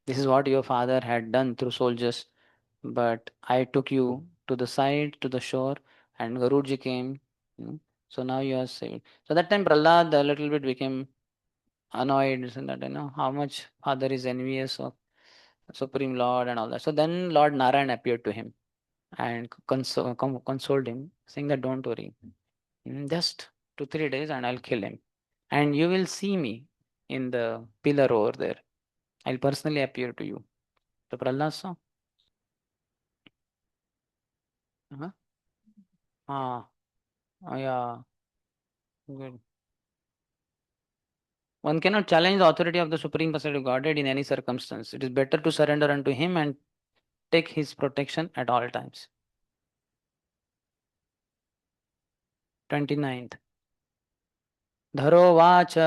this is what your father had done through soldiers, but I took you to the side, to the shore, and Garudji came. So now you are saved. So that time Prahlad a little bit became annoyed, so that how much father is envious of Supreme Lord and all that. So then Lord Narayan appeared to him and consoled him, saying that don't worry, just 2-3 days and I'll kill him. And you will see me in the pillar over there. I'll personally appear to you. So Prahlad saw. Uh-huh. Yeah, good. One cannot challenge the authority of the Supreme Personality of Godhead in any circumstance. It is better to surrender unto Him and take His protection at all times. 29th. धरोवाच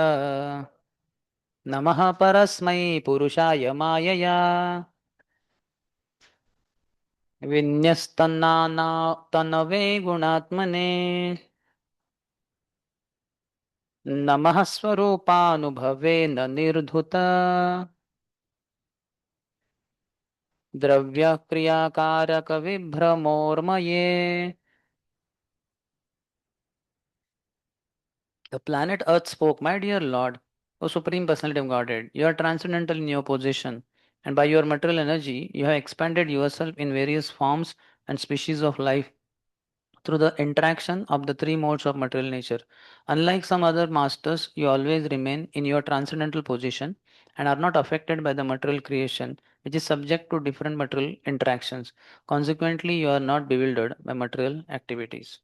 नमः परस्मै पुरुषाय मायया विन्यस्तन्नाना तनवे गुणात्मने नमः स्वरूपानुभवेन निर्धुत द्रव्य क्रियाकारक विभ्रमोर्मये. The planet Earth spoke, my dear Lord, O Supreme Personality of Godhead, you are transcendental in your position, and by your material energy, you have expanded yourself in various forms and species of life through the interaction of the three modes of material nature. Unlike some other masters, you always remain in your transcendental position and are not affected by the material creation, which is subject to different material interactions. Consequently, you are not bewildered by material activities.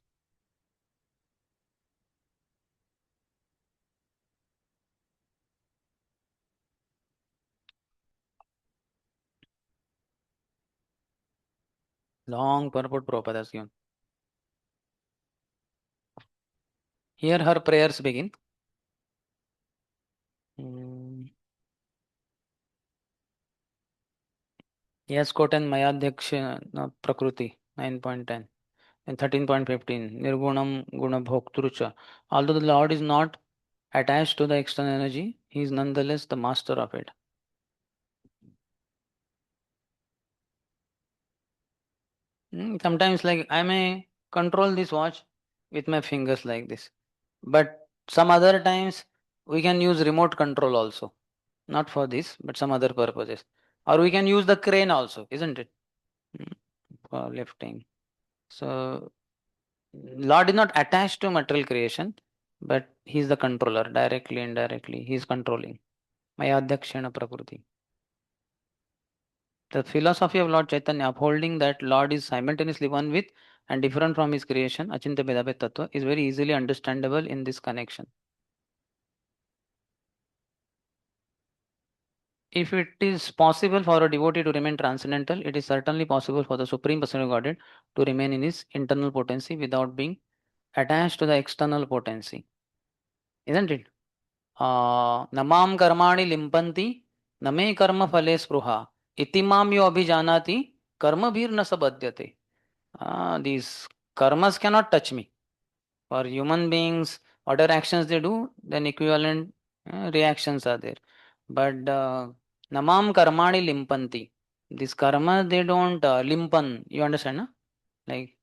Long purport Prabhupada has given. Here her prayers begin. He has quoted Mayadhyaksha Prakriti 9.10 and 13.15 Nirgunam Guna Bhoktrucha. Although the Lord is not attached to the external energy, he is nonetheless the master of it. Sometimes, like, I may control this watch with my fingers like this, but some other times we can use remote control also, not for this, but some other purposes. Or we can use the crane also, isn't it? For lifting. So, Lord is not attached to material creation, but he is the controller, directly, indirectly, he is controlling. Mayadhyakshena Prakriti. The philosophy of Lord Chaitanya, upholding that Lord is simultaneously one with and different from his creation, Achintya Bhedabhed Tattva, is very easily understandable in this connection. If it is possible for a devotee to remain transcendental, it is certainly possible for the Supreme Personality of Godhead to remain in his internal potency without being attached to the external potency. Isn't it? Namam karmani limpanti, name karma phale spruha, itimam yo abhijanati, karma bhir na sabhadyate. These karmas cannot touch me. For human beings, whatever actions they do, then equivalent reactions are there. But namam karmani limpanti. This karma, they don't limpan. You understand, na? Like,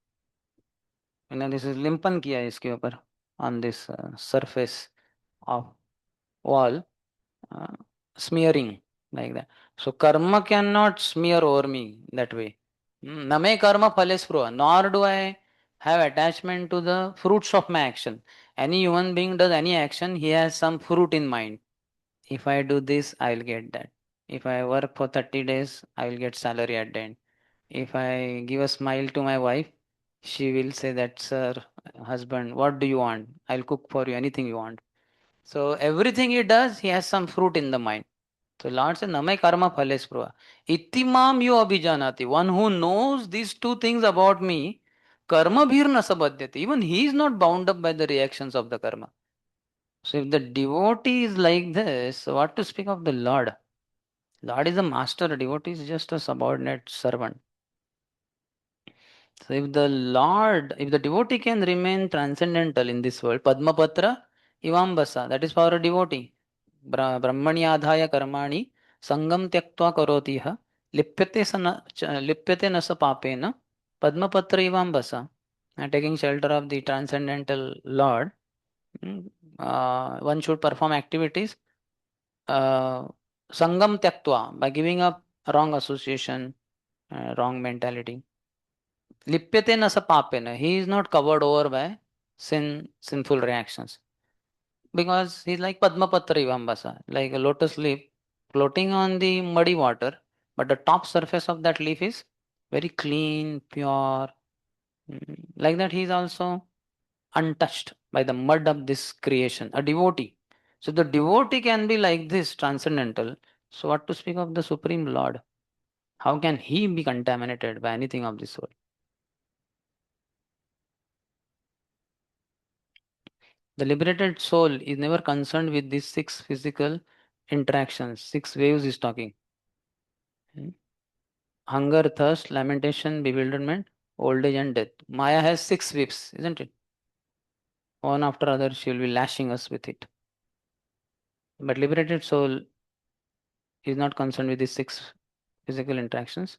this is limpan किया है इसके ऊपर on this surface of wall, smearing like that. So karma cannot smear over me that way. Name karma phale spruha. Nor do I have attachment to the fruits of my action. Any human being does any action, he has some fruit in mind. If I do this, I will get that. If I work for 30 days, I will get salary at the end. If I give a smile to my wife, she will say that, sir, husband, what do you want? I'll cook for you anything you want. So everything he does, he has some fruit in the mind. So Lord said, Namai karma phales prava. Itimam yu abhijanati. One who knows these two things about me, karma bhir na sabhadyati. Even he is not bound up by the reactions of the karma. So if the devotee is like this, so what to speak of the Lord? Lord is a master, a devotee is just a subordinate servant. So if the Lord, if the devotee can remain transcendental in this world, Padmapatra Ivambasa, that is for a devotee. Brahmanyadhaya karmani sangam tyaktva karotiha lipyate nasa papena Padmapatra Ivambasa. Taking shelter of the transcendental Lord, one should perform activities sangam tyaktva, by giving up wrong association, wrong mentality. Lipyate nasa papena. He is not covered over by sinful reactions. Because he's like Padmapatra Ivambasa, like a lotus leaf floating on the muddy water, but the top surface of that leaf is very clean, pure. Like that, he is also untouched by the mud of this creation, a devotee. So the devotee can be like this, transcendental. So what to speak of the Supreme Lord? How can he be contaminated by anything of this world? The liberated soul is never concerned with these six physical interactions. Six waves is talking. Hunger, thirst, lamentation, bewilderment, old age and death. Maya has six whips, isn't it? One after other, she will be lashing us with it. But liberated soul is not concerned with these six physical interactions.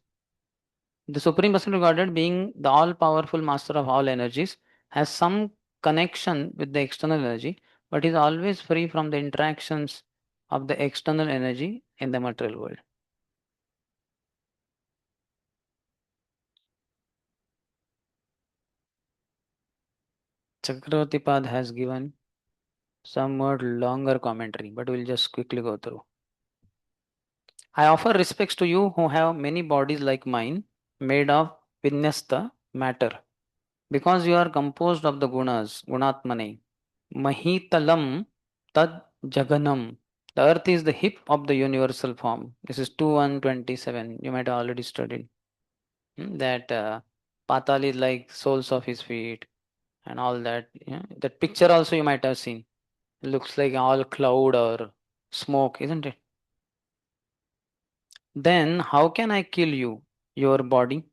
The Supreme Personality of Godhead, being the all-powerful master of all energies, has some connection with the external energy, but is always free from the interactions of the external energy in the material world. Chakravartipad has given somewhat longer commentary, but we'll just quickly go through. I offer respects to you who have many bodies like mine, made of vinyasta matter, because you are composed of the gunas, gunatmane. Mahitalam tad jaganam. The earth is the hip of the universal form. This is 2:127. You might have already studied. That Patal is like soles of his feet and all that. That picture also you might have seen. It looks like all cloud or smoke, isn't it? Then how can I kill you, your body?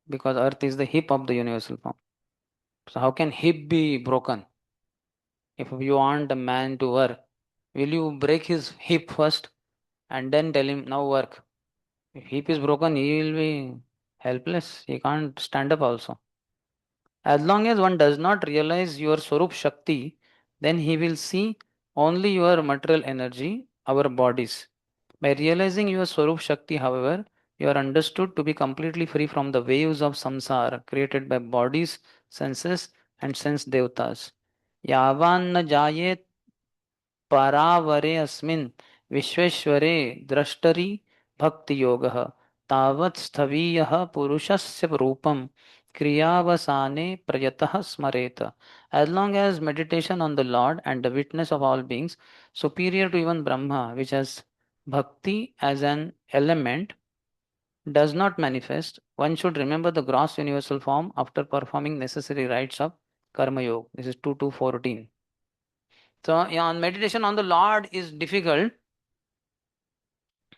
Because earth is the hip of the universal form. So how can hip be broken? If you want a man to work, will you break his hip first and then tell him now work? If hip is broken, he will be helpless. He can't stand up also. As long as one does not realize your Swarup Shakti, then he will see only your material energy, our bodies. By realizing your Swarup Shakti, however, you are understood to be completely free from the waves of samsara created by bodies, senses, and sense devatas. Yavan na jayet परावरे अस्मिन् विश्वेश्वरे द्रष्टरि भक्ति योगः तावत् स्थवीयः पुरुषस्य रूपं क्रियावसाने प्रयतः स्मरेत. As long as meditation on the Lord and the witness of all beings, superior to even Brahma, which has bhakti as an element, does not manifest, one should remember the gross universal form after performing necessary rites of karma yoga. This is 2:14. So, on meditation on the Lord is difficult.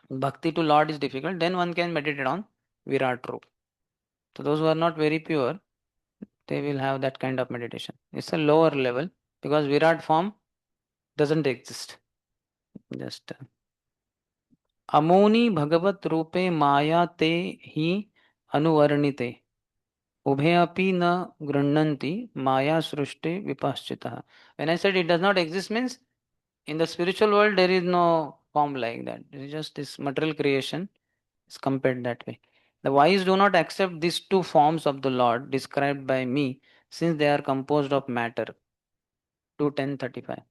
Bhakti to Lord is difficult. Then one can meditate on Virat Roop. So, those who are not very pure, they will have that kind of meditation. It's a lower level because Virat form doesn't exist. Just Amoni Bhagavat Rupe Maya Te Hi Anuvarnite. Ubhe api na grunanti Maya Srushti Vipaschitaha. When I said it does not exist means in the spiritual world there is no form like that. It is just this material creation is compared that way. The wise do not accept these two forms of the Lord described by me, since they are composed of matter. 2:10:35.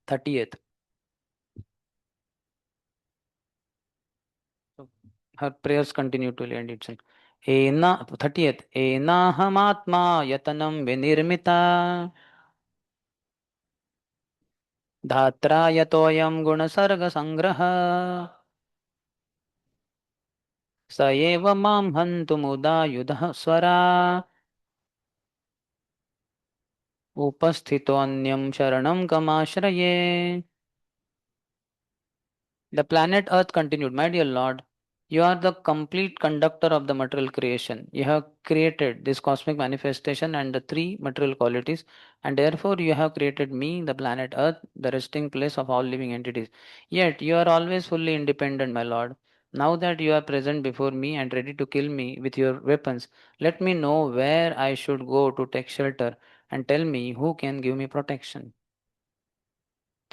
30th. Her prayers continue till end. It's 30th. Enahamatma yatanam vinirmita धात्रा यतोऽयं गुणसर्गसङ्ग्रहः स एव मां हन्तुमुदायुधः स्वरा उपस्थितोऽन्यं शरणं कमाश्रये. The planet Earth continued, My dear Lord, you are the complete conductor of the material creation. You have created this cosmic manifestation and the three material qualities, and therefore you have created me, the planet Earth, the resting place of all living entities. Yet you are always fully independent, my Lord. Now that you are present before me and ready to kill me with your weapons, let me know where I should go to take shelter and tell me who can give me protection.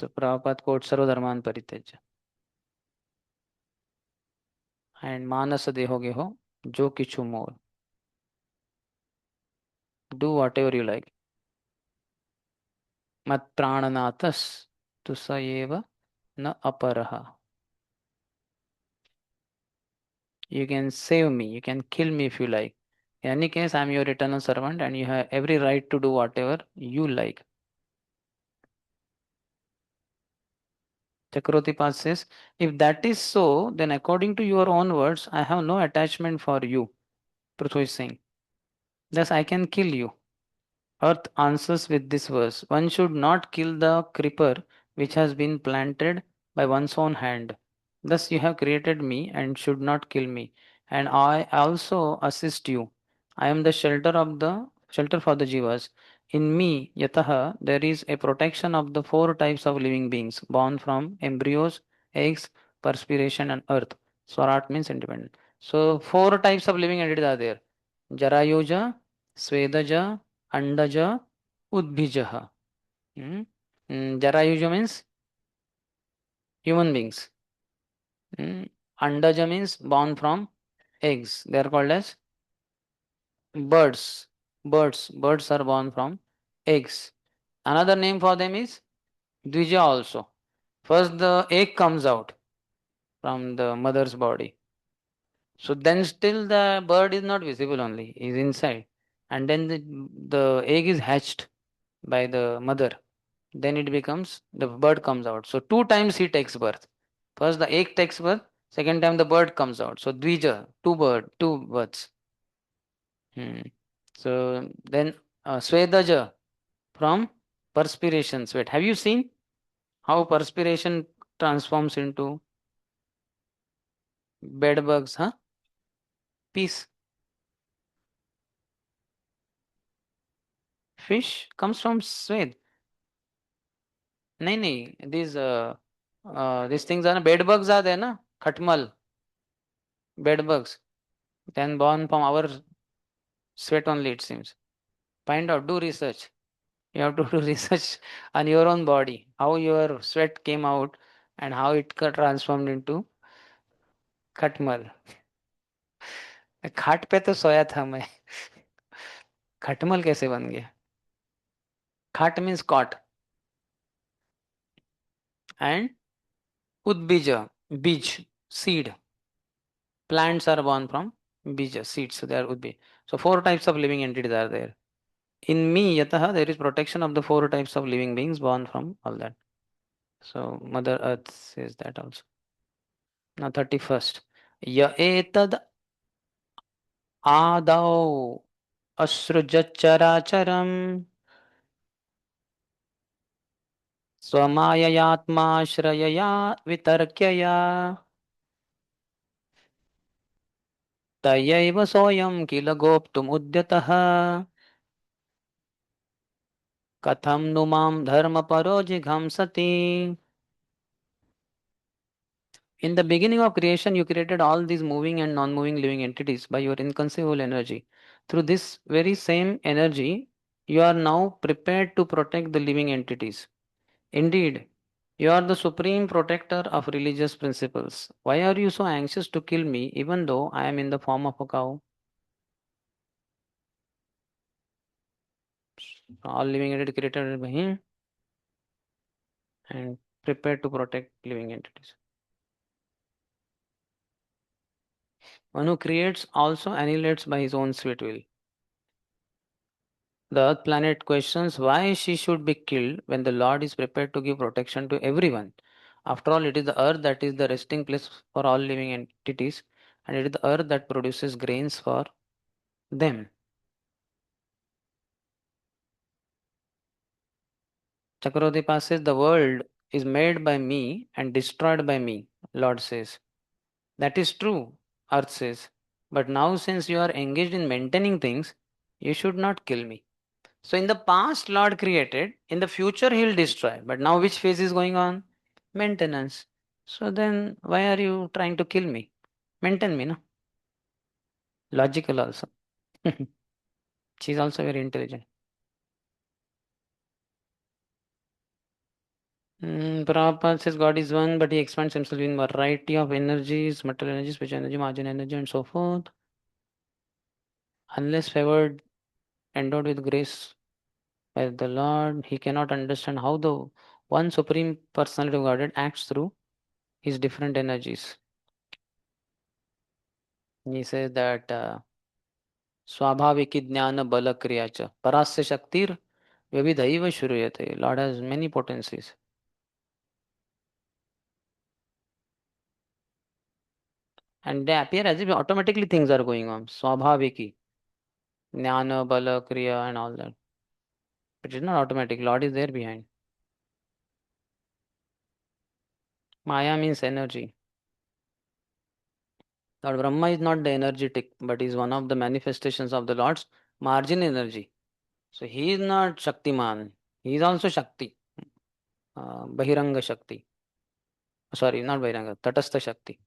So Prabhupada quotes Sarvadharman Parityaja. And Manasa Dehoge ho, Jo Kichu more. Do whatever you like. Mat Prananathas Tusayeva na Aparaha. You can save me, you can kill me if you like. In any case, I am your eternal servant and you have every right to do whatever you like. Chakrotipad says, if that is so, then according to your own words, I have no attachment for you. Prithvi is saying, thus I can kill you. Earth answers with this verse, one should not kill the creeper which has been planted by one's own hand. Thus you have created me and should not kill me, and I also assist you. I am the shelter for the jivas. In me, yataha, there is a protection of the four types of living beings born from embryos, eggs, perspiration, and earth. Swarat means independent. So four types of living entities are there. Jarayuja, Svedaja, Andaja, Udbhijaha. Jarayuja means human beings. Andaja means born from eggs. They are called as birds. Birds are born from eggs. Another name for them is Dvija also. First the egg comes out from the mother's body. So then still the bird is not visible only, is inside. And then the egg is hatched by the mother. Then it becomes, the bird comes out. So two times he takes birth. First the egg takes birth, second time the bird comes out. So Dvija, two birds. So then Svedaja, from perspiration, sweat. Have you seen how perspiration transforms into bed bugs, huh? Peace. Fish comes from sweat. नहीं, these things are bed bugs are there na, khatmal, bed bugs, then born from our sweat only, it seems. Find out, do research. You have to do research on your own body, how your sweat came out and how it got transformed into खटमल. खाट पे तो सोया था मैं. खटमल कैसे बन गया? Khat means cot. And udbija, bij, seed. Plants are born from bija, seeds. So they are udbija. So four types of living entities are there. In me, yataha, there is protection of the four types of living beings born from all that. So Mother Earth says that also. Now 31st. Ya etad adau asrujacharacharam स्वमाययात्माश्रयया वितर्क्यया तयैव सोऽयं किल गोप्तुमुद्यतः कथं नु मां धर्मपरो जिघंसति. In the beginning of creation, you created all these moving and non-moving living entities by your inconceivable energy. Through this very same energy, you are now prepared to protect the living entities. Indeed, You are the supreme protector of religious principles. Why are you so anxious to kill me even though I am in the form of a cow? All living entities created by him and prepared to protect living entities. One who creates also annihilates by his own sweet will. The Earth planet questions why she should be killed when the Lord is prepared to give protection to everyone. After all, it is the Earth that is the resting place for all living entities, and it is the Earth that produces grains for them. Chakravarti says, the world is made by me and destroyed by me, Lord says. That is true, Earth says. But now, since you are engaged in maintaining things, you should not kill me. So, in the past, Lord created, in the future, He will destroy. But now, which phase is going on? Maintenance. So, then why are you trying to kill me? Maintain me, no? Logical also. She is also very intelligent. Prabhupada says God is one, but he expands himself in variety of energies, material energy, spiritual energy, margin energy, and so forth. Unless favored, endowed with grace by the Lord, he cannot understand how the one supreme personality of Godhead acts through his different energies. He says that Swabhaviki Jnana Bala Kriyacha Parasya Shaktir Vividhaiva Shuruyate. Lord has many potencies. And they appear as if automatically things are going on. Swabhaviki, Jnana, Bala, Kriya, and all that. But it's not automatic. Lord is there behind. Maya means energy. Lord Brahma is not the energetic, but is one of the manifestations of the Lord's margin energy. So he is not Shaktiman. He is also Shakti. Bahiranga Shakti. Sorry, not Bahiranga. Tatastha Shakti.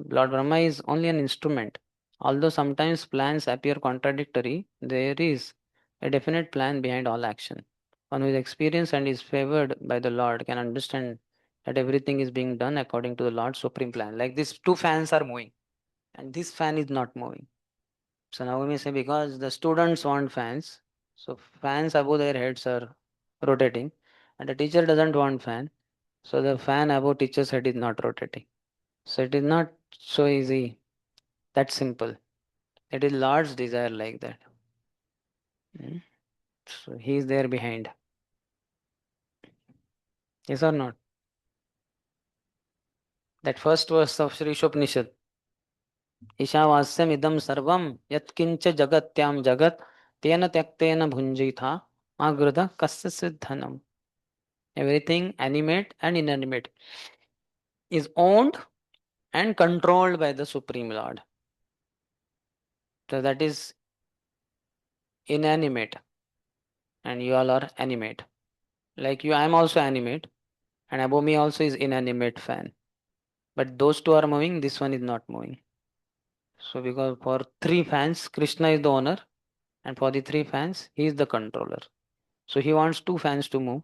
Lord Brahma is only an instrument. Although sometimes plans appear contradictory, there is a definite plan behind all action. One who is experienced and is favored by the Lord can understand that everything is being done according to the Lord's supreme plan. Like these two fans are moving, and this fan is not moving. So now we may say because the students want fans, so fans above their heads are rotating, and the teacher doesn't want fan, so the fan above teacher's head is not rotating. So it is not so easy, that simple. It is Lord's desire like that. So he is there behind. Yes or not? That first verse of Sri Upanishad. ईशावास्यम इदम सर्वम यत्किंच जगत्याम जगत तेन त्यक्तेन भुंजिथा मागृध कस्य सिद्धनम. Everything animate and inanimate is owned and controlled by the Supreme Lord. So that is inanimate and you all are animate. Like you, I am also animate and above me also is inanimate fan. But those two are moving, this one is not moving. So because for three fans, Krishna is the owner and for the three fans, he is the controller. So he wants two fans to move,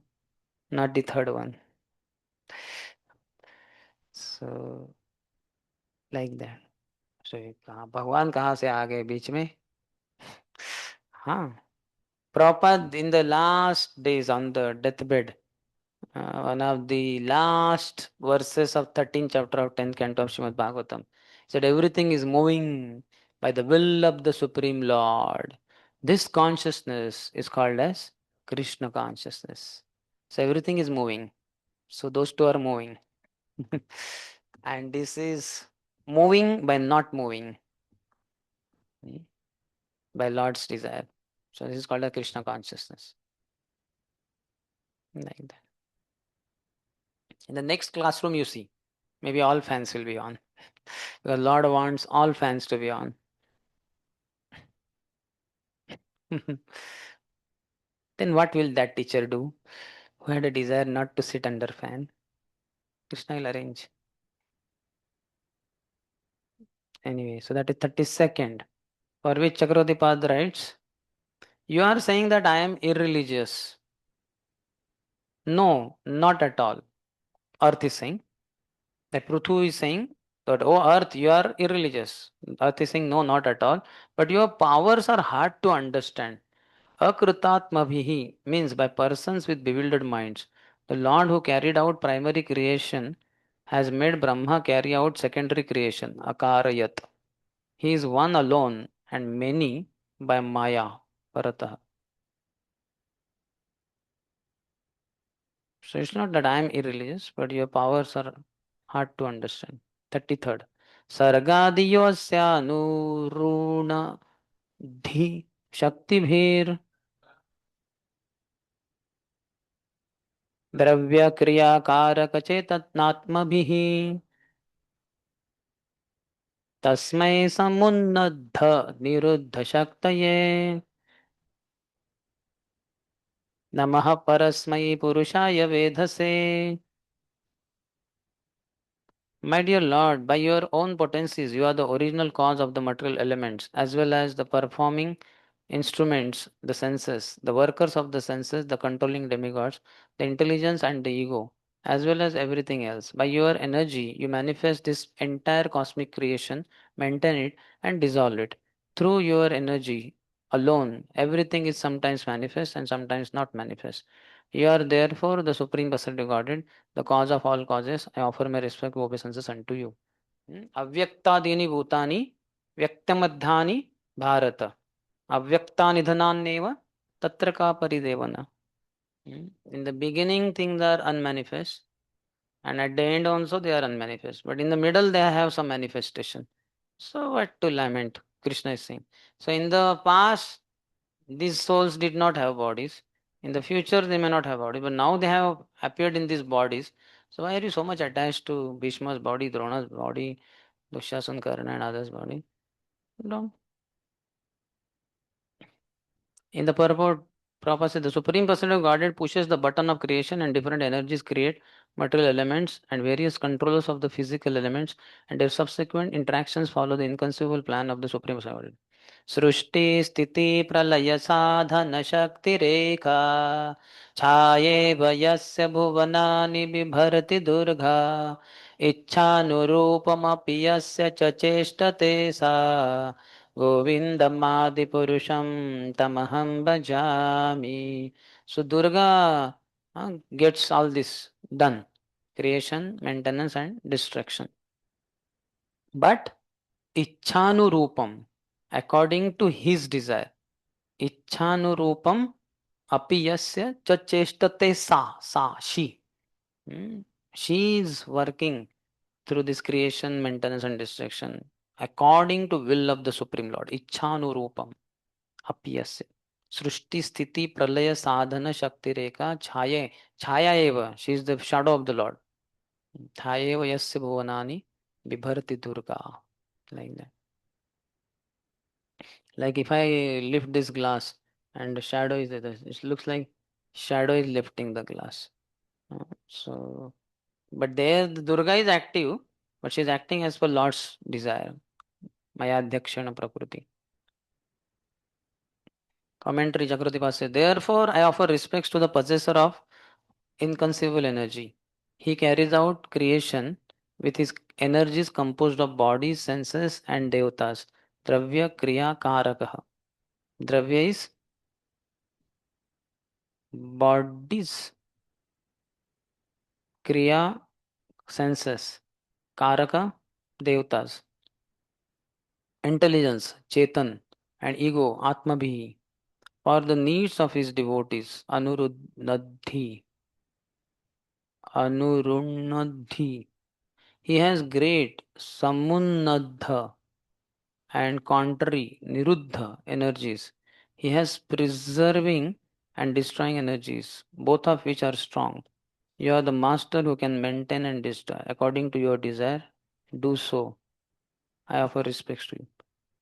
not the third one. So like that. So भगवान कहाँ से आ गए बीच में? हाँ. Prabhupada in the last days on the deathbed, one of the last verses of 13th chapter of 10th canto of Srimad Bhagavatam said everything is moving by the will of the Supreme Lord. This consciousness is called as Krishna consciousness. So everything is moving. So those two are moving. And this is moving by not moving. By Lord's desire. So this is called a Krishna consciousness. Like that. In the next classroom you see, maybe all fans will be on. The Lord wants all fans to be on. Then what will that teacher do who had a desire not to sit under fan? Krishna will arrange. Anyway, so that is 32nd. For which Chakravarti writes, you are saying that I am irreligious. No, not at all. Earth is saying. That Pruthu is saying that, oh Earth, you are irreligious. Earth is saying, no, not at all. But your powers are hard to understand. Akrutatmabhihi means by persons with bewildered minds. The Lord who carried out primary creation has made Brahma carry out secondary creation, Akarayat. He is one alone and many by Maya, Paratah. So it's not that I am irreligious, but your powers are hard to understand. 33rd. सर्गादियोऽस्यानुरूण धि शक्तिभिर् द्रव्यक्रियाकारकचेतनात्मभिः तस्मै समुन्नद्ध निरुद्ध शक्तये नमः परस्मै पुरुषाय वेधसे. My dear Lord, by your own potencies, you are the original cause of the material elements, as well as the performing instruments, the senses, the workers of the senses, the controlling demigods, the intelligence and the ego, as well as everything else. By your energy, you manifest this entire cosmic creation, maintain it, and dissolve it. Through your energy alone, everything is sometimes manifest and sometimes not manifest. You are therefore the Supreme Personality of Godhead, the cause of all causes. I offer my respect, obeisances unto you. Avyaktaadini bhutani vyaktamadhyani bharata. Avyaktanidhananneva tatra ka paridevana. In the beginning, things are unmanifest, and at the end also they are unmanifest. But in the middle, they have some manifestation. So what to lament? Krishna is saying. So in the past, these souls did not have bodies. In the future, they may not have bodies, but now they have appeared in these bodies. So why are you so much attached to Bhishma's body, Drona's body, Dushyasan, Karna, and others' body? No. In the purport, Prabhupada said the Supreme Personality of Godhead pushes the button of creation and different energies create material elements and various controllers of the physical elements and their subsequent interactions follow the inconceivable plan of the Supreme Personality. सृष्टि स्थिति प्रलय साधन शक्ति रेखा छायेव यस्य भुवनानि बिभर्ति दुर्गा इच्छानुरूपमपि यस्य च चेष्टते सा गोविन्दमादिपुरुषं तमहं भजामि. So Durga gets all this done, creation, maintenance and destruction. But Ichhanurupam, according to his desire. Ichhanurupam apiyasya cha cheshtate she. She is working through this creation, maintenance and destruction according to will of the Supreme Lord. Ichhanurupam apiyasya. Srushti sthiti pralaya sadhana shakti rekha chaya eva. She is the shadow of the Lord. Chaya eva yasya bhuvanani vibharti durga. Like that. Like if I lift this glass and the shadow is there, it looks like shadow is lifting the glass. So, but there the Durga is active, but she is acting as per Lord's desire. Mayadhyakshana Prakriti. Commentary Jagrati says, therefore I offer respects to the possessor of inconceivable energy. He carries out creation with his energies composed of bodies, senses and devatas. Dravya Kriya Karakaha. Dravya is bodies, Kriya senses, Karaka Devatas, intelligence, Chetan, and ego, Atmabhi, for the needs of his devotees, Anurunnadhi. Anurunnadhi. He has great Samunnadha and contrary Niruddha energies. He has preserving and destroying energies, both of which are strong. You are the master who can maintain and destroy. According to your desire, do so. I offer respects to you.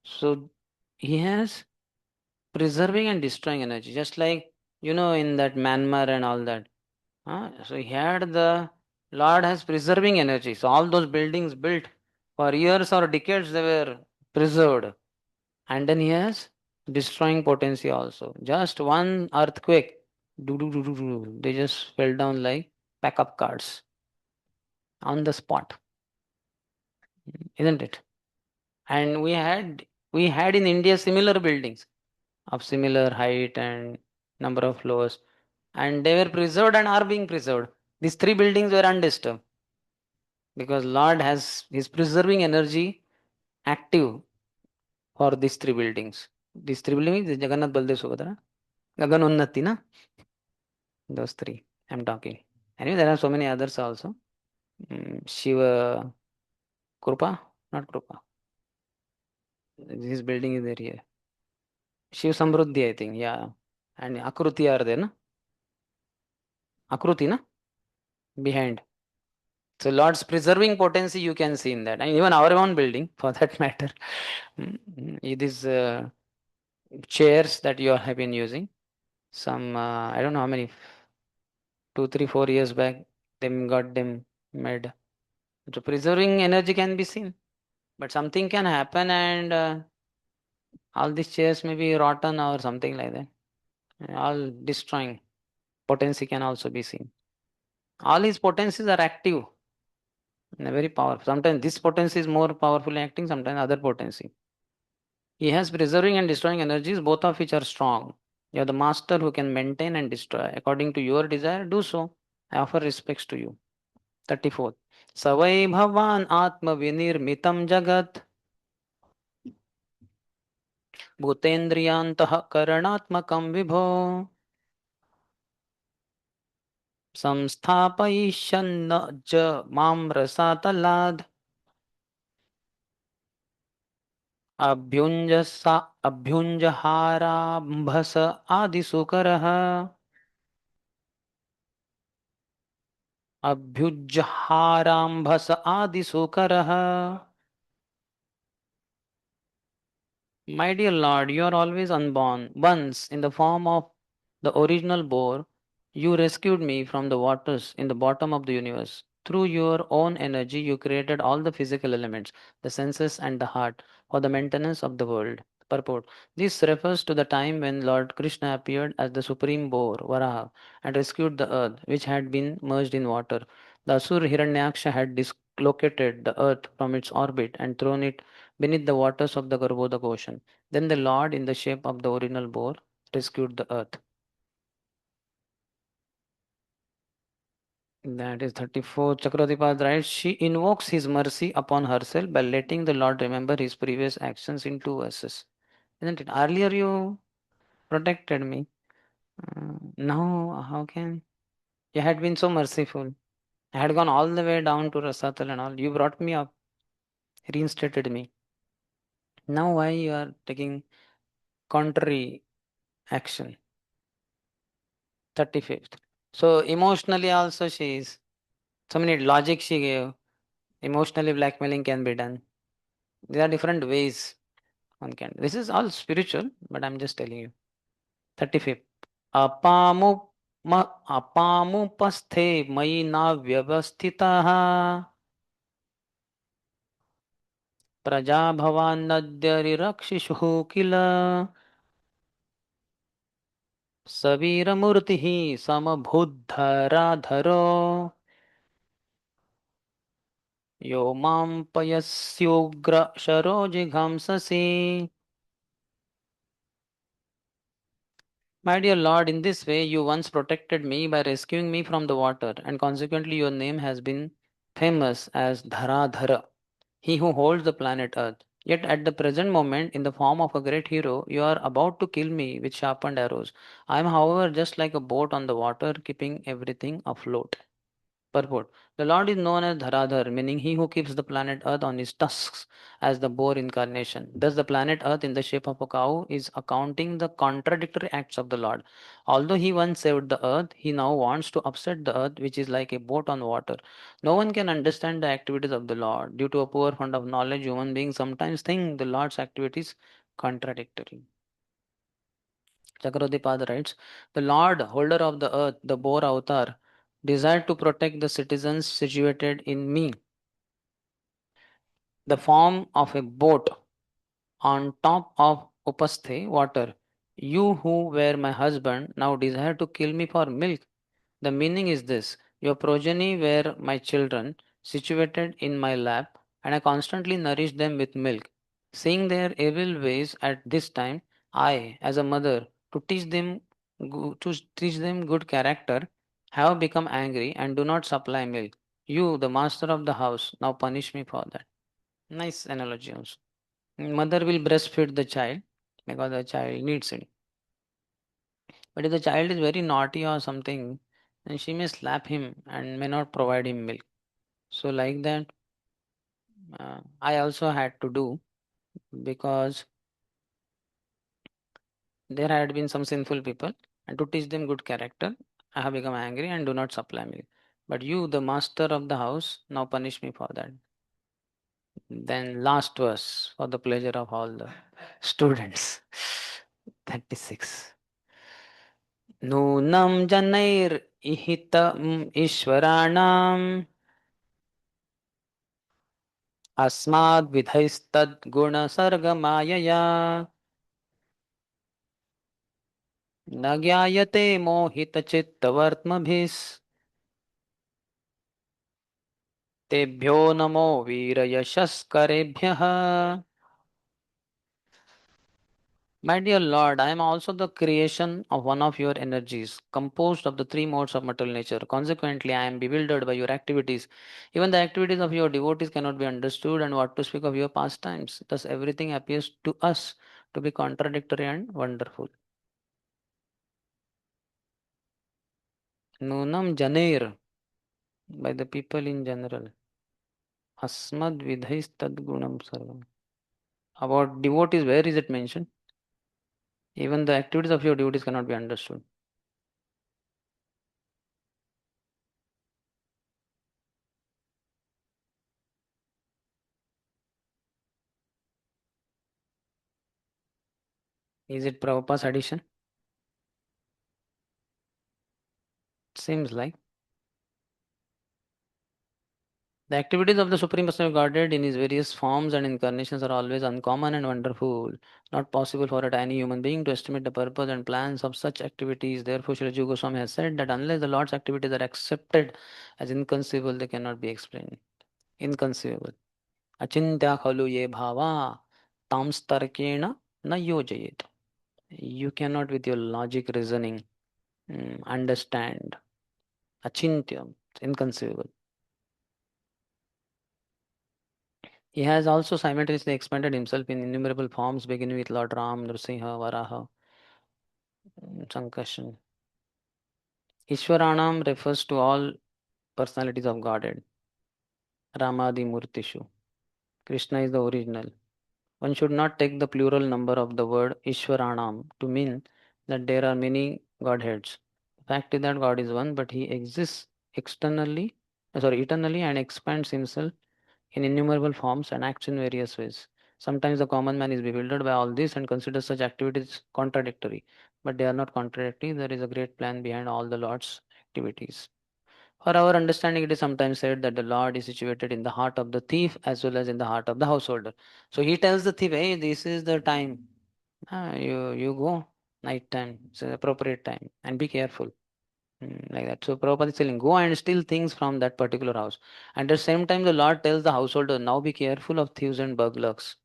So he has preserving and destroying energy, just like in that Myanmar and all that. So he had the Lord has preserving energy. So all those buildings built for years or decades they were preserved. And then he has destroying potency also. Just one earthquake They just fell down like pack-up cards on the spot, isn't it? And we had in India similar buildings of similar height and number of floors, and they were preserved and are being preserved. These three buildings were undisturbed because Lord has his preserving energy active for these three buildings. These three buildings is Jagannath Baldev Subhadra, Gagan Unnati, na? Those three I'm talking. Anyway, there are so many others also. Shiva Krupa, not Krupa. This building is there here. Shiv Samruddhi, I think, yeah. And Akruti are there, na? Akruti, na? Behind. So Lord's preserving potency you can see in that. And even our own building, for that matter. It is chairs that you have been using. Some, I don't know how many, 2, 3, 4 years back, got them made. So preserving energy can be seen. But something can happen and all these chairs may be rotten or something like that. All destroying. Potency can also be seen. All his potencies are active. Very powerful. Sometimes this potency is more powerfully acting, sometimes other potency. He has preserving and destroying energies, both of which are strong. You are the master who can maintain and destroy. According to your desire, do so. I offer respects to you. 34th. Savai bhavan atma vinirmitam jagat bhutendriyantah karanatmakam vibho samsthapaishanna ja mam rasataladh अभ्युञ्जहाराम्भस आदिसुकरः अभ्युज्जहाराम्भस आदिसुकरः. My dear Lord, you are always unborn. Once, in the form of the original boar, you rescued me from the waters in the bottom of the universe. Through your own energy, you created all the physical elements, the senses, and the heart for the maintenance of the world. Purport. This refers to the time when Lord Krishna appeared as the supreme boar, Varaha, and rescued the earth, which had been merged in water. The Asur Hiranyaksha had dislocated the earth from its orbit and thrown it beneath the waters of the Garbhodak ocean. Then the Lord, in the shape of the original boar, rescued the earth. That is 34. Chakradipad writes, she invokes his mercy upon herself by letting the Lord remember his previous actions in 2 verses. Isn't it? Earlier you protected me. Now, how can? You had been so merciful. I had gone all the way down to Rasatal and all. You brought me up, reinstated me. Now why you are taking contrary action? 35th. So emotionally also she is. So many logic she gave. Emotionally blackmailing can be done. There are different ways one can. This is all spiritual, but I'm just telling you. 35th. Apamu apamupasthe mayi na vyavastitaha प्रजाभवान्नद्यरिरक्षिषुः किल सवीरमूर्तिः समभूद्धराधरो यो मां पयस्योग्रशरो जिघांससि. My dear Lord, in this way you once protected me by rescuing me from the water, and consequently your name has been famous as Dharadhara, he who holds the planet Earth. Yet at the present moment, in the form of a great hero, you are about to kill me with sharpened arrows. I am, however, just like a boat on the water, keeping everything afloat. Purport. The Lord is known as Dharadhar, meaning he who keeps the planet Earth on his tusks as the boar incarnation. Thus, the planet Earth in the shape of a cow is accounting the contradictory acts of the Lord. Although he once saved the earth, he now wants to upset the earth, which is like a boat on water. No one can understand the activities of the Lord. Due to a poor fund of knowledge, human beings sometimes think the Lord's activities contradictory. Chakradipad writes, the Lord, holder of the earth, the boar avatar, desired to protect the citizens situated in me. The form of a boat on top of upasthe, water, You who were my husband now desire to kill me for milk. The meaning is this: your progeny were my children, situated in my lap, and I constantly nourished them with milk. Seeing their evil ways at this time, I, as a mother, to teach them good character, have become angry and do not supply milk. You, the master of the house, now punish me for that. Nice analogy also. Mother will breastfeed the child because the child needs it. But if the child is very naughty or something, then she may slap him and may not provide him milk. So, like that, I also had to do, because there had been some sinful people, and to teach them good character, I have become angry and do not supply milk. But you, the master of the house, now punish me for that. Then, last verse for the pleasure of all the students. 36. नूनं जनैर्इहितम् ईश्वराणाम् अस्माद्विधैस्तद्गुणसर्गमायया न ज्ञायते मोहितचित्तवर्त्मभिस्तेभ्यो नमो वीरयशस्करेभ्यः. My dear Lord, I am also the creation of one of your energies, composed of the three modes of material nature. Consequently, I am bewildered by your activities. Even the activities of your devotees cannot be understood, and what to speak of your pastimes. Thus, everything appears to us to be contradictory and wonderful. Nunam Janeir, by the people in general. Asmad Vidhais Tadgunam Sarvam. About devotees, where is it mentioned? Even the activities of your devotees cannot be understood. Is it Prabhupada's addition? Seems like. The activities of the Supreme Personality of Godhead in his various forms and incarnations are always uncommon and wonderful. Not possible for a tiny human being to estimate the purpose and plans of such activities. Therefore, Srila Jiva Goswami has said that unless the Lord's activities are accepted as inconceivable, they cannot be explained. Inconceivable. Achintya khalu ye bhava tamstarkena na yojayet. You cannot with your logic reasoning understand. Achintya, inconceivable. He has also simultaneously expanded himself in innumerable forms, beginning with Lord Ram, Nrsimha, Varaha, Sankarshan. Ishwaranam refers to all personalities of Godhead. Ramadi Murtishu. Krishna is the original. One should not take the plural number of the word Ishwaranam to mean that there are many Godheads. The fact is that God is one, but he exists eternally and expands himself in innumerable forms and acts in various ways. Sometimes the common man is bewildered by all this and considers such activities contradictory, but they are not contradictory. There is a great plan behind all the Lord's activities. For our understanding, it is sometimes said that the Lord is situated in the heart of the thief as well as in the heart of the householder. So he tells the thief, hey, this is the time. You go night time. It's an appropriate time and be careful. Like that. So Prabhupada is telling, go and steal things from that particular house. And at the same time, the Lord tells the householder, now be careful of thieves and burglars.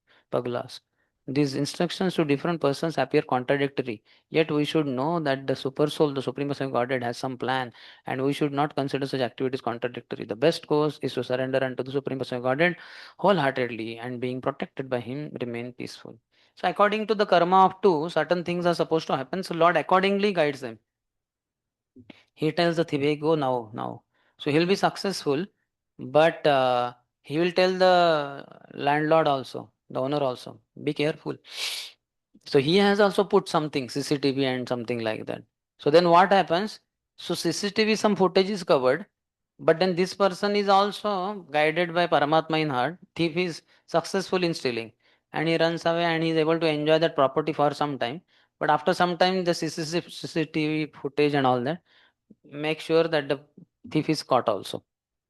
These instructions to different persons appear contradictory. Yet we should know that the super soul, the Supreme Personality of Godhead, has some plan, and we should not consider such activities contradictory. The best course is to surrender unto the Supreme Personality of Godhead wholeheartedly, and being protected by Him, remain peaceful. So according to the karma of two, certain things are supposed to happen. So Lord accordingly guides them. He tells the thief, go now. So he'll be successful, but he will tell the landlord also, the owner also, be careful. So he has also put something, CCTV and something like that. So then what happens? So CCTV, some footage is covered, but then this person is also guided by Paramatma in heart. Thief is successful in stealing, and he runs away and he is able to enjoy that property for some time. But after some time, the CCTV footage and all that make sure that the thief is caught also.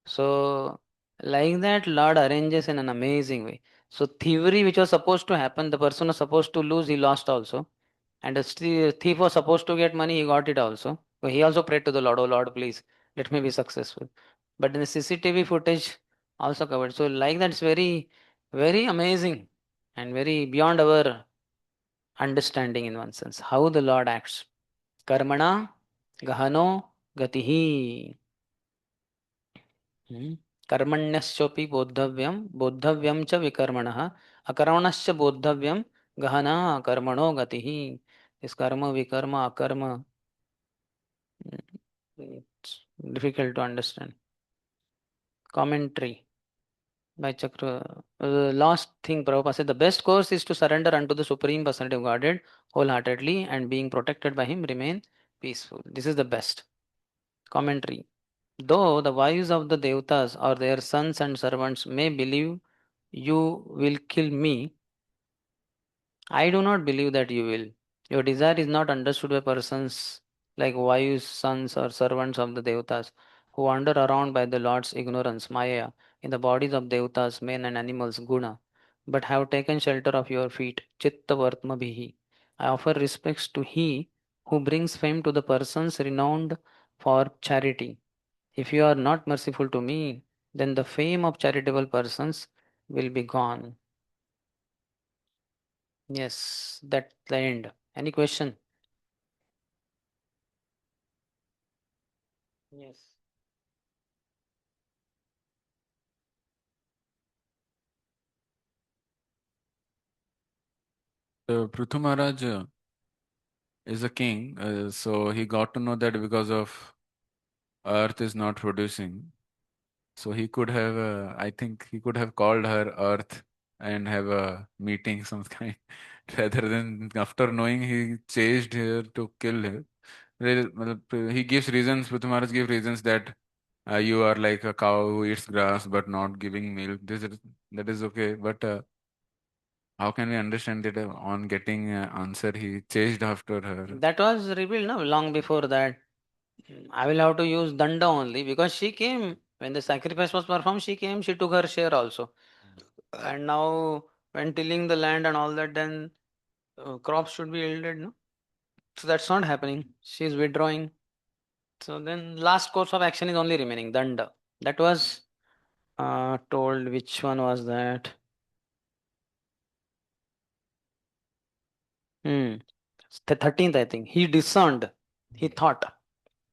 So, like that, Lord arranges in an amazing way. So, thievery which was supposed to happen, the person was supposed to lose, he lost also. And the thief was supposed to get money, he got it also. So he also prayed to the Lord, oh Lord, please let me be successful. But in the CCTV footage also covered. So like that's very, very amazing and very beyond our understanding in one sense. How the Lord acts. Karmana gahano gatihi. कर्मण्यश्चोपि बोद्धव्यम बोद्धव्यम च विकर्मणः अकर्मणश्च बोद्धव्यम गहना कर्मणो गतिः. This karma, vikarma, akarma, it's difficult to understand. Commentary by Chakra. Last thing Prabhupada said, the best course is to surrender unto the Supreme Personality of Godhead wholeheartedly and being protected by Him remain peaceful. This is the best. Commentary. Though the wives of the Devatas or their sons and servants may believe you will kill me, I do not believe that you will. Your desire is not understood by persons like wives, sons, or servants of the Devatas who wander around by the Lord's ignorance, Maya, in the bodies of Devatas, men and animals, Guna, but have taken shelter of your feet, Chitta Vartma Bhihi. I offer respects to He who brings fame to the persons renowned for charity. If you are not merciful to me, then the fame of charitable persons will be gone. Yes, that's the end. Any question? Yes. Prithu Maharaj is a king, so he got to know that because of Earth is not producing, so he could have, I think he could have called her Earth and have a meeting some kind, rather than after knowing he chased her to kill her. He gives reasons, Prithu Maharaj gives reasons that you are like a cow who eats grass but not giving milk. That is okay, but how can we understand that on getting an answer he chased after her? That was revealed no? Long before that. I will have to use danda only because she came when the sacrifice was performed. She came, she took her share also. And now, when tilling the land and all that, then crops should be yielded. No? So that's not happening. She is withdrawing. So then, last course of action is only remaining danda. That was told. Which one was that? The 13th, I think. He discerned. He thought,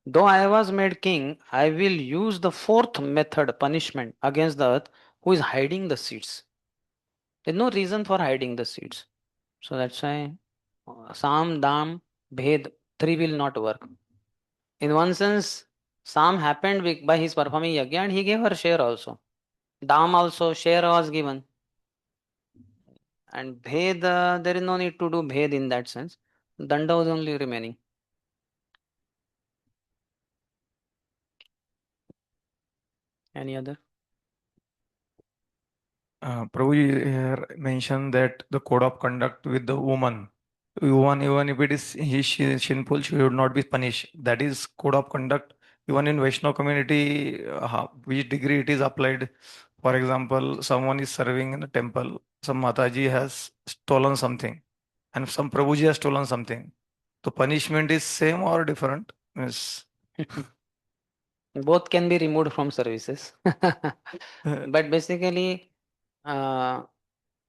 though I was made king, I will use the fourth method, punishment, against the earth who is hiding the seeds. There's no reason for hiding the seeds. So that's why Sam, Dam, Bhed, three will not work. In one sense, Sam happened by his performing yagya and he gave her share also. Dam also, share was given. And Bhed, there is no need to do Bhed in that sense. Danda was only remaining. Any other? Prabhuji here mentioned that the code of conduct with the woman, even if it is sinful, she should not be punished. That is code of conduct. Even in Vaishnava community, which degree it is applied. For example, someone is serving in a temple. Some Mataji has stolen something, and some Prabhuji has stolen something. The punishment is same or different? Yes. Both can be removed from services. But basically,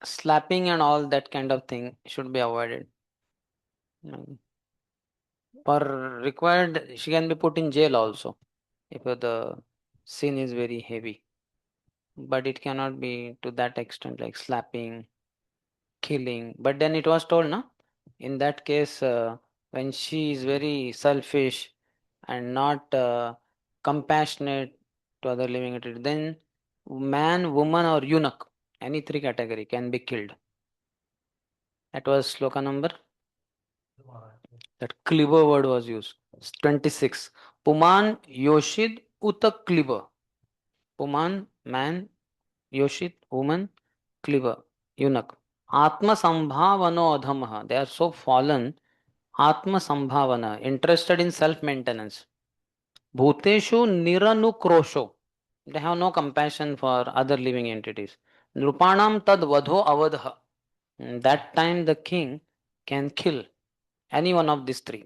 slapping and all that kind of thing should be avoided. For required, she can be put in jail also if the sin is very heavy. But it cannot be to that extent like slapping, killing. But then it was told, no? In that case, when she is very selfish and not compassionate to other living entities, then man, woman, or eunuch, any three category can be killed. That was sloka number. That cleaver word was used. 26. Puman Yoshid Uta cleaver. Puman, man, Yoshid, woman, cleaver, eunuch. Atma Sambhavano Adhamaha. They are so fallen. Atma Sambhavana, interested in self maintenance. Bhuteshu Niranukrosho. They have no compassion for other living entities. Nrupanam Tad Vadho Avadha. That time the king can kill. Any one of these three.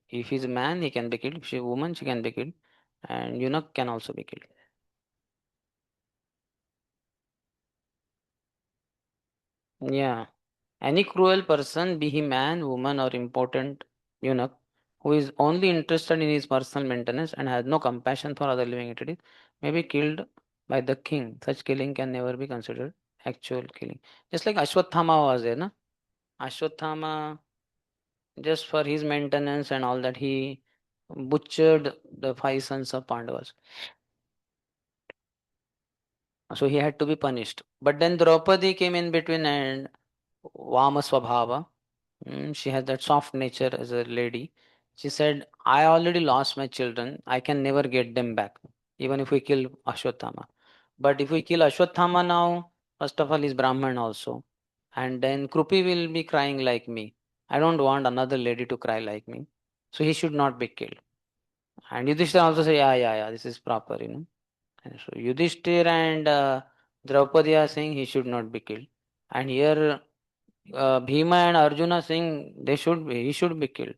If he's a man, he can be killed. If she's a woman, she can be killed. And eunuch can also be killed. Yeah. Any cruel person, be he man, woman, or important eunuch, who is only interested in his personal maintenance and has no compassion for other living entities, may be killed by the king. Such killing can never be considered actual killing. Just like Ashwathama was there, na? Ashwathama, just for his maintenance and all that, he butchered the 5 sons of Pandavas. So he had to be punished. But then Draupadi came in between and Vama Swabhava. She has that soft nature as a lady. She said, I already lost my children. I can never get them back, even if we kill Ashwathama. But if we kill Ashwathama now, first of all, he's Brahman also. And then Krupi will be crying like me. I don't want another lady to cry like me. So he should not be killed. And Yudhishthira also say, yeah, this is proper, And so Yudhishthira and Draupadi are saying he should not be killed. And here Bhima and Arjuna saying he should be killed.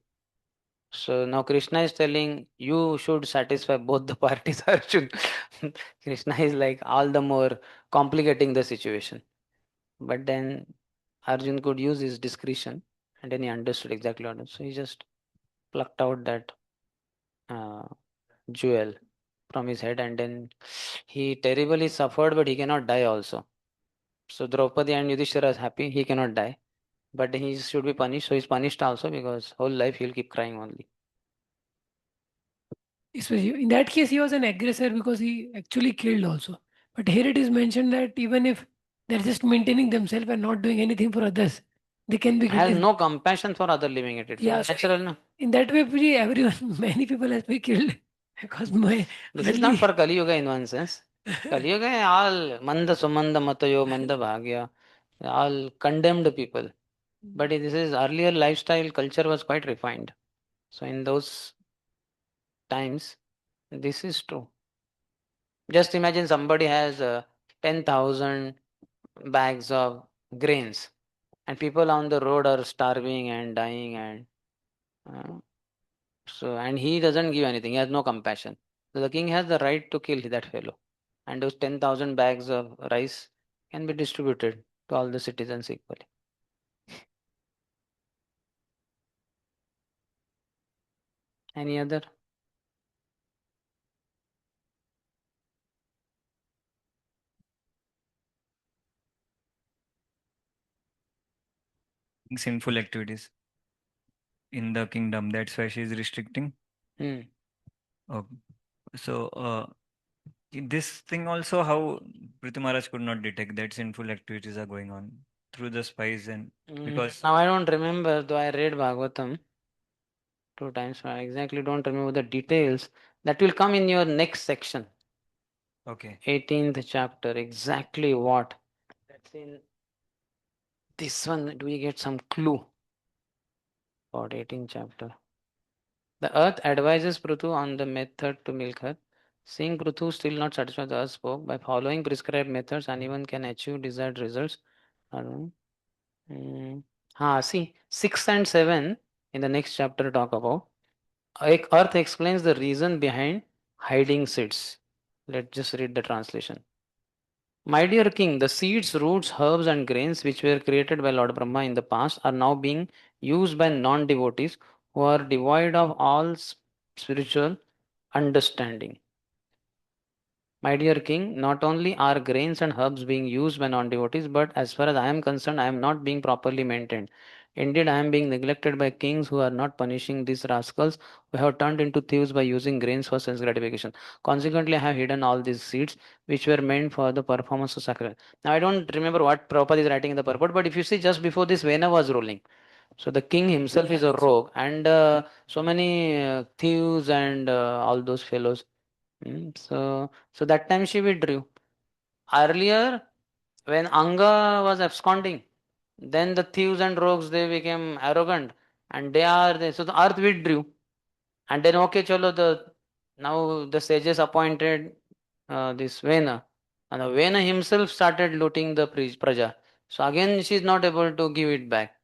So now Krishna is telling you should satisfy both the parties, Arjun. Krishna is like all the more complicating the situation. But then Arjun could use his discretion and then he understood exactly what. So he just plucked out that uh, jewel from his head and then he terribly suffered, but he cannot die also. So Draupadi and Yudhishthira is happy, he cannot die. But he should be punished, so he's punished also because whole life he'll keep crying only. In that case, he was an aggressor because he actually killed also. But here it is mentioned that even if they're just maintaining themselves and not doing anything for others, they can be Has killed. no compassion for other living entities. Yeah, Natural, no? In that way, Puji, everyone, many people has been killed because This is not for Kali Yuga in one sense. Kali Yuga is all manda sumanda matayo manda bhagya, all condemned people. But this is earlier lifestyle culture was quite refined. So in those times, this is true. Just imagine somebody has 10,000 bags of grains and people on the road are starving and dying and and he doesn't give anything. He has no compassion. So the king has the right to kill that fellow. And those 10,000 bags of rice can be distributed to all the citizens equally. Any other? Sinful activities in the kingdom. That's why she is restricting. Okay. So this thing also, how Prithu Maharaj could not detect that sinful activities are going on through the spies and because now I don't remember, though I read Bhagavatam 2 times, so I exactly don't remember the details. That will come in your next section. Okay. 18th chapter. Exactly what? That's in this one. Do we get some clue about 18th chapter? The earth advises Prithu on the method to milk her. Seeing Prithu still not satisfied, the earth spoke. By following prescribed methods, anyone can achieve desired results. See, 6 and 7 in the next chapter talk about. Earth explains the reason behind hiding seeds. Let's just read the translation. My dear king, the seeds, roots, herbs, and grains which were created by Lord Brahma in the past are now being used by non devotees who are devoid of all spiritual understanding. My dear king, not only are grains and herbs being used by non devotees, but as far as I am concerned, I am not being properly maintained. Indeed, I am being neglected by kings who are not punishing these rascals who have turned into thieves by using grains for sense gratification. Consequently, I have hidden all these seeds which were meant for the performance of sacrifice. Now, I don't remember what Prabhupada is writing in the purport, but if you see just before this, Vena was ruling. So the king himself is a rogue, and so many thieves and all those fellows. So that time she withdrew. Earlier, when Anga was absconding, then the thieves and rogues they became arrogant, and so the earth withdrew, and then okay, chalo now the sages appointed this Vena, and the Vena himself started looting the praja. So again, she is not able to give it back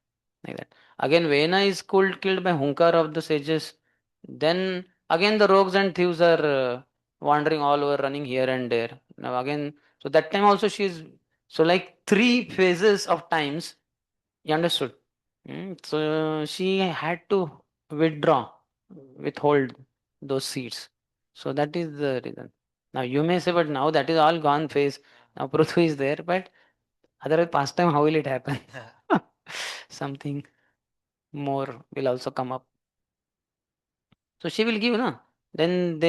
like that. Again, Vena is killed by Hunkar of the sages. Then again the rogues and thieves are wandering all over, running here and there. Now again, so that time also she is, so like three phases of times. You understood? So she had to withdraw, withhold those seeds. So that is the reason. Now you may say, but now that is all gone phase. Now Prithvi is there, but otherwise past time how will it happen? Something more will also come up. So she will give, na? Then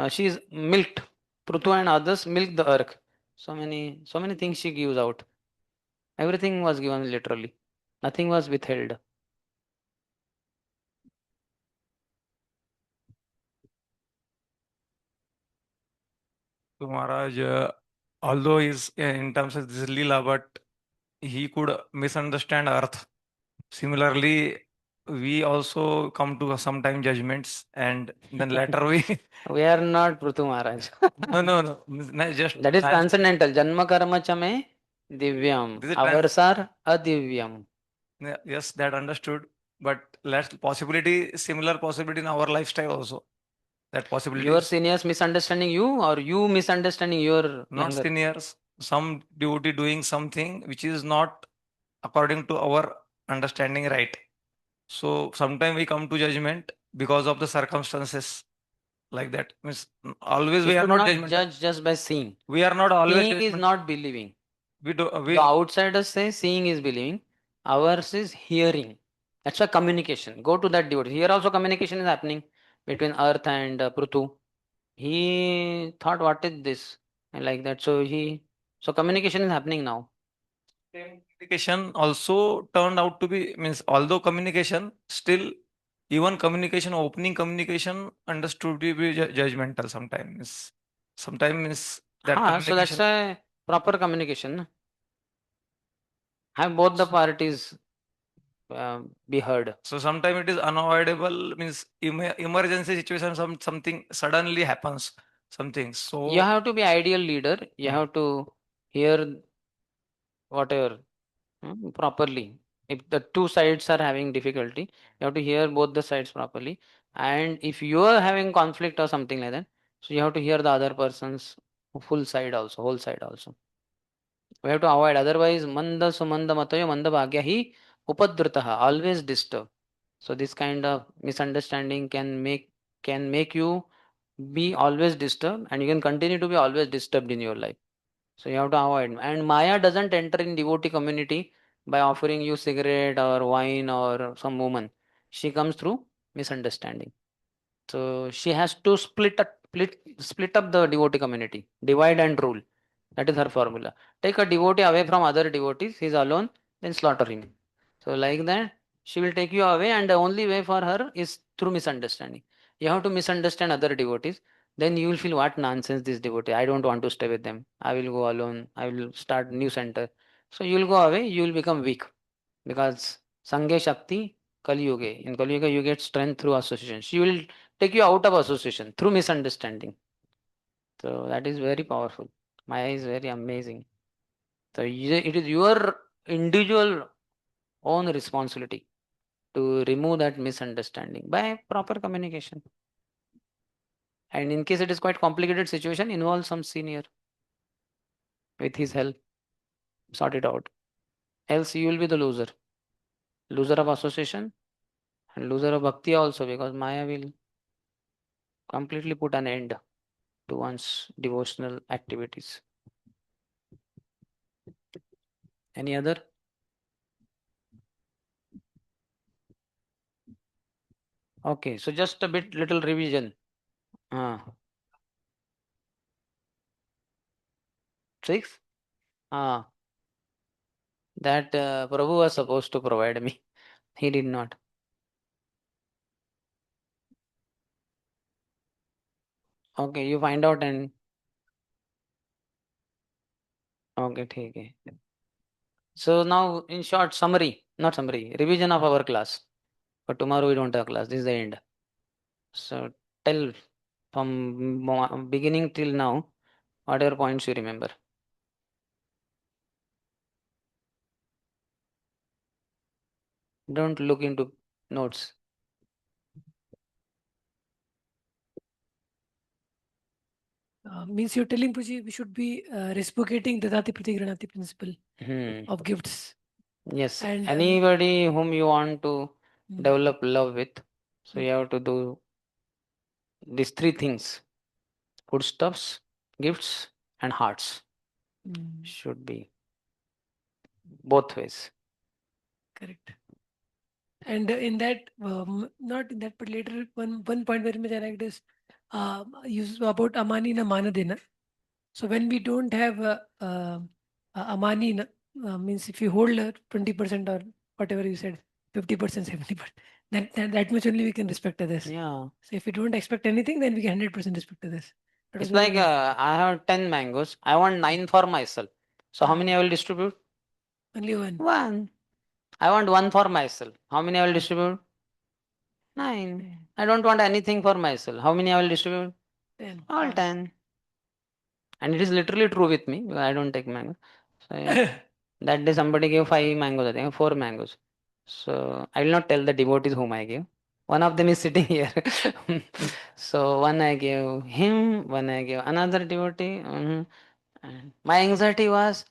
she is milked. Prutu and others milk the earth. So many things she gives out. Everything was given literally. Nothing was withheld. So Maharaj, although is in terms of this lila, but he could misunderstand earth. Similarly, we also come to sometime judgments, and then later we We are not Prutu Maharaj. no, just That is transcendental. Janma karma chame divyam. This is Ours are adivyam. yes, that understood. But let's possibility, similar possibility in our lifestyle also. That possibility Your is seniors misunderstanding you or you misunderstanding your not younger? seniors. Some devotee doing something which is not according to our understanding right. So sometimes we come to judgment because of the circumstances like that. Means always You we are should not not judgmental. judge just by seeing. We are not always Seeing is judgmental. not believing. We do we The outsiders say seeing is believing. Ours is hearing. That's why communication. Go to that devotee. Here also communication is happening between Earth and Prutu. He thought, what is this? And like that. So communication is happening now. same communication also turned out to be, means although communication still, even communication, opening communication understood to be judgmental sometimes. Sometimes means that So that's communication. a proper communication. Have both the parties be heard. So sometimes it is unavoidable, means emergency situation, something suddenly happens, something. So You have to be ideal leader. You have to hear whatever properly. If the two sides are having difficulty, you have to hear both the sides properly. And if you are having conflict or something like that, so you have to hear the other person's full side also, whole side also. We have to avoid. Otherwise, manda sumanda matayo manda bhagya hi upadritaha, always disturb. So this kind of misunderstanding can make you be always disturbed, and you can continue to be always disturbed in your life. So you have to avoid. And Maya doesn't enter in devotee community by offering you cigarette or wine or some woman. She comes through misunderstanding. So she has to split up the devotee community, divide and rule. That is her formula. Take a devotee away from other devotees, he is alone, then slaughter him. So like that, she will take you away, and the only way for her is through misunderstanding. You have to misunderstand other devotees, then you will feel what nonsense this devotee. I don't want to stay with them. I will go alone. I will start new center. So you will go away, you will become weak. Because Sanghe Shakti Kali Yuge. In Kali Yuga, you get strength through association. She will take you out of association through misunderstanding. So that is very powerful. Maya is very amazing. So it is your individual own responsibility to remove that misunderstanding by proper communication. And in case it is quite complicated situation, involve some senior with his help. Sort it out. Else you will be the loser. Loser of association and loser of bhakti also, because Maya will completely put an end to one's devotional activities. Any other? Okay, so just a little revision. 6? That Prabhu was supposed to provide me. He did not. Okay, you find out and okay, ठीक है. So now in short summary, not summary, revision of our class. But tomorrow we don't have class. This is the end. So tell from beginning till now, whatever points you remember. Don't look into notes. Means you're telling Puji we should be reciprocating Dadati Pratigranati principle of gifts. Yes. And Anybody whom you want to develop love with, so you have to do these three things: foodstuffs, gifts, and hearts. Should be both ways. Correct. And in that, not in that, but later one point very much I liked is use about amani na manadena. So when we don't have amani na, means if you hold 20% or whatever you said, 50%, 70%, that much only we can respect others. Yeah. So if we don't expect anything, then we can 100% respect others. It's like I have 10 mangoes. I want 9 for myself. So how many I will distribute? Only one. One. I want 1 for myself. How many I will distribute? 9. I don't want anything for myself. How many I will distribute? 10. All 10. And it is literally true with me. I don't take mangoes. So yeah. That day somebody gave 5 mangoes, I think 4 mangoes. So I will not tell the devotees whom I gave. One of them is sitting here. So one I gave him, one I gave another devotee. And my anxiety was,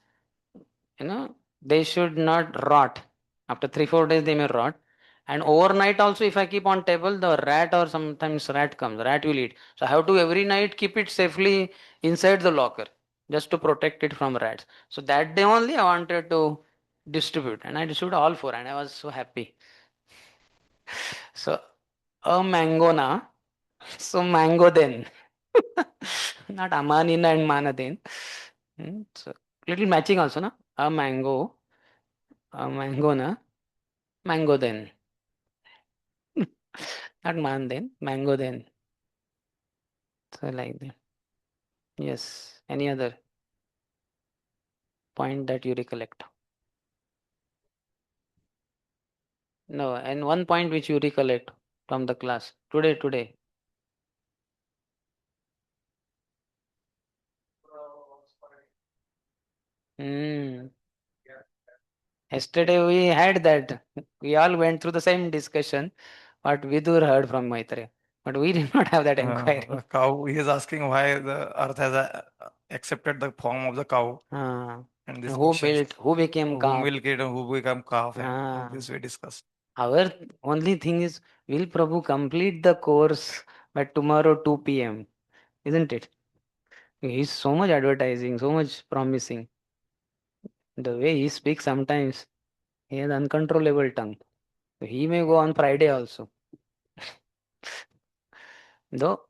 they should not rot. After 3-4 days they may rot. And overnight also, if I keep on table, the rat or sometimes rat comes. Rat will eat. So I have to every night keep it safely inside the locker, just to protect it from rats. So that day only I wanted to distribute, and I distributed all 4, and I was so happy. So a mango na, so mango then, not amanina and manadin. So little matching also na, a mango na, mango then. Not man then, mango then. So like that. Yes. Any other point that you recollect? No, and one point which you recollect from the class today. Yesterday we had that. We all went through the same discussion, what Vidur heard from Maitreya. But we did not have that inquiry. The cow, he is asking why the earth has accepted the form of the cow. And this Who built, who became who calf? milk it and who become calf, and this we discussed. Our only thing is, will Prabhu complete the course by tomorrow 2 p.m.? Isn't it? He's so much advertising, so much promising. The way he speaks sometimes, he has uncontrollable tongue. So he may go on Friday also. Though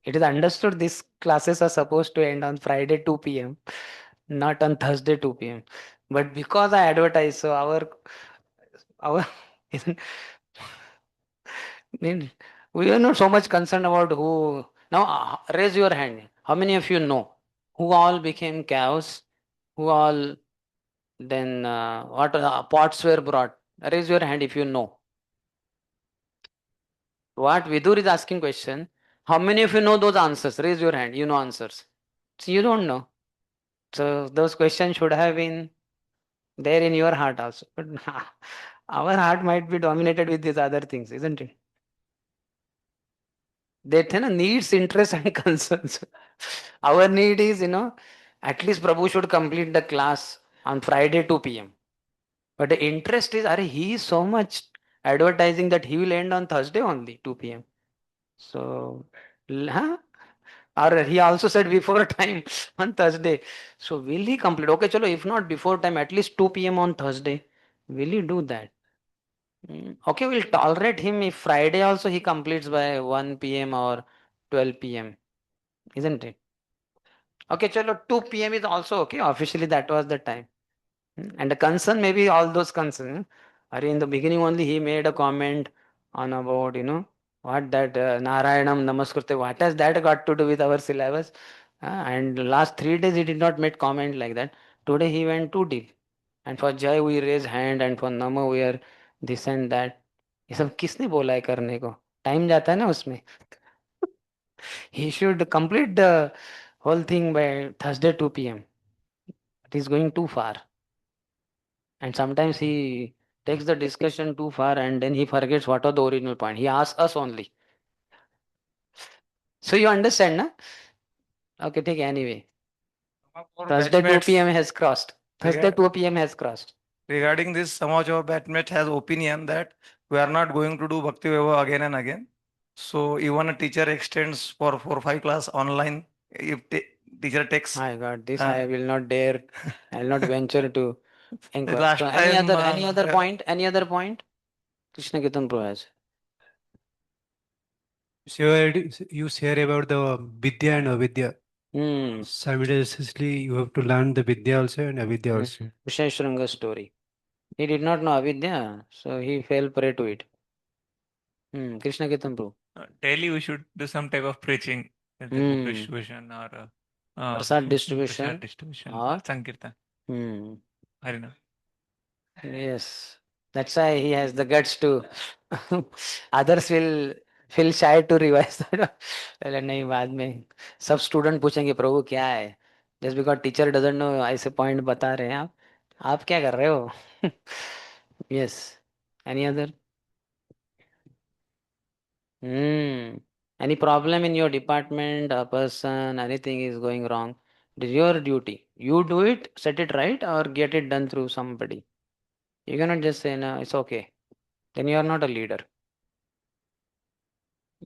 it is understood these classes are supposed to end on Friday 2 p.m., not on Thursday 2 p.m. But because I advertise, so our we are not so much concerned about who. Now raise your hand. How many of you know who all became cows? Who all then what pots were brought? Raise your hand if you know. What Vidur is asking question. How many of you know those answers? Raise your hand. You know answers. So you don't know. So those questions should have been there in your heart also. But our heart might be dominated with these other things, isn't it? That needs, interest and concerns. Our need is, at least Prabhu should complete the class on Friday 2 p.m. But the interest is, he is so much advertising that he will end on Thursday only 2 p.m. So, or he also said before time on Thursday. So will he complete? Okay, chalo, if not before time, at least 2 p.m. on Thursday. Will he do that? Okay, we'll tolerate him if Friday also he completes by 1 p.m. or 12 p.m. Isn't it? Okay, chalo, 2 p.m. is also okay. Officially, that was the time. And the concern, maybe all those concerns. In the beginning only he made a comment on about, what that Narayanam Namaskarte, what has that got to do with our syllabus? And last 3 days he did not make comment like that. Today he went too deep. And for Jai we raise hand, and for Nama we are this and that. ये सब किसने बोला है करने को? Time जाता है ना उसमें. He should complete the whole thing by Thursday 2 p.m. It is going too far. And sometimes he takes the discussion too far and then he forgets what was the original point. He asks us only. So you understand, na? Okay, take anyway. Thursday 2 p.m. has crossed. Thursday 2 p.m. has crossed. Regarding this, some of our batchmates has opinion that we are not going to do Bhakti Vaibhav again and again. So even a teacher extends for 4 or 5 class online. If teacher takes. My God, this I will not dare. I will not venture to inquire. Last So time, any other point? Any other point? Krishna Kirtan Pro has. So you share about the Vidya and Avidya. Simultaneously, you have to learn the Vidya also and Avidya also. Visheshwaranga story. He did not know Avidya, so he fell prey to it. Krishna Kirtan Pro. Daily we should do some type of preaching, like book distribution or Prasad distribution or Sankirtan. Harina. Yes, that's why he has the guts to. Others will feel shy to revise that. पहले नहीं बाद में सब student पूछेंगे प्रभु क्या है just because teacher doesn't know ऐसे point बता रहे हैं आप क्या कर रहे हो yes any other any problem in your department a person anything is going wrong it is your duty you do it set it right or get it done through somebody you cannot just say no it's okay then you are not a leader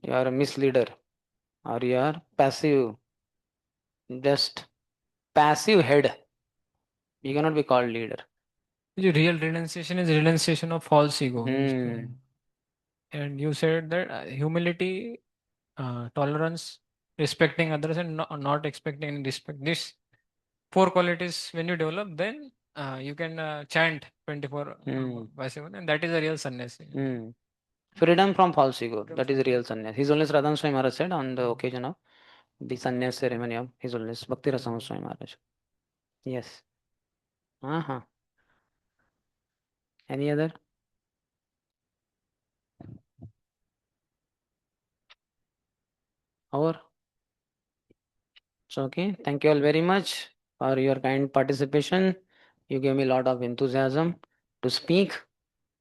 you are a misleader or you are passive just passive head you cannot be called leader The real renunciation is renunciation of false ego. And you said that humility, tolerance, respecting others, and not expecting any respect. These 4 qualities, when you develop, then you can chant 24 by 7, and that is a real sannyasi. Freedom from false ego. That is real sannyas. His Holiness Radhan Swami Maharaj said on the occasion of the sannyas ceremony of His Holiness Bhakti Rasam Swami Maharaj. Yes. Any other? Or? It's okay. Thank you all very much for your kind participation. You gave me a lot of enthusiasm to speak.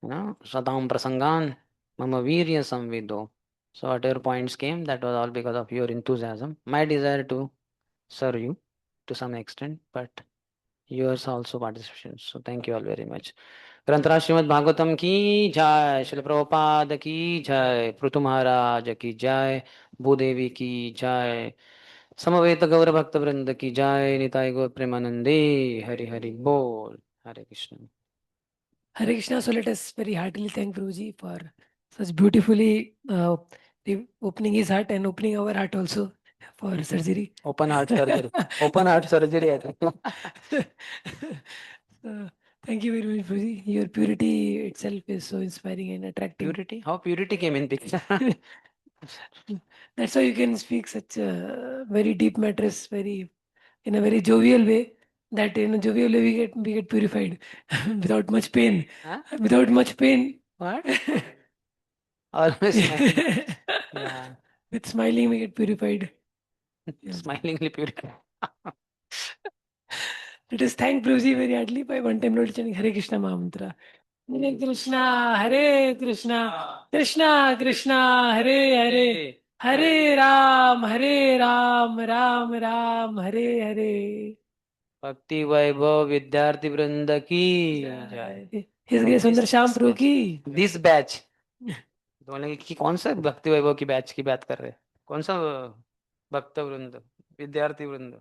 Sadam Prasangan, Mama Virya Samvido. So whatever points came, that was all because of your enthusiasm. My desire to serve you to some extent, but yours also participation. So thank you all very much. ग्रंथराज श्रीमद् भागवतम की जय, श्रील प्रभुपाद की जय, पृथु महाराज की जय, भूदेवी की जय, समवेत गौर भक्त वृंद की जय, निताय गौर प्रेमानंदे, हरि हरि बोल, हरे Krishna. Hare Krishna. So let us very heartily thank Prabhuji for such beautifully opening his heart and opening our heart also for surgery. Open heart surgery. Open heart surgery. Thank you very much, Prabhuji. Your purity itself is so inspiring and attractive. Purity? How purity came in picture? That's why you can speak such very deep matters, very in a very jovial way. That in a jovial way we get purified without much pain. Huh? Without much pain. What? Always smiling. Yeah. With smiling we get purified. Smilingly purified. Let us thank Prabhuji very heartily by one time not chanting Hare Krishna Mahamantra. Hare Krishna, Hare Krishna, Krishna Krishna, Hare Hare, Hare Ram, Ram Ram, Hare Hare. भक्ति वैभव विद्यार्थी वृंद की जय. His Grace Sundar Shyam Prabhu की. This batch. बोलेंगे कि कौन सा भक्ति वैभव की बैच की बात कर रहे हैं? कौन सा भक्त वृंद, विद्यार्थी वृंद?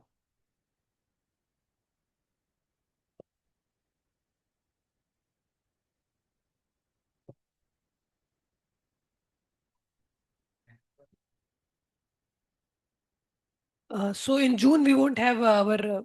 So in June we won't have our